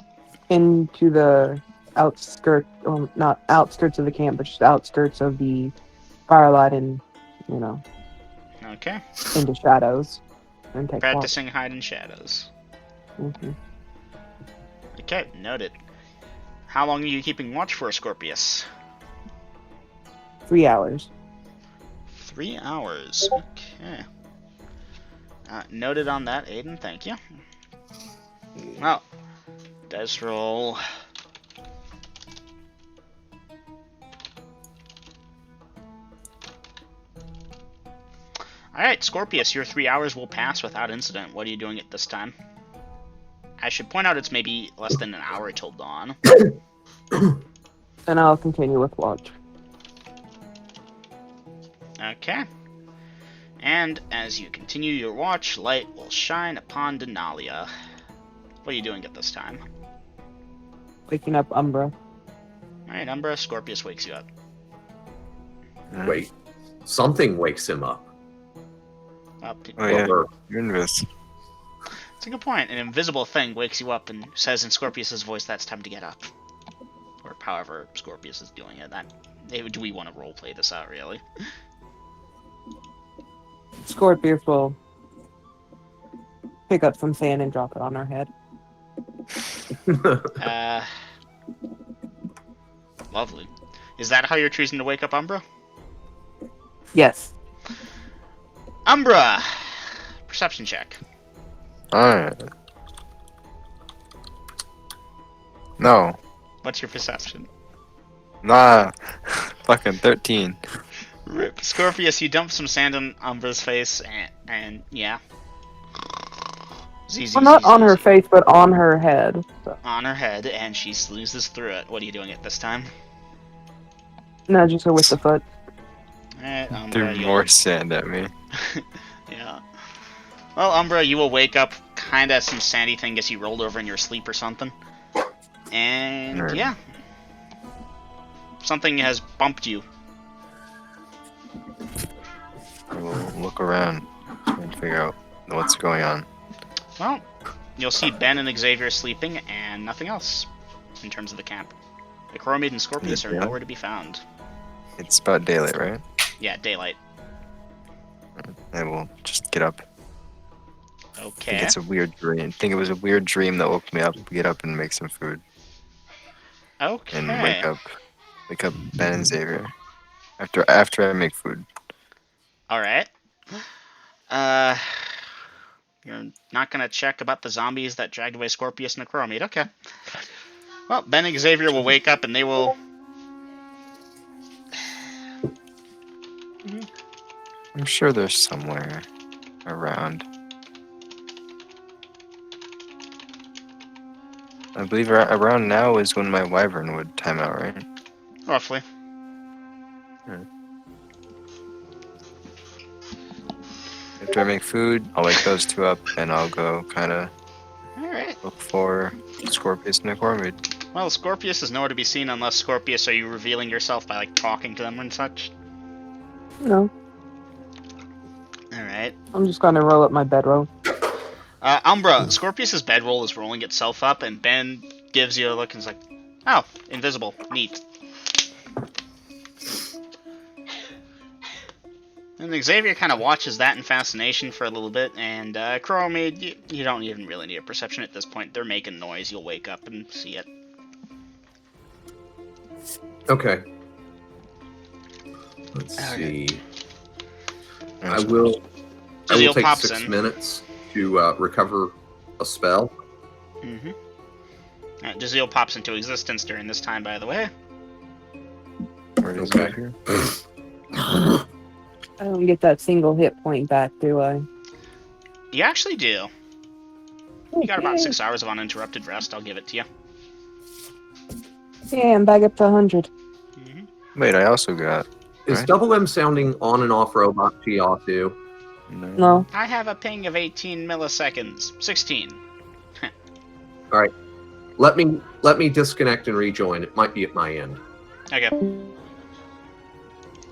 into the outskirts, well, not outskirts of the camp, but just outskirts of the firelight and, Okay. into shadows. And take Practicing hide in shadows. Mm-hmm. Okay, noted. How long are you keeping watch for, Scorpius? 3 hours. 3 hours. Okay. Noted on that, Aiden. Thank you. Well, dice roll. Alright, Scorpius, your 3 hours will pass without incident. What are you doing at this time? I should point out it's maybe less than an hour till dawn. And I'll continue with watch. Okay. And as you continue your watch, light will shine upon Denalia. What are you doing at this time? Waking up Umbra. Alright, Umbra, Scorpius wakes you up. Wait, something wakes him up. Oh yeah, Or- you're invis. It's a good point. An invisible thing wakes you up and says in Scorpius's voice, "That's time to get up." Or however Scorpius is doing it. Do we want to roleplay this out, really? Scorpius will pick up some sand and drop it on her head. Lovely. Is that how you're choosing to wake up Umbra? Yes. Umbra! Perception check. Alright. No. What's your perception? Nah, fucking 13. Rip. Scorpius, you dump some sand on Umbra's face, and yeah. Well, not on her face, but on her head. So. On her head, and she snoozes through it. What are you doing at this time? Nudges her with the foot. Alright, Umbra, Threw more sand at me. Yeah. Well, Umbra, you will wake up, kinda some sandy thing gets you rolled over in your sleep or something. And Nerd. yeah. Something has bumped you. I will look around and figure out what's going on. Well, you'll see Ben and Xavier sleeping, and nothing else in terms of the camp. The Chromid and Scorpius are nowhere to be found. It's about daylight, right? Yeah, daylight. I will just get up. I Okay. think it's a weird dream. I think it was a weird dream that woke me up. Get up and make some food. Okay. And wake up Ben and Xavier. After I make food. Alright. You're not gonna check about the zombies that dragged away Scorpius and the Chromid. Okay. Well, Ben and Xavier will wake up and they will... I'm sure there's somewhere around. I believe around now is when my wyvern would time out, right? Roughly. After I make food, I'll wake those two up and I'll go kind of Alright. look for Scorpius and Aquarmid. Well, Scorpius is nowhere to be seen unless Scorpius, are you revealing yourself by, like, talking to them and such? No, Alright. I'm just gonna roll up my bedroll. Umbra, Scorpius's bedroll is rolling itself up, and Ben gives you a look and is like, oh, invisible. Neat. And Xavier kind of watches that in fascination for a little bit, and Chromid, you don't even really need a perception at this point. They're making noise. You'll wake up and see it. Okay. Let's see. I will Dizio take pops 6 in. minutes to recover a spell. Mm-hmm. Dizio pops into existence during this time, by the way. Where is Okay. it here? I don't get that single hit point back, do I? You actually do. You got about 6 hours of uninterrupted rest. I'll give it to you. Yeah, I'm back up to 100. Mm-hmm. Wait, I also got. Is Right. Double M sounding on and off robot to y'all too? No. I have a ping of 18 milliseconds. 16. Let me disconnect and rejoin. It might be at my end. Okay.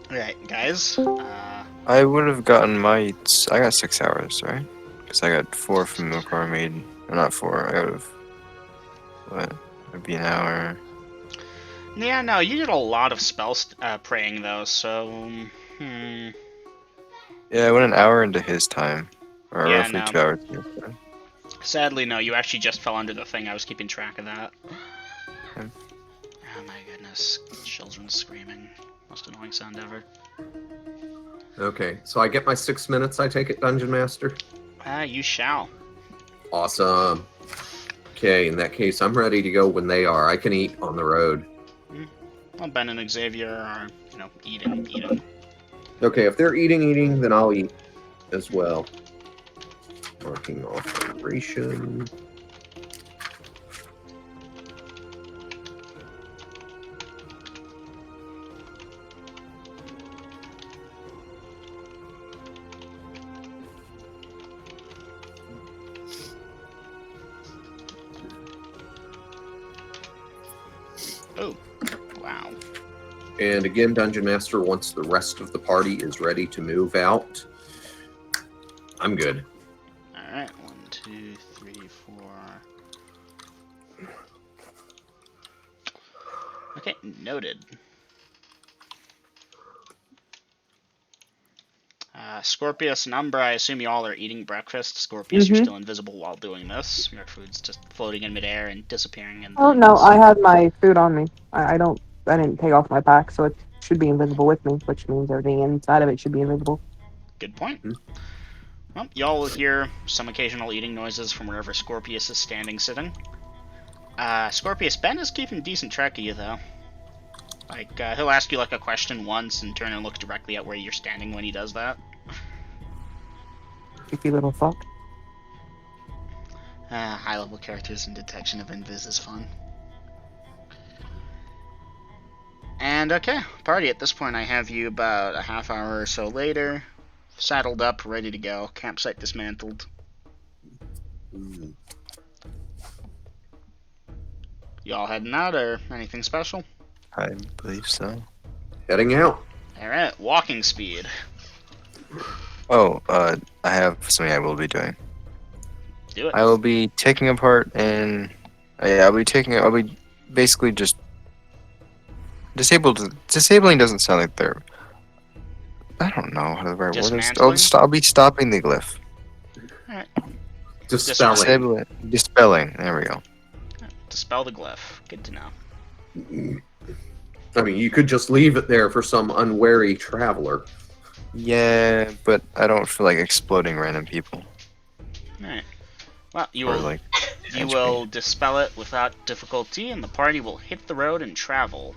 Alright, guys. I would have gotten my. I got 6 hours, right? Because I got 4 from the Aquarmid. Or not 4. I would have. What? It'd be an hour. Yeah, no, you did a lot of spell praying, though, so... Yeah, I went an hour into his time. Or Yeah, roughly no. 2 hours into his time. Sadly, no, you actually just fell under the thing. I was keeping track of that. Okay. Oh my goodness. Children screaming. Most annoying sound ever. Okay, so I get my 6 minutes, I take it, Dungeon Master? You shall. Awesome. Okay, in that case, I'm ready to go when they are. I can eat on the road. Well, Ben and Xavier are, eating. Okay, if they're eating, then I'll eat as well. Marking off operation. Oh, wow. And again, Dungeon Master, once the rest of the party is ready to move out, I'm good. Alright, 1, 2, 3, 4. Okay, noted. Scorpius and Umbra, I assume you all are eating breakfast. Scorpius, you're still invisible while doing this. Your food's just floating in midair and disappearing. Oh no, I have my food on me. I didn't take off my pack, so it should be invisible with me, which means everything inside of it should be invisible. Good point. Well, y'all will hear some occasional eating noises from wherever Scorpius is standing, sitting. Scorpius, Ben is keeping decent track of you, though. Like, he'll ask you, like, a question once and turn and look directly at where you're standing when he does that. Creepy little fuck. High-level characters and detection of invis is fun. And, okay, party. At this point, I have you about a half hour or so later, saddled up, ready to go, campsite dismantled. You all heading out, or anything special? I believe so. Heading out. Alright, walking speed. Oh, I have something I will be doing. Do it. I will be taking apart and I'll be basically just disabling doesn't sound like they're. I don't know how the right word is. Dismantling? I'll be stopping the glyph. Alright. Dispelling. Dispelling. There we go. Dispel the glyph. Good to know. I mean, you could just leave it there for some unwary traveler. Yeah, but I don't feel like exploding random people. Alright. Well, you Or will like you will dispel it without difficulty, and the party will hit the road and travel.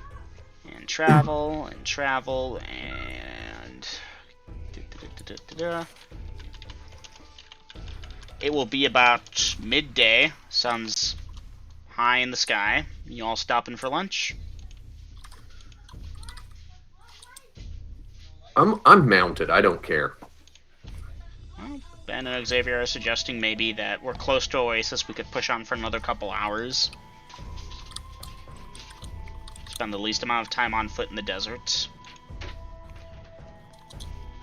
And travel, and travel, and... It will be about midday. Sun's high in the sky. You all stopping for lunch? I'm mounted. I don't care. Well, Ben and Xavier are suggesting maybe that we're close to Oasis. We could push on for another couple hours. Spend the least amount of time on foot in the desert.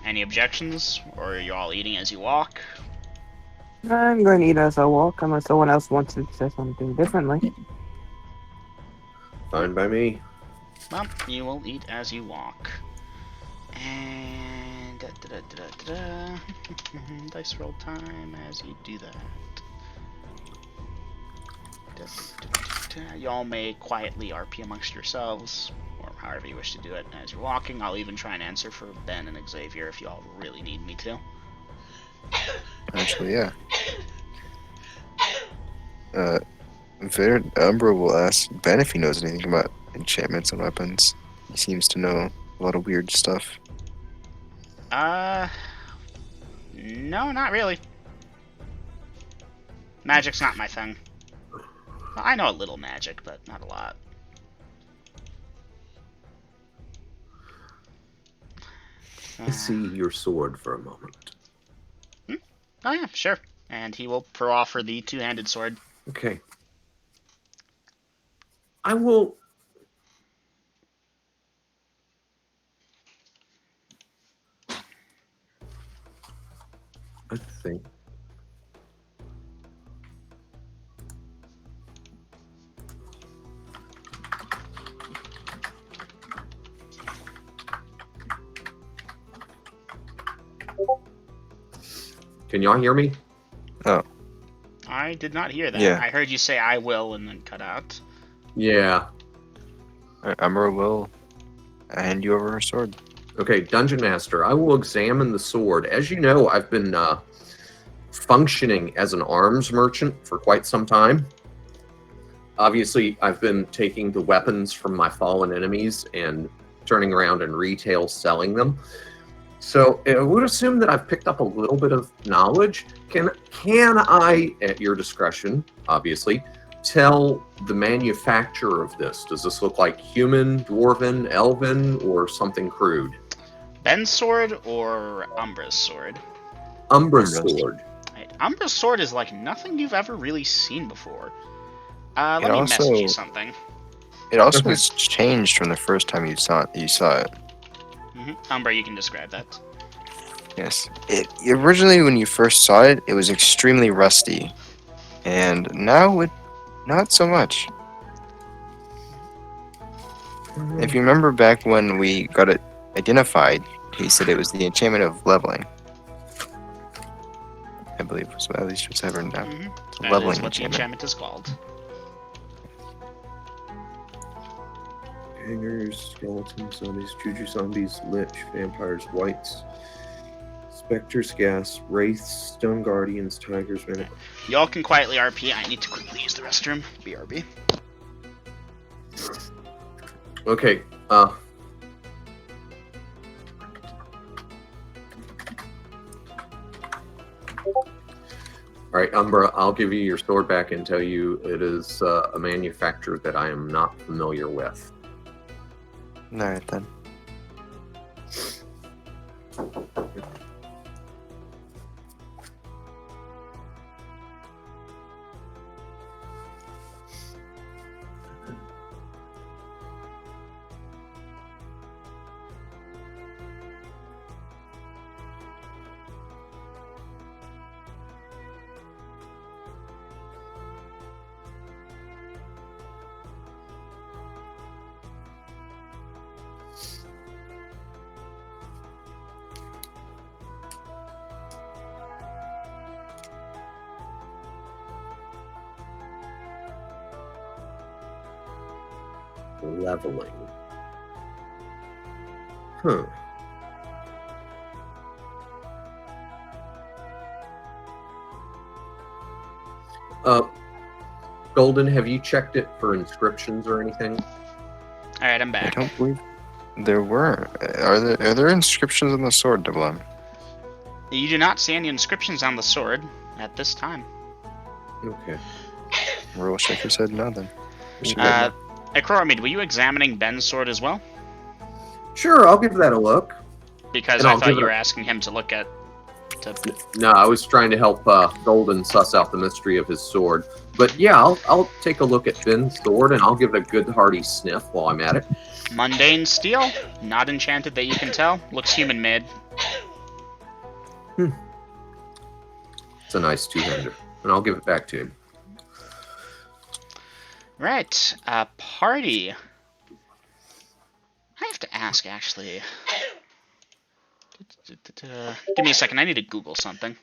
Any objections? Or are you all eating as you walk? I'm going to eat as I walk, unless someone else wants to say something differently. Fine by me. Well, you will eat as you walk. And... dice roll time as you do that. Y'all may quietly RP amongst yourselves, or however you wish to do it as you're walking. I'll even try and answer for Ben and Xavier if y'all really need me to. Actually, yeah. Umbra will ask Ben if he knows anything about enchantments and weapons. He seems to know a lot of weird stuff. No, not really. Magic's not my thing. Well, I know a little magic, but not a lot. I see your sword for a moment. Oh yeah, sure. And he will proffer the two-handed sword. Okay. I will... I think... Can y'all hear me? Oh. I did not hear that. Yeah. I heard you say I will and then cut out. Yeah. Umbra will hand you over her sword. Okay, Dungeon Master, I will examine the sword. As you know, I've been functioning as an arms merchant for quite some time. Obviously, I've been taking the weapons from my fallen enemies and turning around and retail selling them. So I would assume that I've picked up a little bit of knowledge. Can I, at your discretion, obviously, tell the manufacturer of this? Does this look like human, dwarven, elven, or something crude? Ben's sword or Umbra's sword? Umbra's sword. Right. Umbra's sword is like nothing you've ever really seen before. Let me also- message you something. It also has changed from the first time you saw it. Umbra, you can describe that. Yes. Originally, when you first saw it, it was extremely rusty, and now not so much. If you remember back when we got it identified, he said it was the enchantment of leveling. I believe was at least what's ever now. That Leveling is what the enchantment. enchantment is called. Hangers, skeletons, zombies, juju zombies, lich, vampires, whites, specters, gas, wraiths, stone guardians, tigers, man. Y'all can quietly RP. I need to quickly use the restroom. BRB. Okay, All right, Umbra, I'll give you your sword back and tell you it is a manufacturer that I am not familiar with. Alright then. Leveling. Huh. Golden, have you checked it for inscriptions or anything? All right, I'm I back. don't believe there were. Are there inscriptions on the sword, Devlin? You do not see any inscriptions on the sword at this time. Okay. Royal Shaker said no then. Akromid, were you examining Ben's sword as well? Sure, I'll give that a look. Because And I I'll thought give you it were a- asking him to look at. No, I was trying to help Golden suss out the mystery of his sword. But yeah, I'll take a look at Ben's sword and I'll give it a good hearty sniff while I'm at it. Mundane steel, not enchanted that you can tell. Looks human made. It's a nice two-hander, and I'll give it back to him. Right, party. I have to ask, actually. Give me a second, I need to Google something.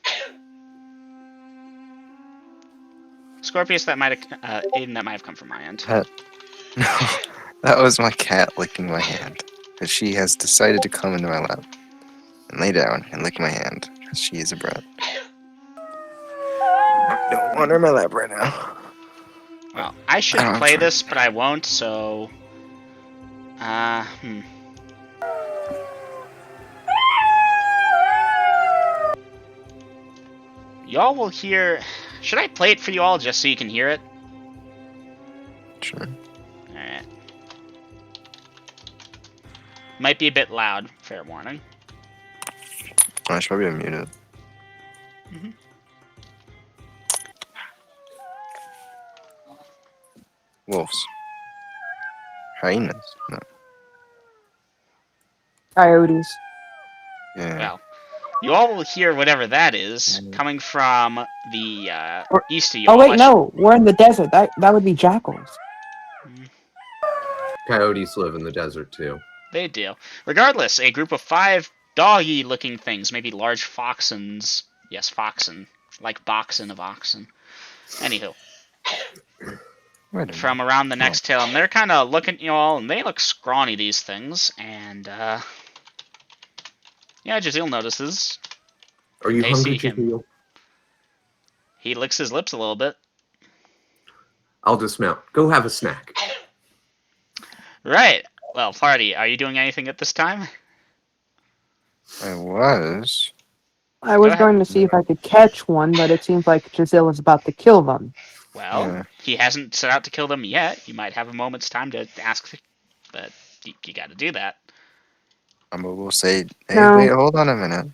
Scorpius, that might have, Aiden, that might have come from my end. No, that was my cat licking my hand. But she has decided to come into my lap and lay down and lick my hand. She is a brat. Don't want her in my lap right now. Well, I should I'm play sorry. this, but I won't, so... Y'all will hear... Should I play it for you all just so you can hear it? Sure. Alright. Might be a bit loud, fair warning. I should probably unmute it. Mhm. Wolves. Hyenas. No. Coyotes. Yeah. Well, you all will hear whatever that is coming from the east of you Oh all. wait, no, we're in the desert. That would be jackals. Coyotes live in the desert too. They do. Regardless, a group of 5 doggy-looking things, maybe large foxens. Yes, foxen. Like boxen of oxen. Anywho, Wait a minute. from around the next hill, and they're kind of looking at you all, and they look scrawny, these things, and, yeah, Jazeel notices. Are you They hungry, see him. Jazeel? He licks his lips a little bit. I'll dismount. Go have a snack. Right. Well, party, are you doing anything at this time? I was. I was ahead. going to see if I could catch one, but it seems like Giselle is about to kill them. Well, Yeah. he hasn't set out to kill them yet. You might have a moment's time to ask, but you got to do that. Will say, hey, No. wait, hold on a minute.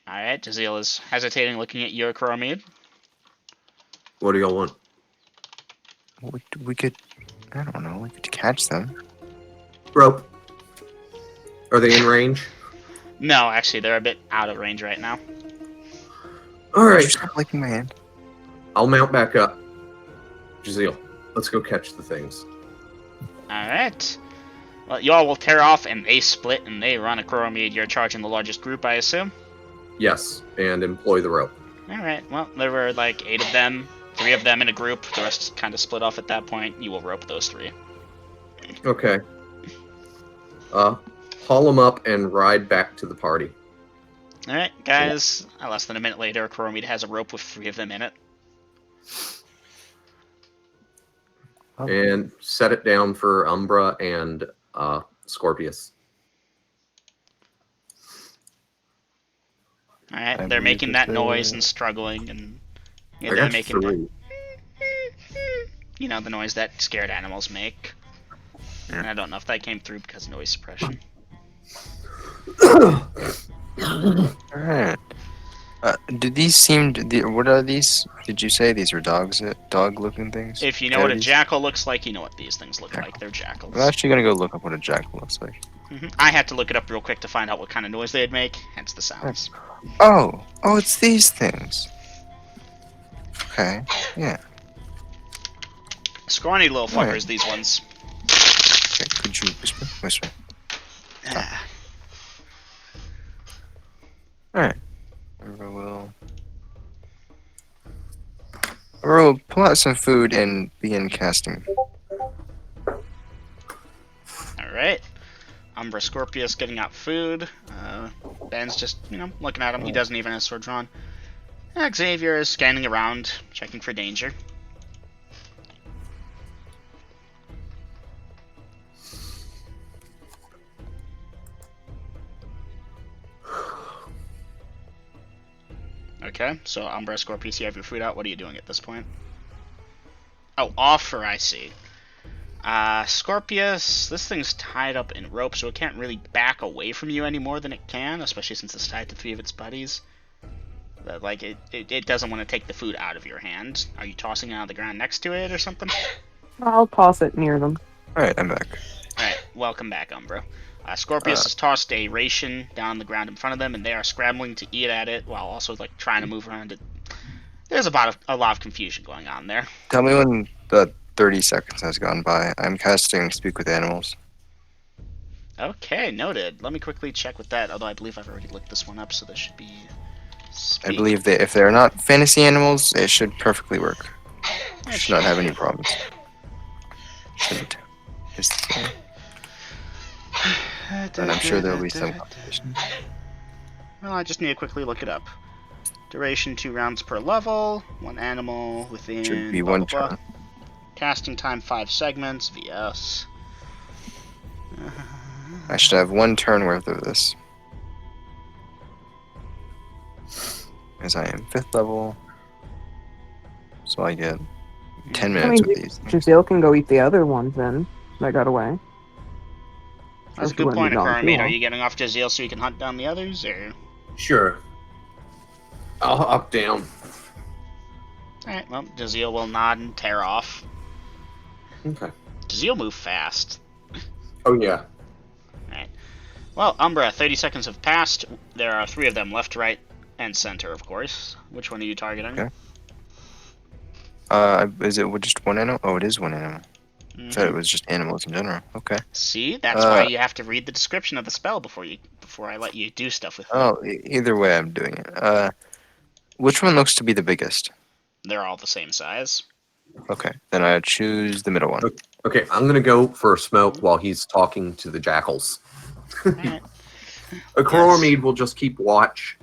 All right, Jazeel is hesitating, looking at you, Coromid. What do y'all want? We could, I don't know, we could catch them. Rope. Are they in range? No, actually, they're a bit out of range right now. All Would you right. stop licking my hand? I'll mount back up. Jazeel, let's go catch the things. All right. Well, y'all will tear off, and they split, and they run a Coromid. You're charging the largest group, I assume? Yes, and employ the rope. All right. Well, there were like 8 of them. 3 of them in a group. The rest kind of split off at that point. You will rope those 3. Okay. Haul them up and ride back to the party. All right, guys. Less than a minute later, Coromid has a rope with 3 of them in it. Oh. And set it down for Umbra and Scorpius. All right, I they're believe making it's that noise and struggling, and I they're got making three. the noise that scared animals make. Yeah. And I don't know if that came through because of noise suppression. Alright. Do these seem? What are these? Did you say these were dogs? Dog-looking things? If you know what a Coyotes? jackal looks like, you know what these things look Jackal. like. They're jackals. I'm actually gonna go look up what a jackal looks like. I had to look it up real quick to find out what kind of noise they'd make, hence the sounds. Oh, it's these things. Okay, yeah. Scrawny little fuckers, Right. these ones. Okay, could you whisper? Whisper. Stop. Alright. We'll pull out some food and begin casting. Alright. Umbra Scorpius getting out food. Ben's just, looking at him. He doesn't even have his sword drawn. Xavier is scanning around, checking for danger. Okay, so Umbra Scorpius, you have your food out. What are you doing at this point? Oh, offer, I see. Scorpius, this thing's tied up in rope, so it can't really back away from you any more than it can, especially since it's tied to 3 of its buddies. But, like, it doesn't want to take the food out of your hand. Are you tossing it on the ground next to it or something? I'll toss it near them. Alright, I'm back. Alright, welcome back, Umbra. Scorpius has tossed a ration down on the ground in front of them, and they are scrambling to eat at it while also, like, trying to move around it. There's a lot of confusion going on there. Tell me when the 30 seconds has gone by. I'm casting Speak with Animals. Okay, noted. Let me quickly check with that, although I believe I've already looked this one up, so this should be... I believe that if they're not fantasy animals, it should perfectly work. Should not have any problems. Shouldn't. Is the thing. And I'm sure there'll be some competition. Well, I just need to quickly look it up. Duration 2 rounds per level, 1 animal within... Should be blah, one blah, blah. turn. Casting time 5 segments, VS. I should have 1 turn worth of this. As I am 5th level. So I get 10 minutes with these. Giselle can go eat the other ones then. That got away. That's a If you good wanna point, be gone too Akara. Are long. you getting off Jaziel so you can hunt down the others, or...? Sure. I'll up down. Alright, well, Jaziel will nod and tear off. Okay. Jaziel move fast. Oh yeah. Alright. Well, Umbra, 30 seconds have passed. There are 3 of them, left, right, and center, of course. Which one are you targeting? Okay. Is it just 1 animal? Oh, it is 1 animal. I thought it was just animals in general. Okay. See, that's why you have to read the description of the spell before I let you do stuff with it. Oh, either way, I'm doing it. Which one looks to be the biggest? They're all the same size. Okay, then I choose the middle one. Okay, I'm gonna go for a smoke while he's talking to the jackals. Alright. Acromede will just keep watch.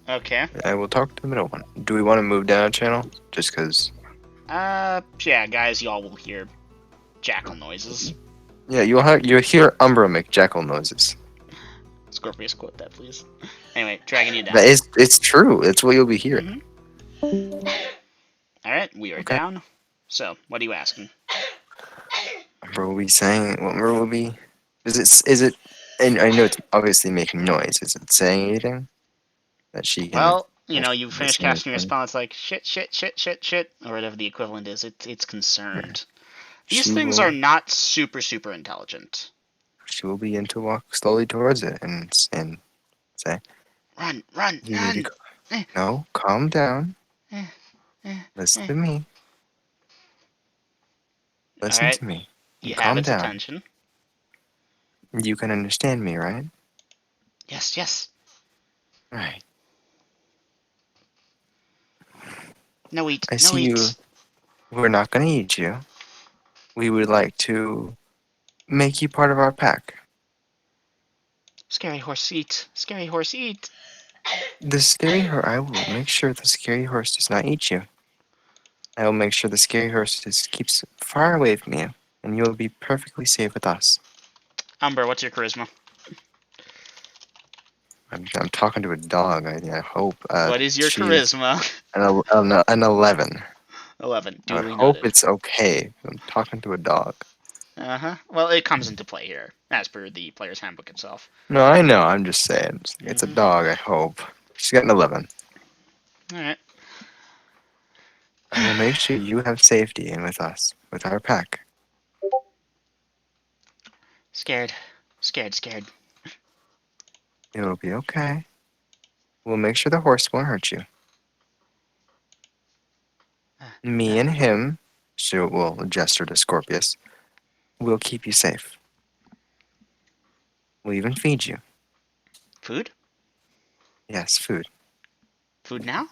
Okay. I will talk to the middle one. Do we want to move down a channel? Just because... Yeah, guys, y'all will hear jackal noises. Yeah, you'll hear Umbra make jackal noises. Scorpius, quote that, please. Anyway, dragging you down. It's true. It's what you'll be hearing. Alright, we are down. So, what are you asking? Umbra will be saying... What Umbra will be... Is it... And I know it's obviously making noise. Is it saying anything? That she can... Well, you finish casting your spell, it's like, shit, or whatever the equivalent is. It's concerned. These things are not super, super intelligent. She will begin to walk slowly towards it and say, Run! You need to no, calm down. Listen to me. Listen to me. You have calm its down. attention. You can understand me, right? Yes. Right. No eat. I see you. We're not going to eat you. We would like to make you part of our pack. Scary horse eat. Scary horse eat. The scary horse. I will make sure the scary horse does not eat you. I will make sure the scary horse keeps far away from you, and you will be perfectly safe with us. Umbra, what's your charisma? I'm talking to a dog. I hope. What is your She's charisma? an 11. 11. I would Duly hope noted. it's okay. I'm talking to a dog. Well, it comes into play here, as per the player's handbook itself. No, I know. I'm just saying. It's a dog. I hope. She's got an 11. Alright. I will make sure you have safety and with us, with our pack. Scared. Scared. It will be okay. We'll make sure the horse won't hurt you. Me and him, she will gesture to Scorpius, will keep you safe. We'll even feed you. Food? Yes, food. Food now?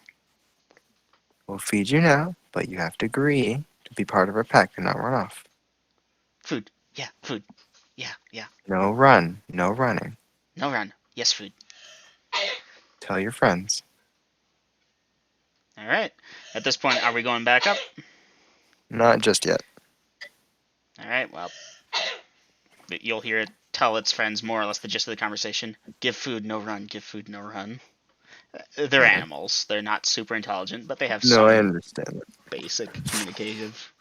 We'll feed you now, but you have to agree to be part of our pack and not run off. Food. Yeah, food. Yeah. No run, no running. No run. Yes, food. Tell your friends. Alright. At this point, are we going back up? Not just yet. Alright, well. You'll hear it tell its friends more or less the gist of the conversation. Give food, no run. Give food, no run. They're animals. They're not super intelligent, but they have No, I some understand that. basic communicative.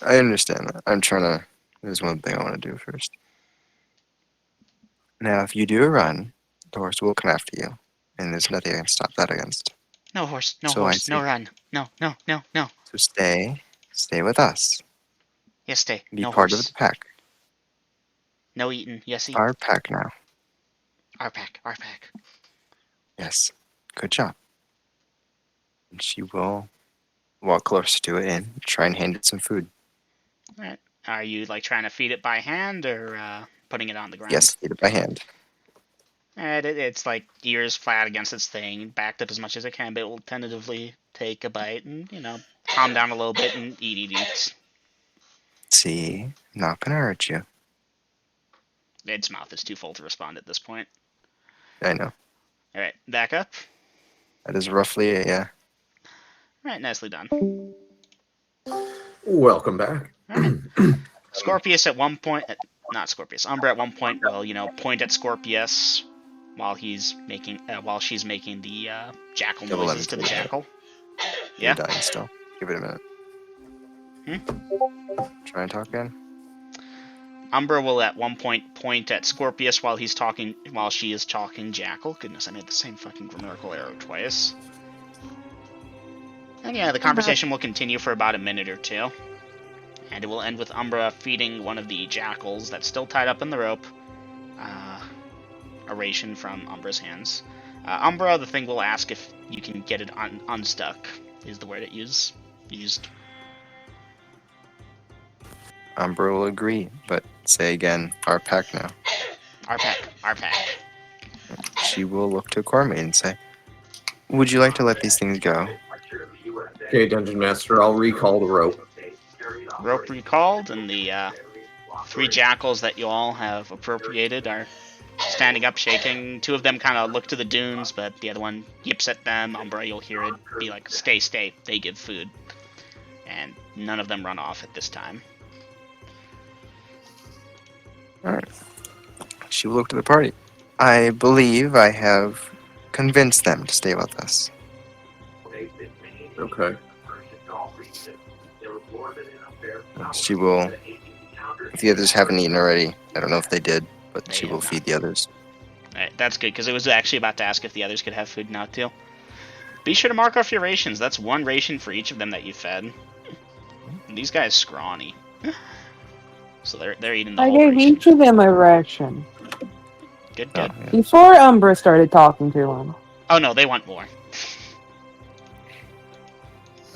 I understand that. I'm trying to. There's one thing I want to do first. Now, if you do a run, the horse will come after you, and there's nothing I can stop that against. No horse, no So horse, I no see. run. No. So stay with us. Yes, stay. Be No part horse. of the pack. No eating. Yes, eat. Our pack now. Our pack. Yes. Good job. And she will walk closer to it and try and hand it some food. Alright. Are you like trying to feed it by hand or putting it on the ground? Yes, feed it by hand. Alright, it's like ears flat against its thing, backed up as much as it can, but it will tentatively take a bite and, calm down a little bit and eat. See, not gonna hurt you. Its mouth is too full to respond at this point. I know. Alright, back up. That is roughly it, yeah. Alright, nicely done. Welcome back. Alright. Scorpius at one point... Not Scorpius. Umbra at one point will, point at Scorpius while she's making the jackal Give noises 11 to the to it. jackal. You're Yeah? dying still. Give it a minute. Try and talk again. Umbra will at one point at Scorpius while she is talking jackal. Goodness, I made the same fucking grammatical error twice. And yeah, the conversation will continue for about a minute or two. And it will end with Umbra feeding one of the jackals that's still tied up in the rope a ration from Umbra's hands. Umbra, the thing will ask if you can get it unstuck, is the word it used. Umbra will agree, but say again, our pack now. Our pack. She will look to Cormie and say, would you like to let these things go? Okay, Dungeon Master, I'll recall the rope. Rope recalled, and the 3 jackals that you all have appropriated are standing up, shaking. 2 of them kind of look to the dunes, but the other one yips at them. Umbra, you'll hear it be like, stay, they give food. And none of them run off at this time. Alright. She will look to the party. I believe I have convinced them to stay with us. Okay. She will, if the others haven't eaten already, I don't know if they did, but They she will have feed the others. Alright, that's good, because it was actually about to ask if the others could have food now, too. Be sure to mark off your rations. That's 1 ration for each of them that you fed. And these guys scrawny. So they're eating the I whole gave ration. each of them a ration. Good. Oh, yeah. Before Umbra started talking to him. Oh no, they want more.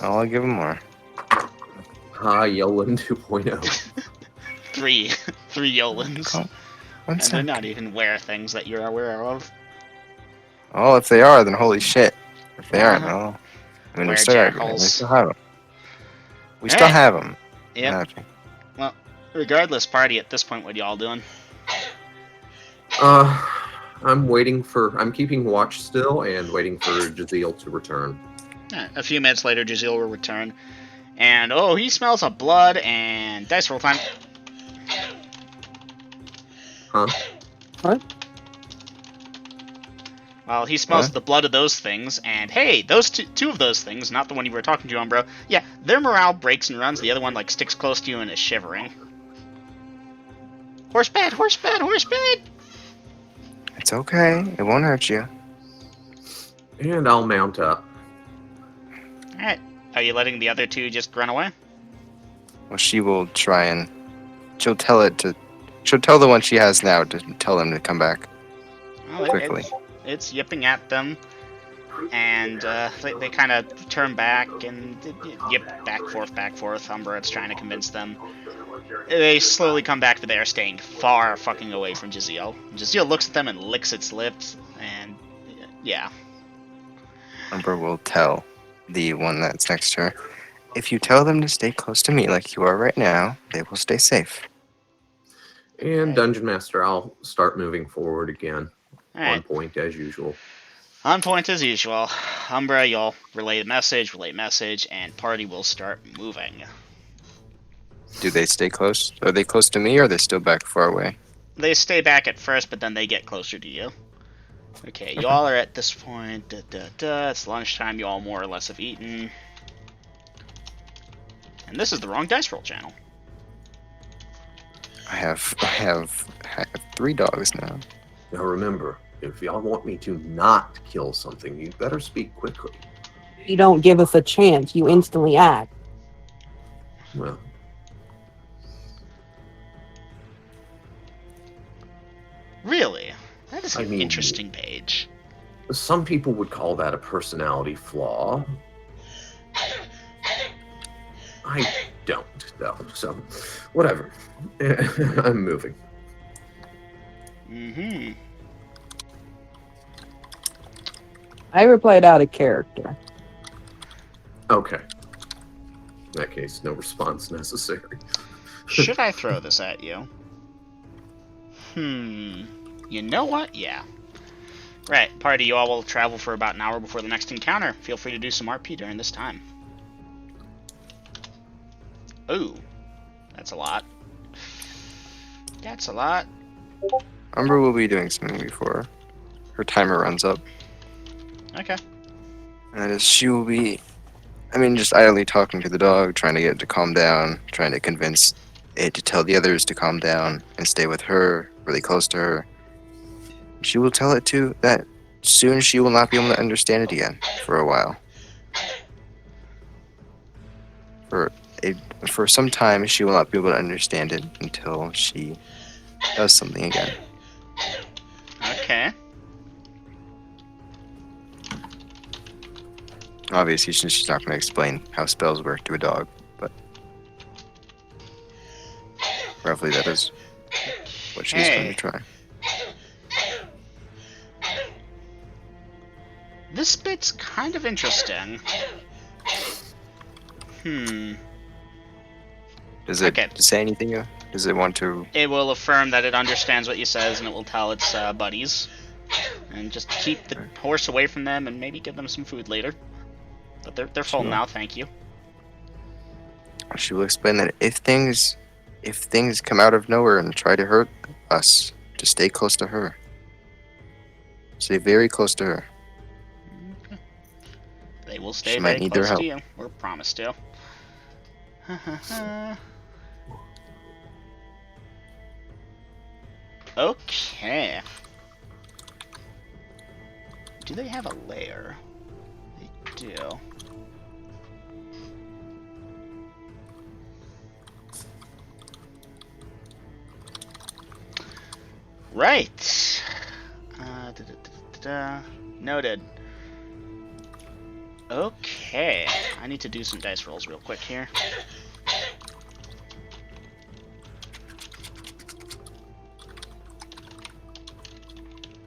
I'll give them more. Hi, Yolan 2.0. 3 Yolans. One And they're sec. not even things that you're aware of. Oh, if they are, then holy shit. If they aren't, Uh-huh. well, I mean, Were we still jackals. have them. We still Alright. have them. Yep. Regardless, party at this point, what y'all doing? I'm keeping watch still and waiting for Jazeel to return. A few minutes later, Jazeel will return. And oh, he smells of blood and dice roll time. Huh? What? Well, he smells Huh? the blood of those things, and hey, those two of those things, not the one you were talking to, Umbro. Yeah, their morale breaks and runs. The other one like sticks close to you and is shivering. Horse bed, horse bed, horse bed. It's okay. It won't hurt you. And I'll mount up. All right, are you letting the other two just run away? Well, she will try and she'll tell the one she has now to tell them to come back Well, quickly. it's yipping at them, and they kind of turn back and yip back, forth. Umbro's trying to convince them. They slowly come back, but they are staying far fucking away from Jaziel. Jaziel looks at them and licks its lips, and yeah. Umber will tell the one that's next to her. If you tell them to stay close to me like you are right now, they will stay safe. And Right. Dungeon Master, I'll start moving forward again. All right. On point as usual. On point as usual. Umbra, you'll relay message, and party will start moving. Do they stay close? Are they close to me or are they still back far away? They stay back at first, but then they get closer to you. Okay, Okay. y'all are at this point. It's lunchtime. You all more or less have eaten. And this is the wrong dice roll channel. I have 3 dogs now. Now remember, if y'all want me to not kill something, you better speak quickly. You don't give us a chance. You instantly act. Well, Really? That is I an mean- interesting page. some people would call that a personality flaw. I don't, though. So, whatever. I'm moving. Mm-hmm. I replayed out of character. Okay. In that case, no response necessary. Should I throw this at you? You know what? Yeah. Right, party, you all will travel for about an hour before the next encounter. Feel free to do some RP during this time. Ooh. That's a lot. That's a lot. Umber will be doing something before her timer runs up. Okay. And that is she will be, just idly talking to the dog, trying to get it to calm down, trying to convince it to tell the others to calm down and stay with her, really close to her. She will tell it to that soon she will not be able to understand it again for a while. For some time, she will not be able to understand it until she does something again. Okay. Obviously, she's not going to explain how spells work to a dog, but roughly that is what she's going Hey. to try. This bit's kind of interesting. Does it Okay. say anything? Does it want to? It will affirm that it understands what you says, and it will tell its buddies. And just keep the horse away from them, and maybe give them some food later. But they're full Sure. now, thank you. She will explain that if things come out of nowhere and try to hurt us, to stay close to her. Stay very close to her. Okay. They will stay She might very need their close help. to you. We're promised to. Okay. Do they have a lair? They do. Right. Noted. Okay. I need to do some dice rolls real quick here.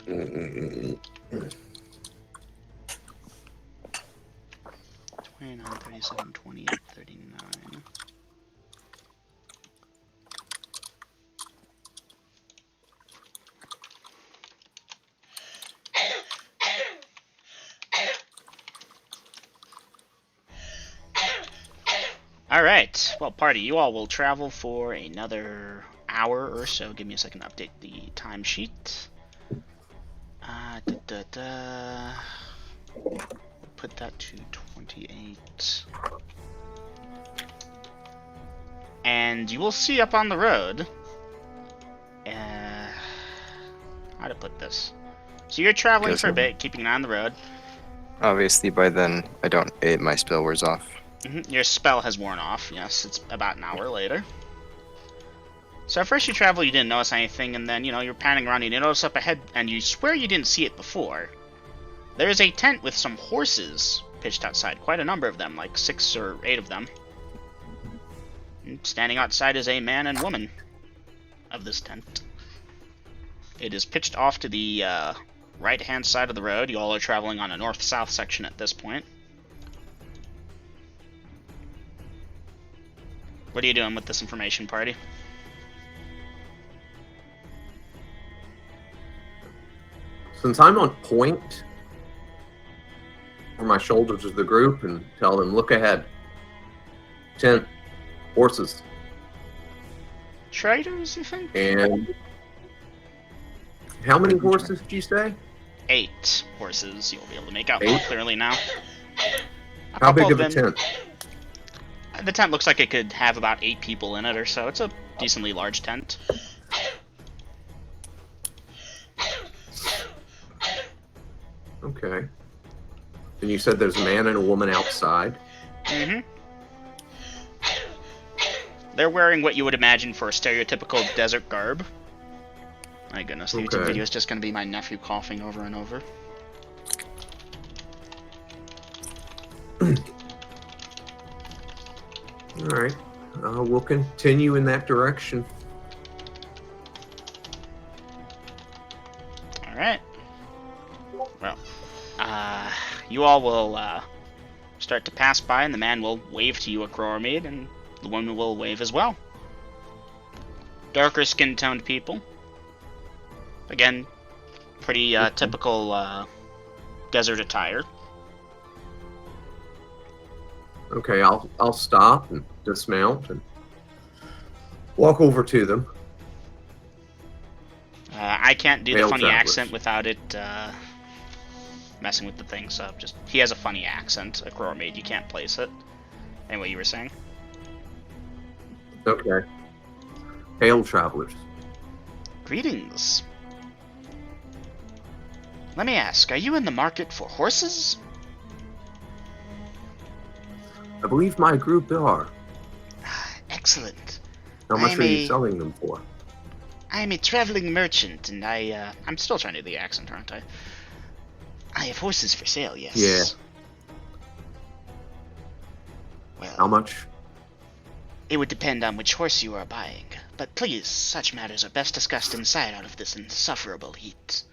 Mm-mm-mm. 29, 37, 28, 39. All right. Well, party, you all will travel for another hour or so. Give me a second to update the timesheet. Put that to 28. And you will see up on the road. How to put this? So you're traveling for a bit, keeping an eye on the road. Obviously, by then, my spell wears off. Your spell has worn off. Yes, it's about an hour later. So at first you travel, you didn't notice anything, and then, you're panning around and you notice up ahead, and you swear you didn't see it before. There is a tent with some horses pitched outside, quite a number of them, like 6 or 8 of them. And standing outside is a man and woman of this tent. It is pitched off to the right-hand side of the road. You all are traveling on a north-south section at this point. What are you doing with this information, party? Since I'm on point, over my shoulders of the group and tell them, look ahead. Tent, horses. Traders, you think? And how many horses did you say? 8 horses. You'll be able to make out more clearly now. How big of a tent? The tent looks like it could have about 8 people in it or so. It's a decently large tent. Okay. And you said there's a man and a woman outside? Mm-hmm. They're wearing what you would imagine for a stereotypical desert garb. My goodness, the YouTube video is just going to be my nephew coughing over and over. Alright. We'll continue in that direction. Alright. Well, you all will start to pass by, and the man will wave to you at Grormead, and the woman will wave as well. Darker skin-toned people. Again, pretty typical desert attire. Okay, I'll stop and dismount and walk over to them. I can't do the Male funny travelers. accent without it messing with the thing, so he has a funny accent, a Grormead, you can't place it. Anyway, you were saying? Okay. Hail, travelers. Greetings. Let me ask, are you in the market for horses? I believe my group are. Excellent. How much are you selling them for? I am a traveling merchant, and I'm still trying to do the accent, aren't I? I have horses for sale, yes. Yeah. Well, How much? it would depend on which horse you are buying. But please, such matters are best discussed inside out of this insufferable heat.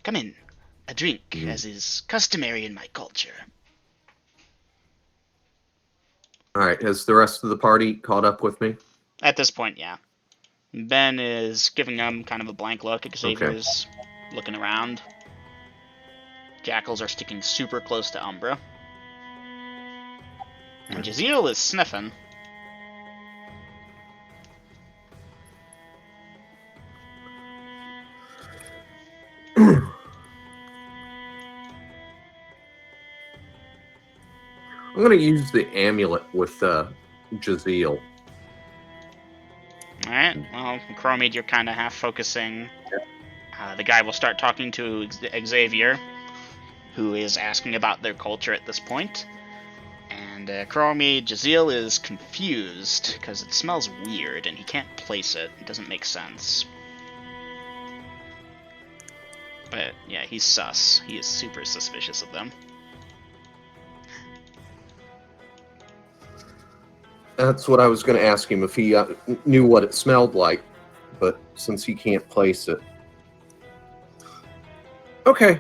Come in. A drink, as is customary in my culture. Alright, has the rest of the party caught up with me? At this point, yeah. Ben is giving them kind of a blank look. Xavier's looking around. Jackals are sticking super close to Umbra. And Jaziel is sniffing. I'm going to use the amulet with Jaziel. Alright, well, Chromid, you're kind of half focusing. The guy will start talking to Xavier, who is asking about their culture at this point. And Chromid, Jaziel is confused, because it smells weird, and he can't place it. It doesn't make sense. But, yeah, he's sus. He is super suspicious of them. That's what I was going to ask him, if he knew what it smelled like, but since he can't place it. Okay.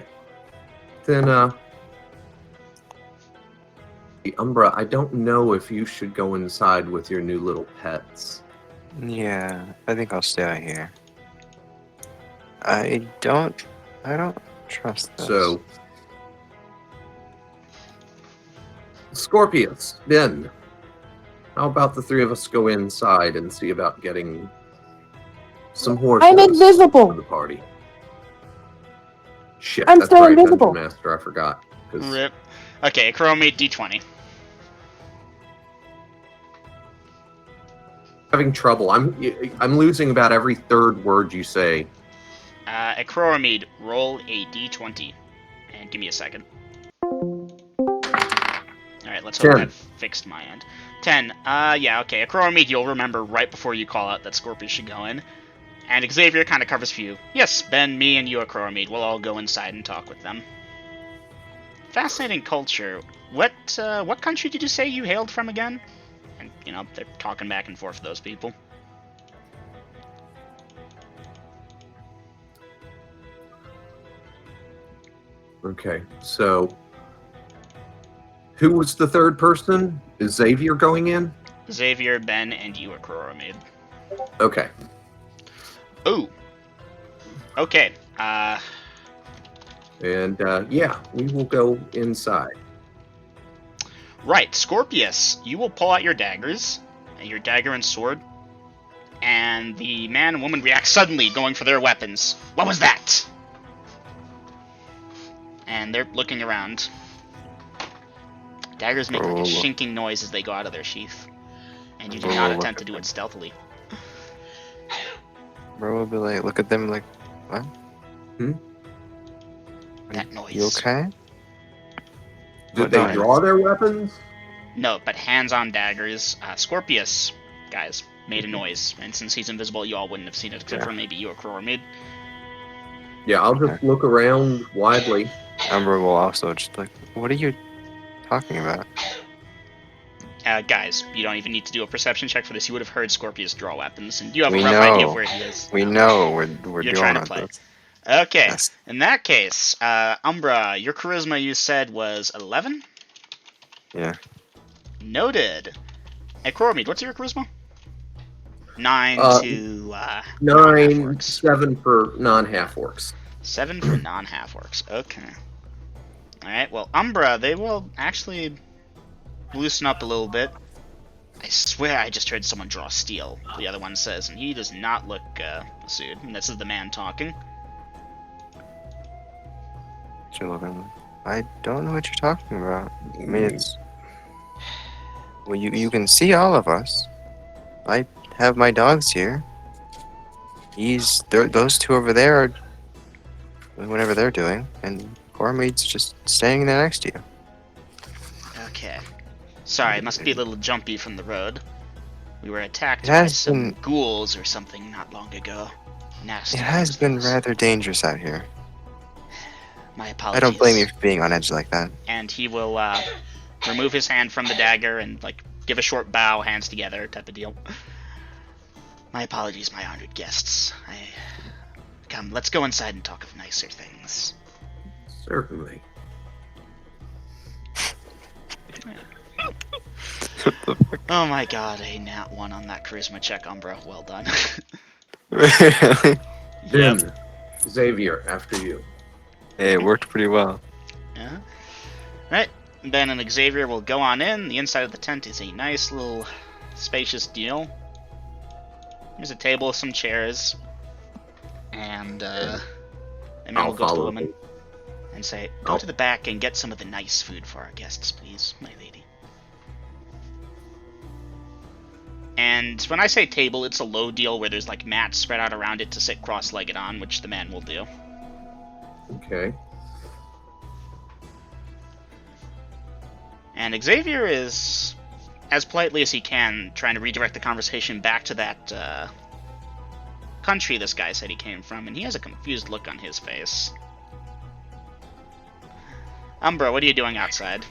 Then, Umbra, I don't know if you should go inside with your new little pets. Yeah, I think I'll stay out here. I don't trust this. So, Scorpius, Ben, How about the three of us go inside and see about getting some horses I'm invisible. for the party? Shit, I'm that's still right, invisible. Dungeon Master. I forgot. 'Cause Rip. Okay, Chromate D20. having trouble. I'm losing about every third word you say. Acromede, roll a D20. And give me a second. Alright, let's hope 10. that fixed my end. 10. Yeah, okay. Acromede, you'll remember right before you call out that Scorpius should go in. And Xavier kind of covers for you. Yes, Ben, me, and you, Acromede. We'll all go inside and talk with them. Fascinating culture. What country did you say you hailed from again? And, you know, they're talking back and forth with those people. Okay, so who was the third person? Is Xavier going in? Xavier, Ben, and you, Acromede. Okay. Ooh. Okay. And yeah, we will go inside. Right, Scorpius, you will pull out your daggers, your dagger and sword, and the man and woman react suddenly, going for their weapons. What was that? And they're looking around. Daggers make like a shinking noise as they go out of their sheath, and you do not attempt to do it stealthily. Bro will be like, look at them like, what? That noise. You okay? Did they draw their weapons? No, but hands on daggers. Scorpius, guys, made a noise, and since he's invisible, you all wouldn't have seen it, except for maybe you or Chromid. Yeah, I'll just look around widely. Umbra will also just like, what are you talking about? Guys, you don't even need to do a perception check for this. You would have heard Scorpius draw weapons, and you have We a rough know. idea of where he is. We know we're You're doing trying to our play. best. Okay, Yes. in that case, Umbra, your charisma you said was 11? Yeah. Noted. Hey, Chromid, what's your charisma? 9 to 9, non-half-orcs. 7 for non-half orcs. 7 for non-half-orcs. Okay. Alright, well, Umbra, they will actually loosen up a little bit. I swear I just heard someone draw steel, the other one says, and he does not look suited. And this is the man talking. I don't know what you're talking about. I mean, it's... Well, you can see all of us. I have my dogs here. Those two over there are doing whatever they're doing, and Cormaid's just standing there next to you. Okay. Sorry, it must be a little jumpy from the road. We were attacked by some ghouls or something not long ago. Nasty. It has been rather dangerous out here. My apologies. I don't blame you for being on edge like that. And he will remove his hand from the dagger and like give a short bow, hands together, type of deal. My apologies, my honored guests. Come, let's go inside and talk of nicer things. Certainly. Oh my god, a nat 1 on that charisma check, Umbra. Well done. Really? Then, Xavier, after you. Hey, it worked pretty well. Yeah. Right. Ben and Xavier will go on in. The inside of the tent is a nice little spacious deal. There's a table with some chairs. And the man will go to the woman and say, go to the back and get some of the nice food for our guests, please, my lady. And when I say table, it's a low deal where there's like mats spread out around it to sit cross-legged on, which the man will do. Okay. And Xavier is, as politely as he can, trying to redirect the conversation back to that country this guy said he came from, and he has a confused look on his face. Umbra, what are you doing outside?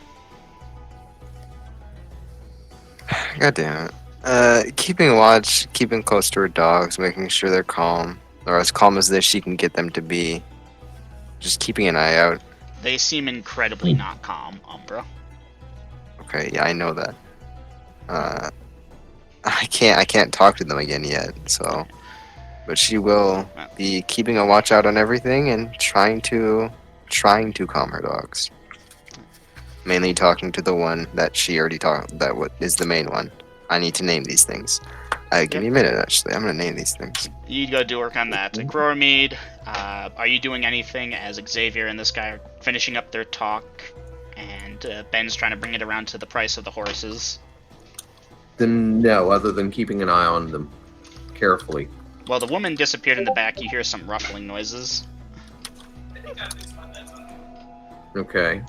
God damn it. Keeping watch, keeping close to her dogs, making sure they're calm, or as calm as she can get them to be. Just keeping an eye out. They seem incredibly not calm, Umbra. Okay, yeah, I know that. I can't talk to them again yet, so... But she will be keeping a watch out on everything and trying to calm her dogs. Mainly talking to the one that she already talked, is the main one. I need to name these things. Give me a minute, actually. I'm going to name these things. You go do work on that. Croromede, are you doing anything as Xavier and this guy are finishing up their talk? And Ben's trying to bring it around to the price of the horses. Then no, other than keeping an eye on them carefully. Well, the woman disappeared in the back. You hear some ruffling noises. Okay.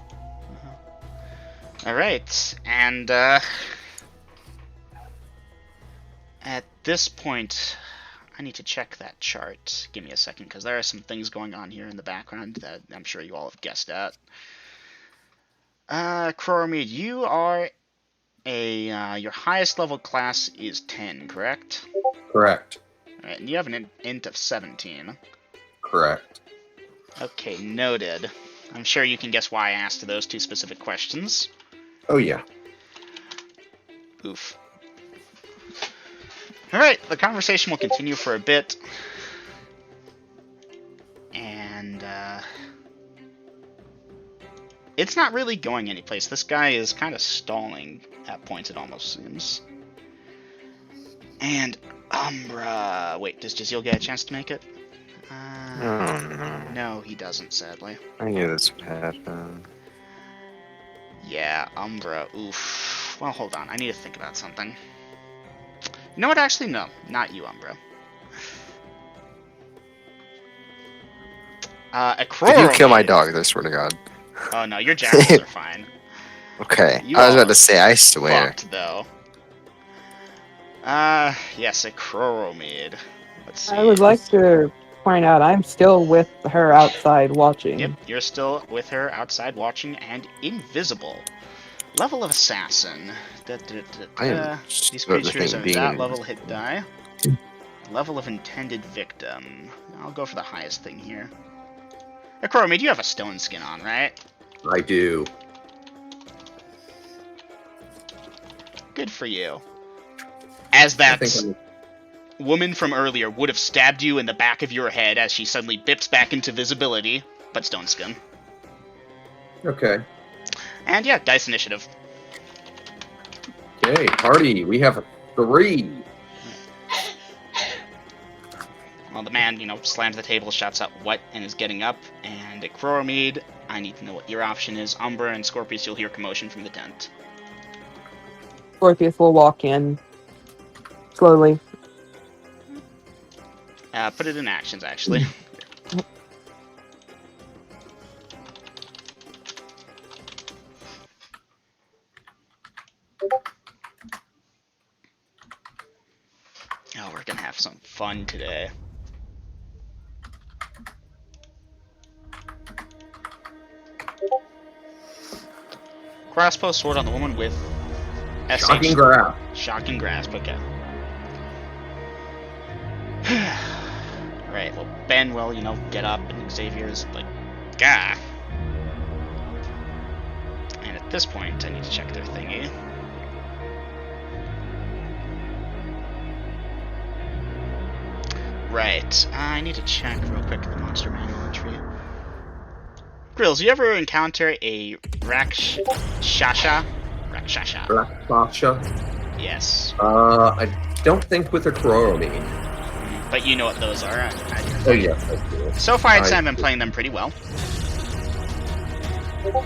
Alright, and at this point, I need to check that chart. Give me a second, because there are some things going on here in the background that I'm sure you all have guessed at. Croromede, you are your highest level class is 10, correct? Correct. Alright, and you have an int of 17. Correct. Okay, noted. I'm sure you can guess why I asked those two specific questions. Oh, yeah. Oof. Alright, the conversation will continue for a bit. And, it's not really going anyplace. This guy is kind of stalling at points, it almost seems. And Umbra... Wait, does Jazeel get a chance to make it? No, he doesn't, sadly. I knew this would happen. Yeah, Umbra, oof. Well, hold on, I need to think about something. You know what, actually, no. Not you, Umbra. If you kill my dogs, I swear to God. Oh no, your jackals are fine. Okay, You I was are about to say, I swear. Fucked, though. Yes, a Croromede. Let's see. I would like to point out I'm still with her outside watching. Yep, you're still with her outside watching and invisible. Level of Assassin. I am These about to creatures think are being that level hit die. Level of Intended Victim. I'll go for the highest thing here. Hey, Croromede, you have a stone skin on, right? I do. Good for you. As that woman from earlier would have stabbed you in the back of your head as she suddenly bips back into visibility, but stone skin. Okay. And yeah, dice initiative. Okay, party. We have 3. Well, the man, slams the table, shouts out what, and is getting up. And at Croromede, I need to know what your option is. Umbra and Scorpius, you'll hear commotion from the tent. Scorpius will walk in slowly. Put it in actions, actually. Oh, we're gonna have some fun today. Crossbow sword on the woman with SH. Shocking grasp. Shocking grasp, okay. Right, well, Ben will, get up, and Xavier's like, gah. And at this point, I need to check their thingy. Right, I need to check real quick the monster manual entry. Grills, you ever encounter a Rakshasha? Rakshasha. Rakshasha? Yes. I don't think with a Croromede. But you know what those are. Oh, yes, I do. So far, I'd say I've been playing them pretty well. Okay.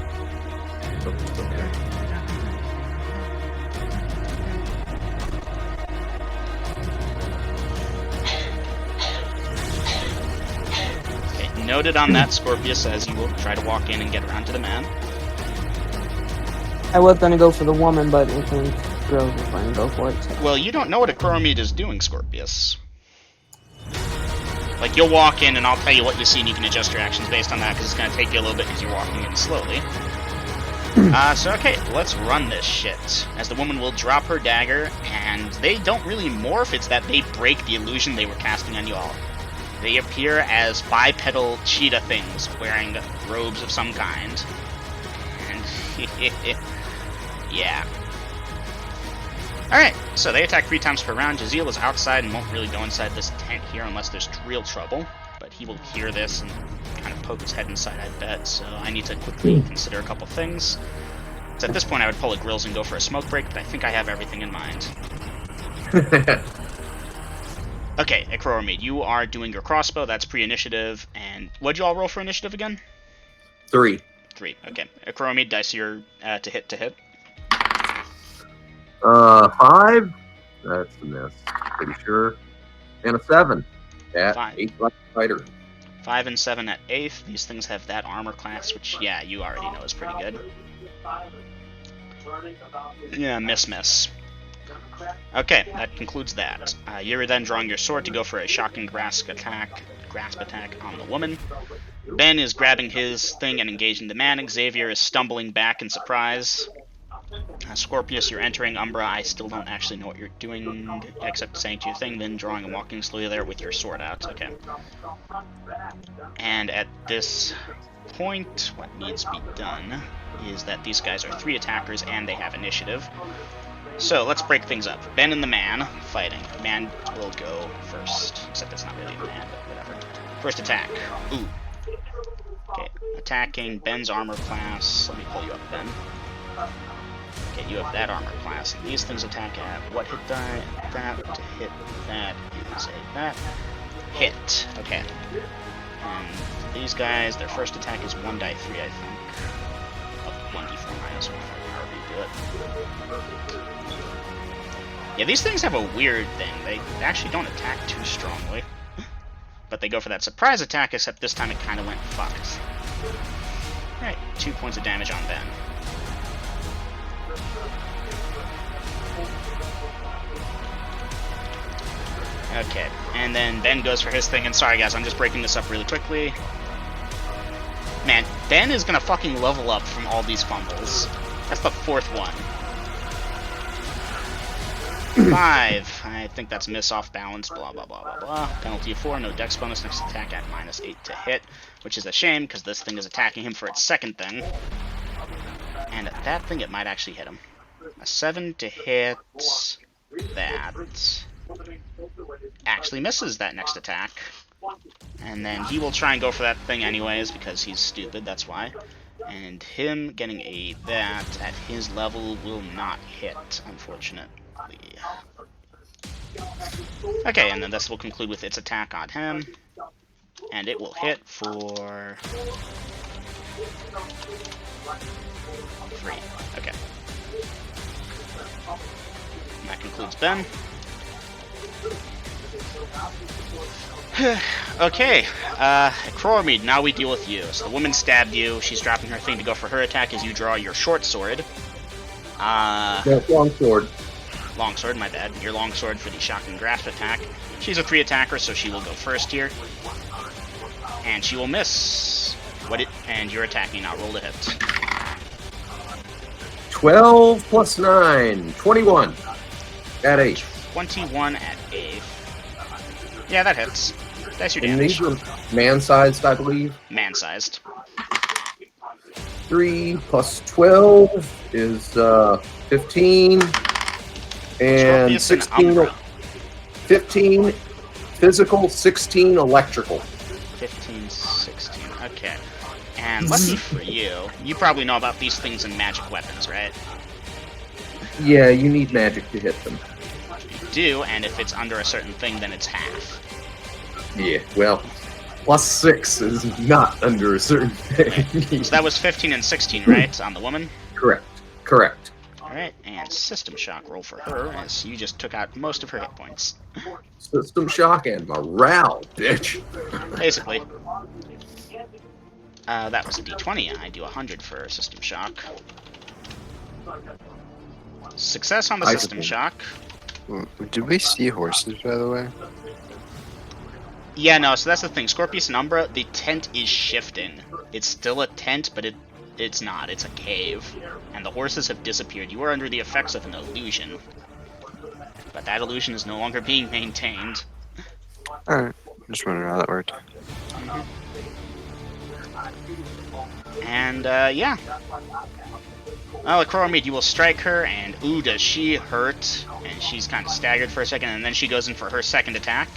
Okay, noted on that, Scorpius says you will try to walk in and get around to the man. I was gonna go for the woman, but I think girls are fine to go for it. So. Well, you don't know what a Croromede is doing, Scorpius. Like, you'll walk in and I'll tell you what you see and you can adjust your actions based on that, because it's going to take you a little bit because you're walking in slowly. Okay, let's run this shit. As the woman will drop her dagger, and they don't really morph, it's that they break the illusion they were casting on you all. They appear as bipedal cheetah things, wearing robes of some kind. And, yeah. Alright, so they attack 3 times per round. Jazeel is outside and won't really go inside this tent here unless there's real trouble. But he will hear this and kind of poke his head inside, I bet. So I need to quickly consider a couple things. So at this point I would pull a Grills and go for a smoke break, but I think I have everything in mind. Okay, Akroromid, you are doing your crossbow. That's pre-initiative. And what'd you all roll for initiative again? 3. 3. Okay. Akroromid, dice your to hit. 5. That's a miss. Pretty sure. And a 7. At Fine. 8 fighter. 5 and 7 at 8th. These things have that armor class, which, yeah, you already know is pretty good. Yeah, miss. Okay, that concludes that. You're then drawing your sword to go for a shocking grasp attack on the woman. Ben is grabbing his thing and engaging the man. Xavier is stumbling back in surprise. Scorpius, you're entering Umbra. I still don't actually know what you're doing, except saying to your thing, then drawing and walking slowly there with your sword out. Okay. And at this point, what needs to be done is that these guys are 3 attackers and they have initiative. So let's break things up. Ben and the man fighting. Man will go first, except it's not really a man, but whatever. First attack. Ooh. Okay, attacking Ben's armor class. Let me pull you up, Ben. Okay, you have that armor class, and these things attack at what hit die? That to hit that is a that hit. Okay. And these guys, their first attack is 1 die 3, I think. Up 1d4 minus 1, however you do it. Yeah, these things have a weird thing. They actually don't attack too strongly. But they go for that surprise attack, except this time it kind of went fucked. Alright, 2 points of damage on Ben. Okay, and then Ben goes for his thing, and sorry guys, I'm just breaking this up really quickly. Man, Ben is gonna fucking level up from all these fumbles. That's the 4th one. 5. I think that's miss off balance, blah, blah, blah, blah, blah. Penalty of 4, no dex bonus, next attack at -8 to hit, which is a shame, because this thing is attacking him for its second thing. And at that thing, it might actually hit him. A 7 to hit that. Actually misses that next attack. And then he will try and go for that thing anyways, because he's stupid, that's why. And him getting a that at his level will not hit, unfortunately. Okay, and then this will conclude with its attack on him. And it will hit for 3. Okay. And that concludes Ben. Okay, Crormead, now we deal with you. So the woman stabbed you. She's dropping her thing to go for her attack as you draw your short sword. No, long sword. Long sword, my bad. Your long sword for the shocking grasp attack. She's a 3 attacker, so she will go first here. And she will miss. And you're attacking now. Roll to hit. 12 plus 9. 21. At 8. 21 at 8. Yeah, that hits. That's your And damage. these are man-sized, I believe. Man-sized. 3 plus 12 is 15. And Scorpius and 16. Umbra. 15 physical, 16 electrical. 15, 16. Okay. And lucky for you, you probably know about these things in magic weapons, right? Yeah, you need magic to hit them. You do, and if it's under a certain thing, then it's half. Yeah, well, plus 6 is not under a certain thing. So that was 15 and 16, right, on the woman? Correct. Alright, and System Shock roll for her, as you just took out most of her hit points. System shock and morale, bitch. Basically. That was a d20. I do 100 for System Shock. Success on the System Shock. Did we see horses, by the way? Yeah, no, so that's the thing. Scorpius and Umbra, the tent is shifting. It's still a tent, but it's not. It's a cave. And the horses have disappeared. You are under the effects of an illusion. But that illusion is no longer being maintained. Alright, just wondering how that worked. And, yeah. Well, Crormead, you will strike her, and ooh, does she hurt. And she's kind of staggered for a second, and then she goes in for her second attack.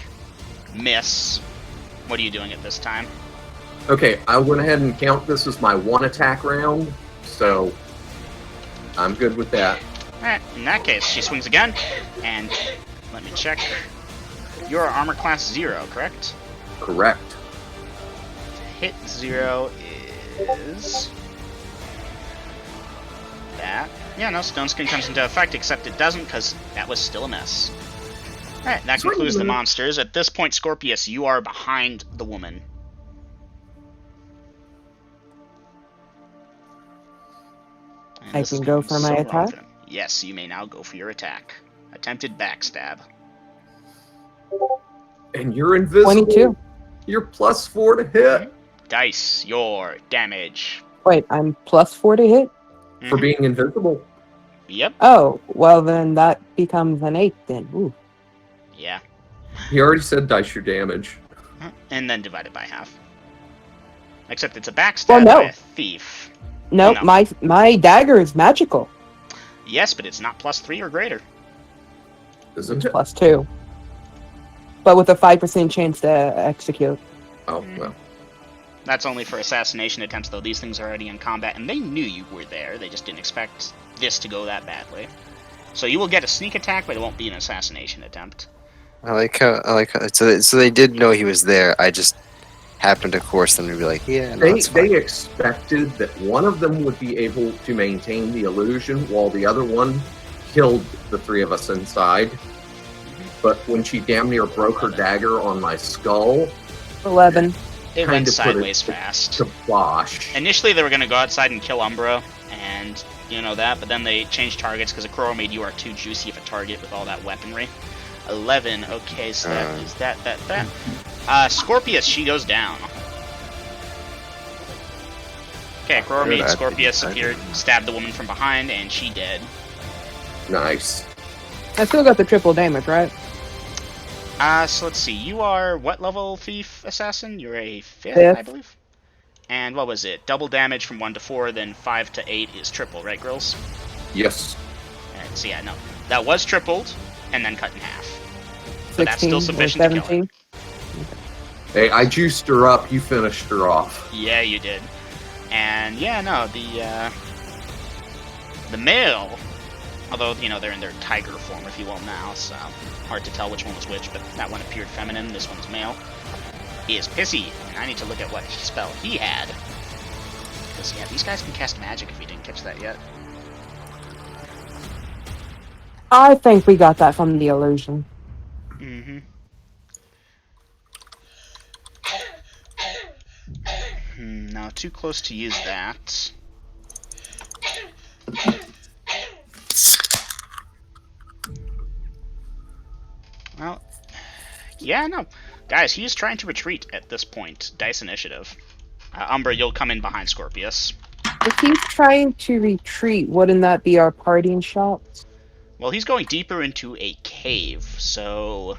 Miss. What are you doing at this time? Okay, I went ahead and count this as my 1 attack round, so I'm good with that. Alright, in that case, she swings again, and let me check. You're armor class 0, correct? Correct. Hit 0 is... that. Yeah, no, Stone Skin comes into effect, except it doesn't, because that was still a miss. Alright, that concludes the monsters. At this point, Scorpius, you are behind the woman. And I this can is go going for my so wrong attack? for them. Yes, you may now go for your attack. Attempted backstab. And you're invisible. 22. You're +4 to hit Dice your damage. Wait, I'm +4 to hit? for being invisible. Yep. Oh, well then that becomes an 8 then. Ooh. Yeah. He already said dice your damage. And then divided by half. Except it's a backstab Well, no. by a thief. Nope, Oh, no. my dagger is magical. Yes, but it's not +3 or greater. Isn't it? +2. But with a 5% chance to execute. Oh, well. That's only for assassination attempts, though. These things are already in combat, and they knew you were there. They just didn't expect this to go that badly. So you will get a sneak attack, but it won't be an assassination attempt. I like how so they did know he was there. I just happened to force them to be like, yeah, no, it's fine. They expected that one of them would be able to maintain the illusion while the other one killed the 3 of us inside. But when she damn near broke her dagger on my skull, 11. It went sideways fast. To bosh. Initially, they were going to go outside and kill Umbra, and you know that, but then they changed targets because Akoro made you are too juicy of a target with all that weaponry. 11, okay, so that is that. Scorpius, she goes down. Okay, Akoro made Scorpius appear, stabbed the woman from behind, and she dead. Nice. I still got the triple damage, right? So let's see, you are what level thief assassin? You're a 5th, Fifth. I believe? And what was it? Double damage from 1 to 4, then 5 to 8 is triple, right, girls? Yes. And so yeah, no. That was tripled, and then cut in half. But that's 16 still or sufficient to kill her. 17. Hey, I juiced her up. You finished her off. Yeah, you did. And yeah, no, the male, although, you know, they're in their tiger form, if you will, now, so hard to tell which one was which, but that one appeared feminine, this one's male, is Pissy, and I need to look at what spell he had. Because, yeah, these guys can cast magic if you didn't catch that yet. I think we got that from the illusion. Mm-hmm. Now, too close to use that. Well, yeah, no. Guys, he's trying to retreat at this point. Dice initiative. Umbra, you'll come in behind Scorpius. If he's trying to retreat, wouldn't that be our parting shots? Well, he's going deeper into a cave, so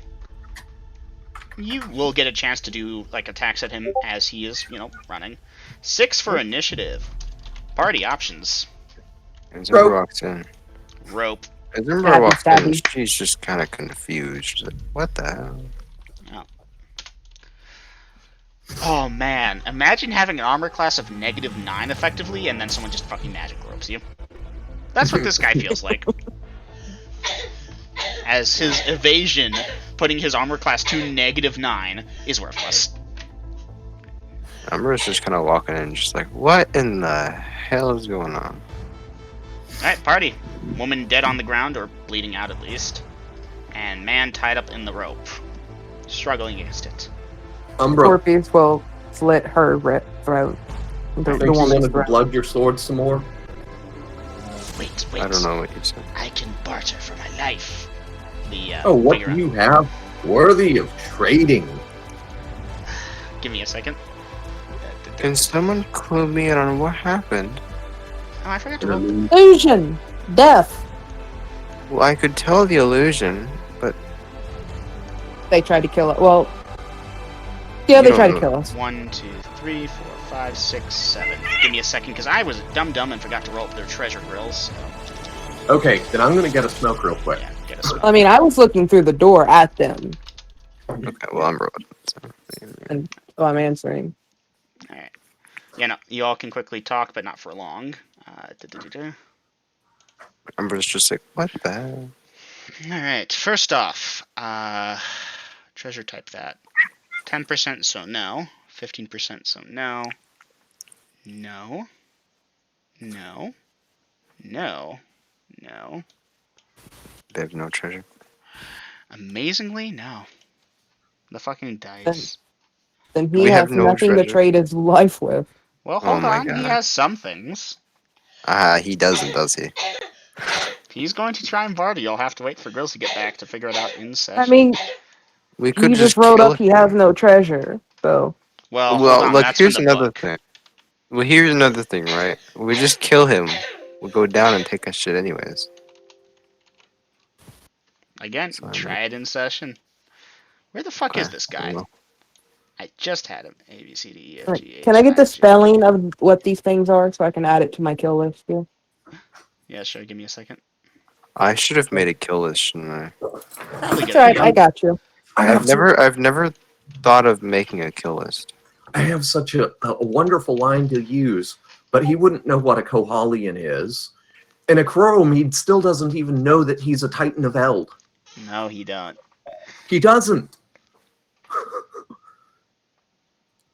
you will get a chance to do, like, attacks at him as he is, you know, running. 6 for initiative. Party options. As Umbra walks in. Rope. As Umbra walks in, she's just kind of confused. She's like, what the hell? Oh. Oh, man. Imagine having an armor class of -9 effectively, and then someone just fucking magic ropes you. That's what this guy feels like. As his evasion, putting his armor class to -9, is worthless. Umbra's just kind of walking in, just like, what in the hell is going on? Alright, party. Woman dead on the ground, or bleeding out at least. And man tied up in the rope. Struggling against it. Umbra, Scorpius will slit her throat. The think you woman's wanted to throat. blood your sword some more? Wait. I don't know what you said. I can barter for my life. What figure do you have worthy of trading? Give me a second. Can someone clue me in on what happened? Oh, I forgot to roll. Illusion! Death! Well, I could tell the illusion, but They tried to kill us. Well, yeah, You they don't tried to know. kill us. 1, 2, 3, 4, 5, 6, 7. Give me a second, because I was dumb and forgot to roll up their treasure grills. So, Okay, then I'm gonna get a smoke real quick. yeah, get us. I mean, I was looking through the door at them. okay, well, Umbra wasn't. So. So I'm answering. Alright. Yeah, no, you all can quickly talk, but not for long. Umbra's just like, what the hell? Alright, first off, treasure type that. 10% so no. 15% so no. No. No. No. No. They have no treasure. Amazingly, no. The fucking Then, dice. then he We have has no nothing to treasure. trade his life with. Well, Oh hold my on. He god. has some things. He doesn't, does he? He's going to try and barter. You'll have to wait for Grills to get back to figure it out in session. I mean, We could he just just wrote kill up he has him. no treasure, so well, hold Well, on. look, That's from here's the another book. thing. Well, here's another thing, right? We just kill him. We'll go down and take our shit anyways. Again, So, I mean, try it in session. Where the fuck is okay, this I guy? will. I just had him. A, B, C, D, E, F, like, G, can H, I get I, the J. spelling of what these things are so I can add it to my kill list here? Yeah, sure. Give me a second. I should have made a kill list, shouldn't I? Probably a It's good alright, idea. I got you. I've never thought of making a kill list. I have such a wonderful line to use, but he wouldn't know what a Kohalian is. And a Chrome, he still doesn't even know that he's a Titan of Eld. No, he don't. He doesn't.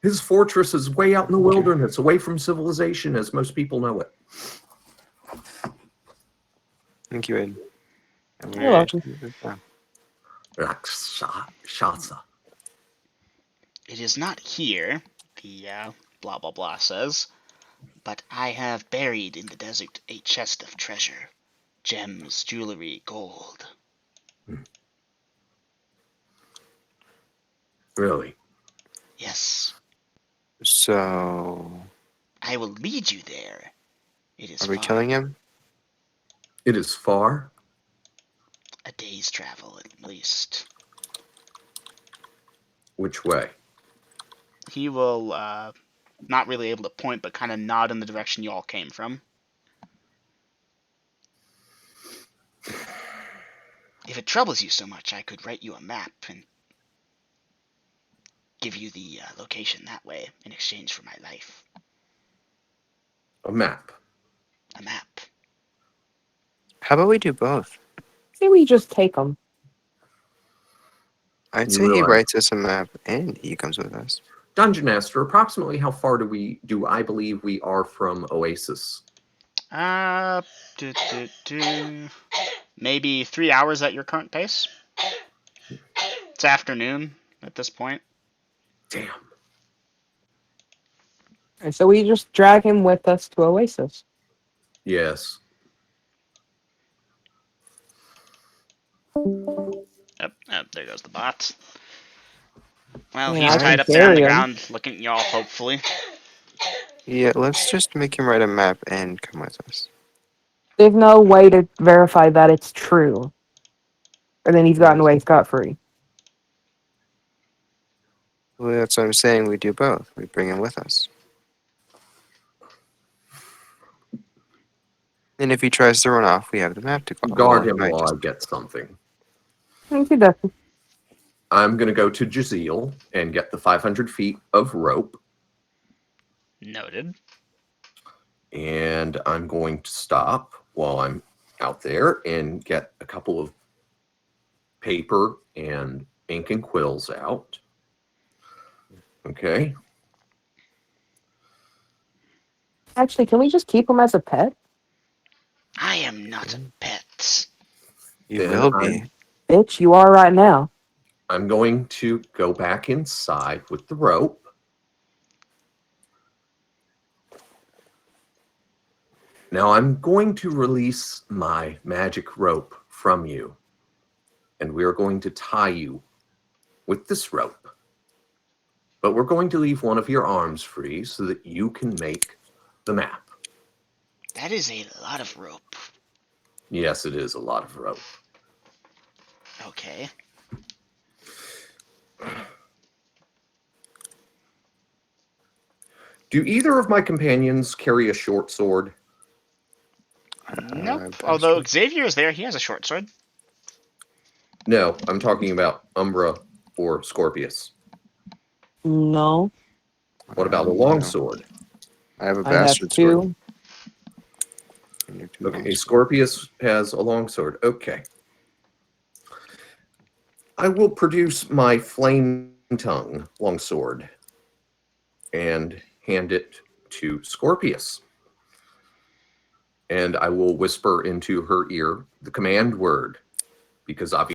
His fortress is way out in the wilderness, away from civilization, as most people know it. Thank you, Aiden. You're welcome. Rakshasa. It is not here, the blah blah blah says, but I have buried in the desert a chest of treasure. Gems, jewelry, gold. Really? Yes. So, I will lead you there. It is are we far. killing him? It is far. A day's travel, at least. Which way? He will, not really able to point, but kind of nod in the direction you all came from. If it troubles you so much, I could write you a map and give you the location that way in exchange for my life. A map. A map. How about we do both? Say we just take them. I'd You say he realize- writes us a map and he comes with us. Dungeon Master, approximately how far do I believe we are from Oasis? Maybe 3 hours at your current pace. It's afternoon at this point. Damn. And so we just drag him with us to Oasis. Yes. There goes the bot. Well, Yeah, he's I tied can up there on the carry him. ground looking at y'all, hopefully. Yeah, let's just make him write a map and come with us. There's no way to verify that it's true. And then he's gotten away scot-free. Well, that's what I'm saying. We do both. We bring him with us. And if he tries to run off, we have the map to go. Guard Well, him I while just- I get something. Thank you, Dustin. I'm going to go to Jazeel and get the 500 feet of rope. Noted. And I'm going to stop while I'm out there and get a couple of paper and ink and quills out. Okay. Actually, can we just keep him as a pet? I am not a pet. You Then will be. Bitch, you are right now. I'm going to go back inside with the rope. Now I'm going to release my magic rope from you. And we are going to tie you with this rope. But we're going to leave one of your arms free so that you can make the map. That is a lot of rope. Yes, it is a lot of rope. Okay. Do either of my companions carry a short sword? Nope. best Although one. Xavier is there, he has a short sword. No, I'm talking about Umbra or Scorpius. No, What about a long sword? I have a I have bastard sword. two. And you're too Okay, long. Scorpius has a long sword. Okay. I will produce my flame tongue longsword and hand it to Scorpius. And I will whisper into her ear the command word, because obviously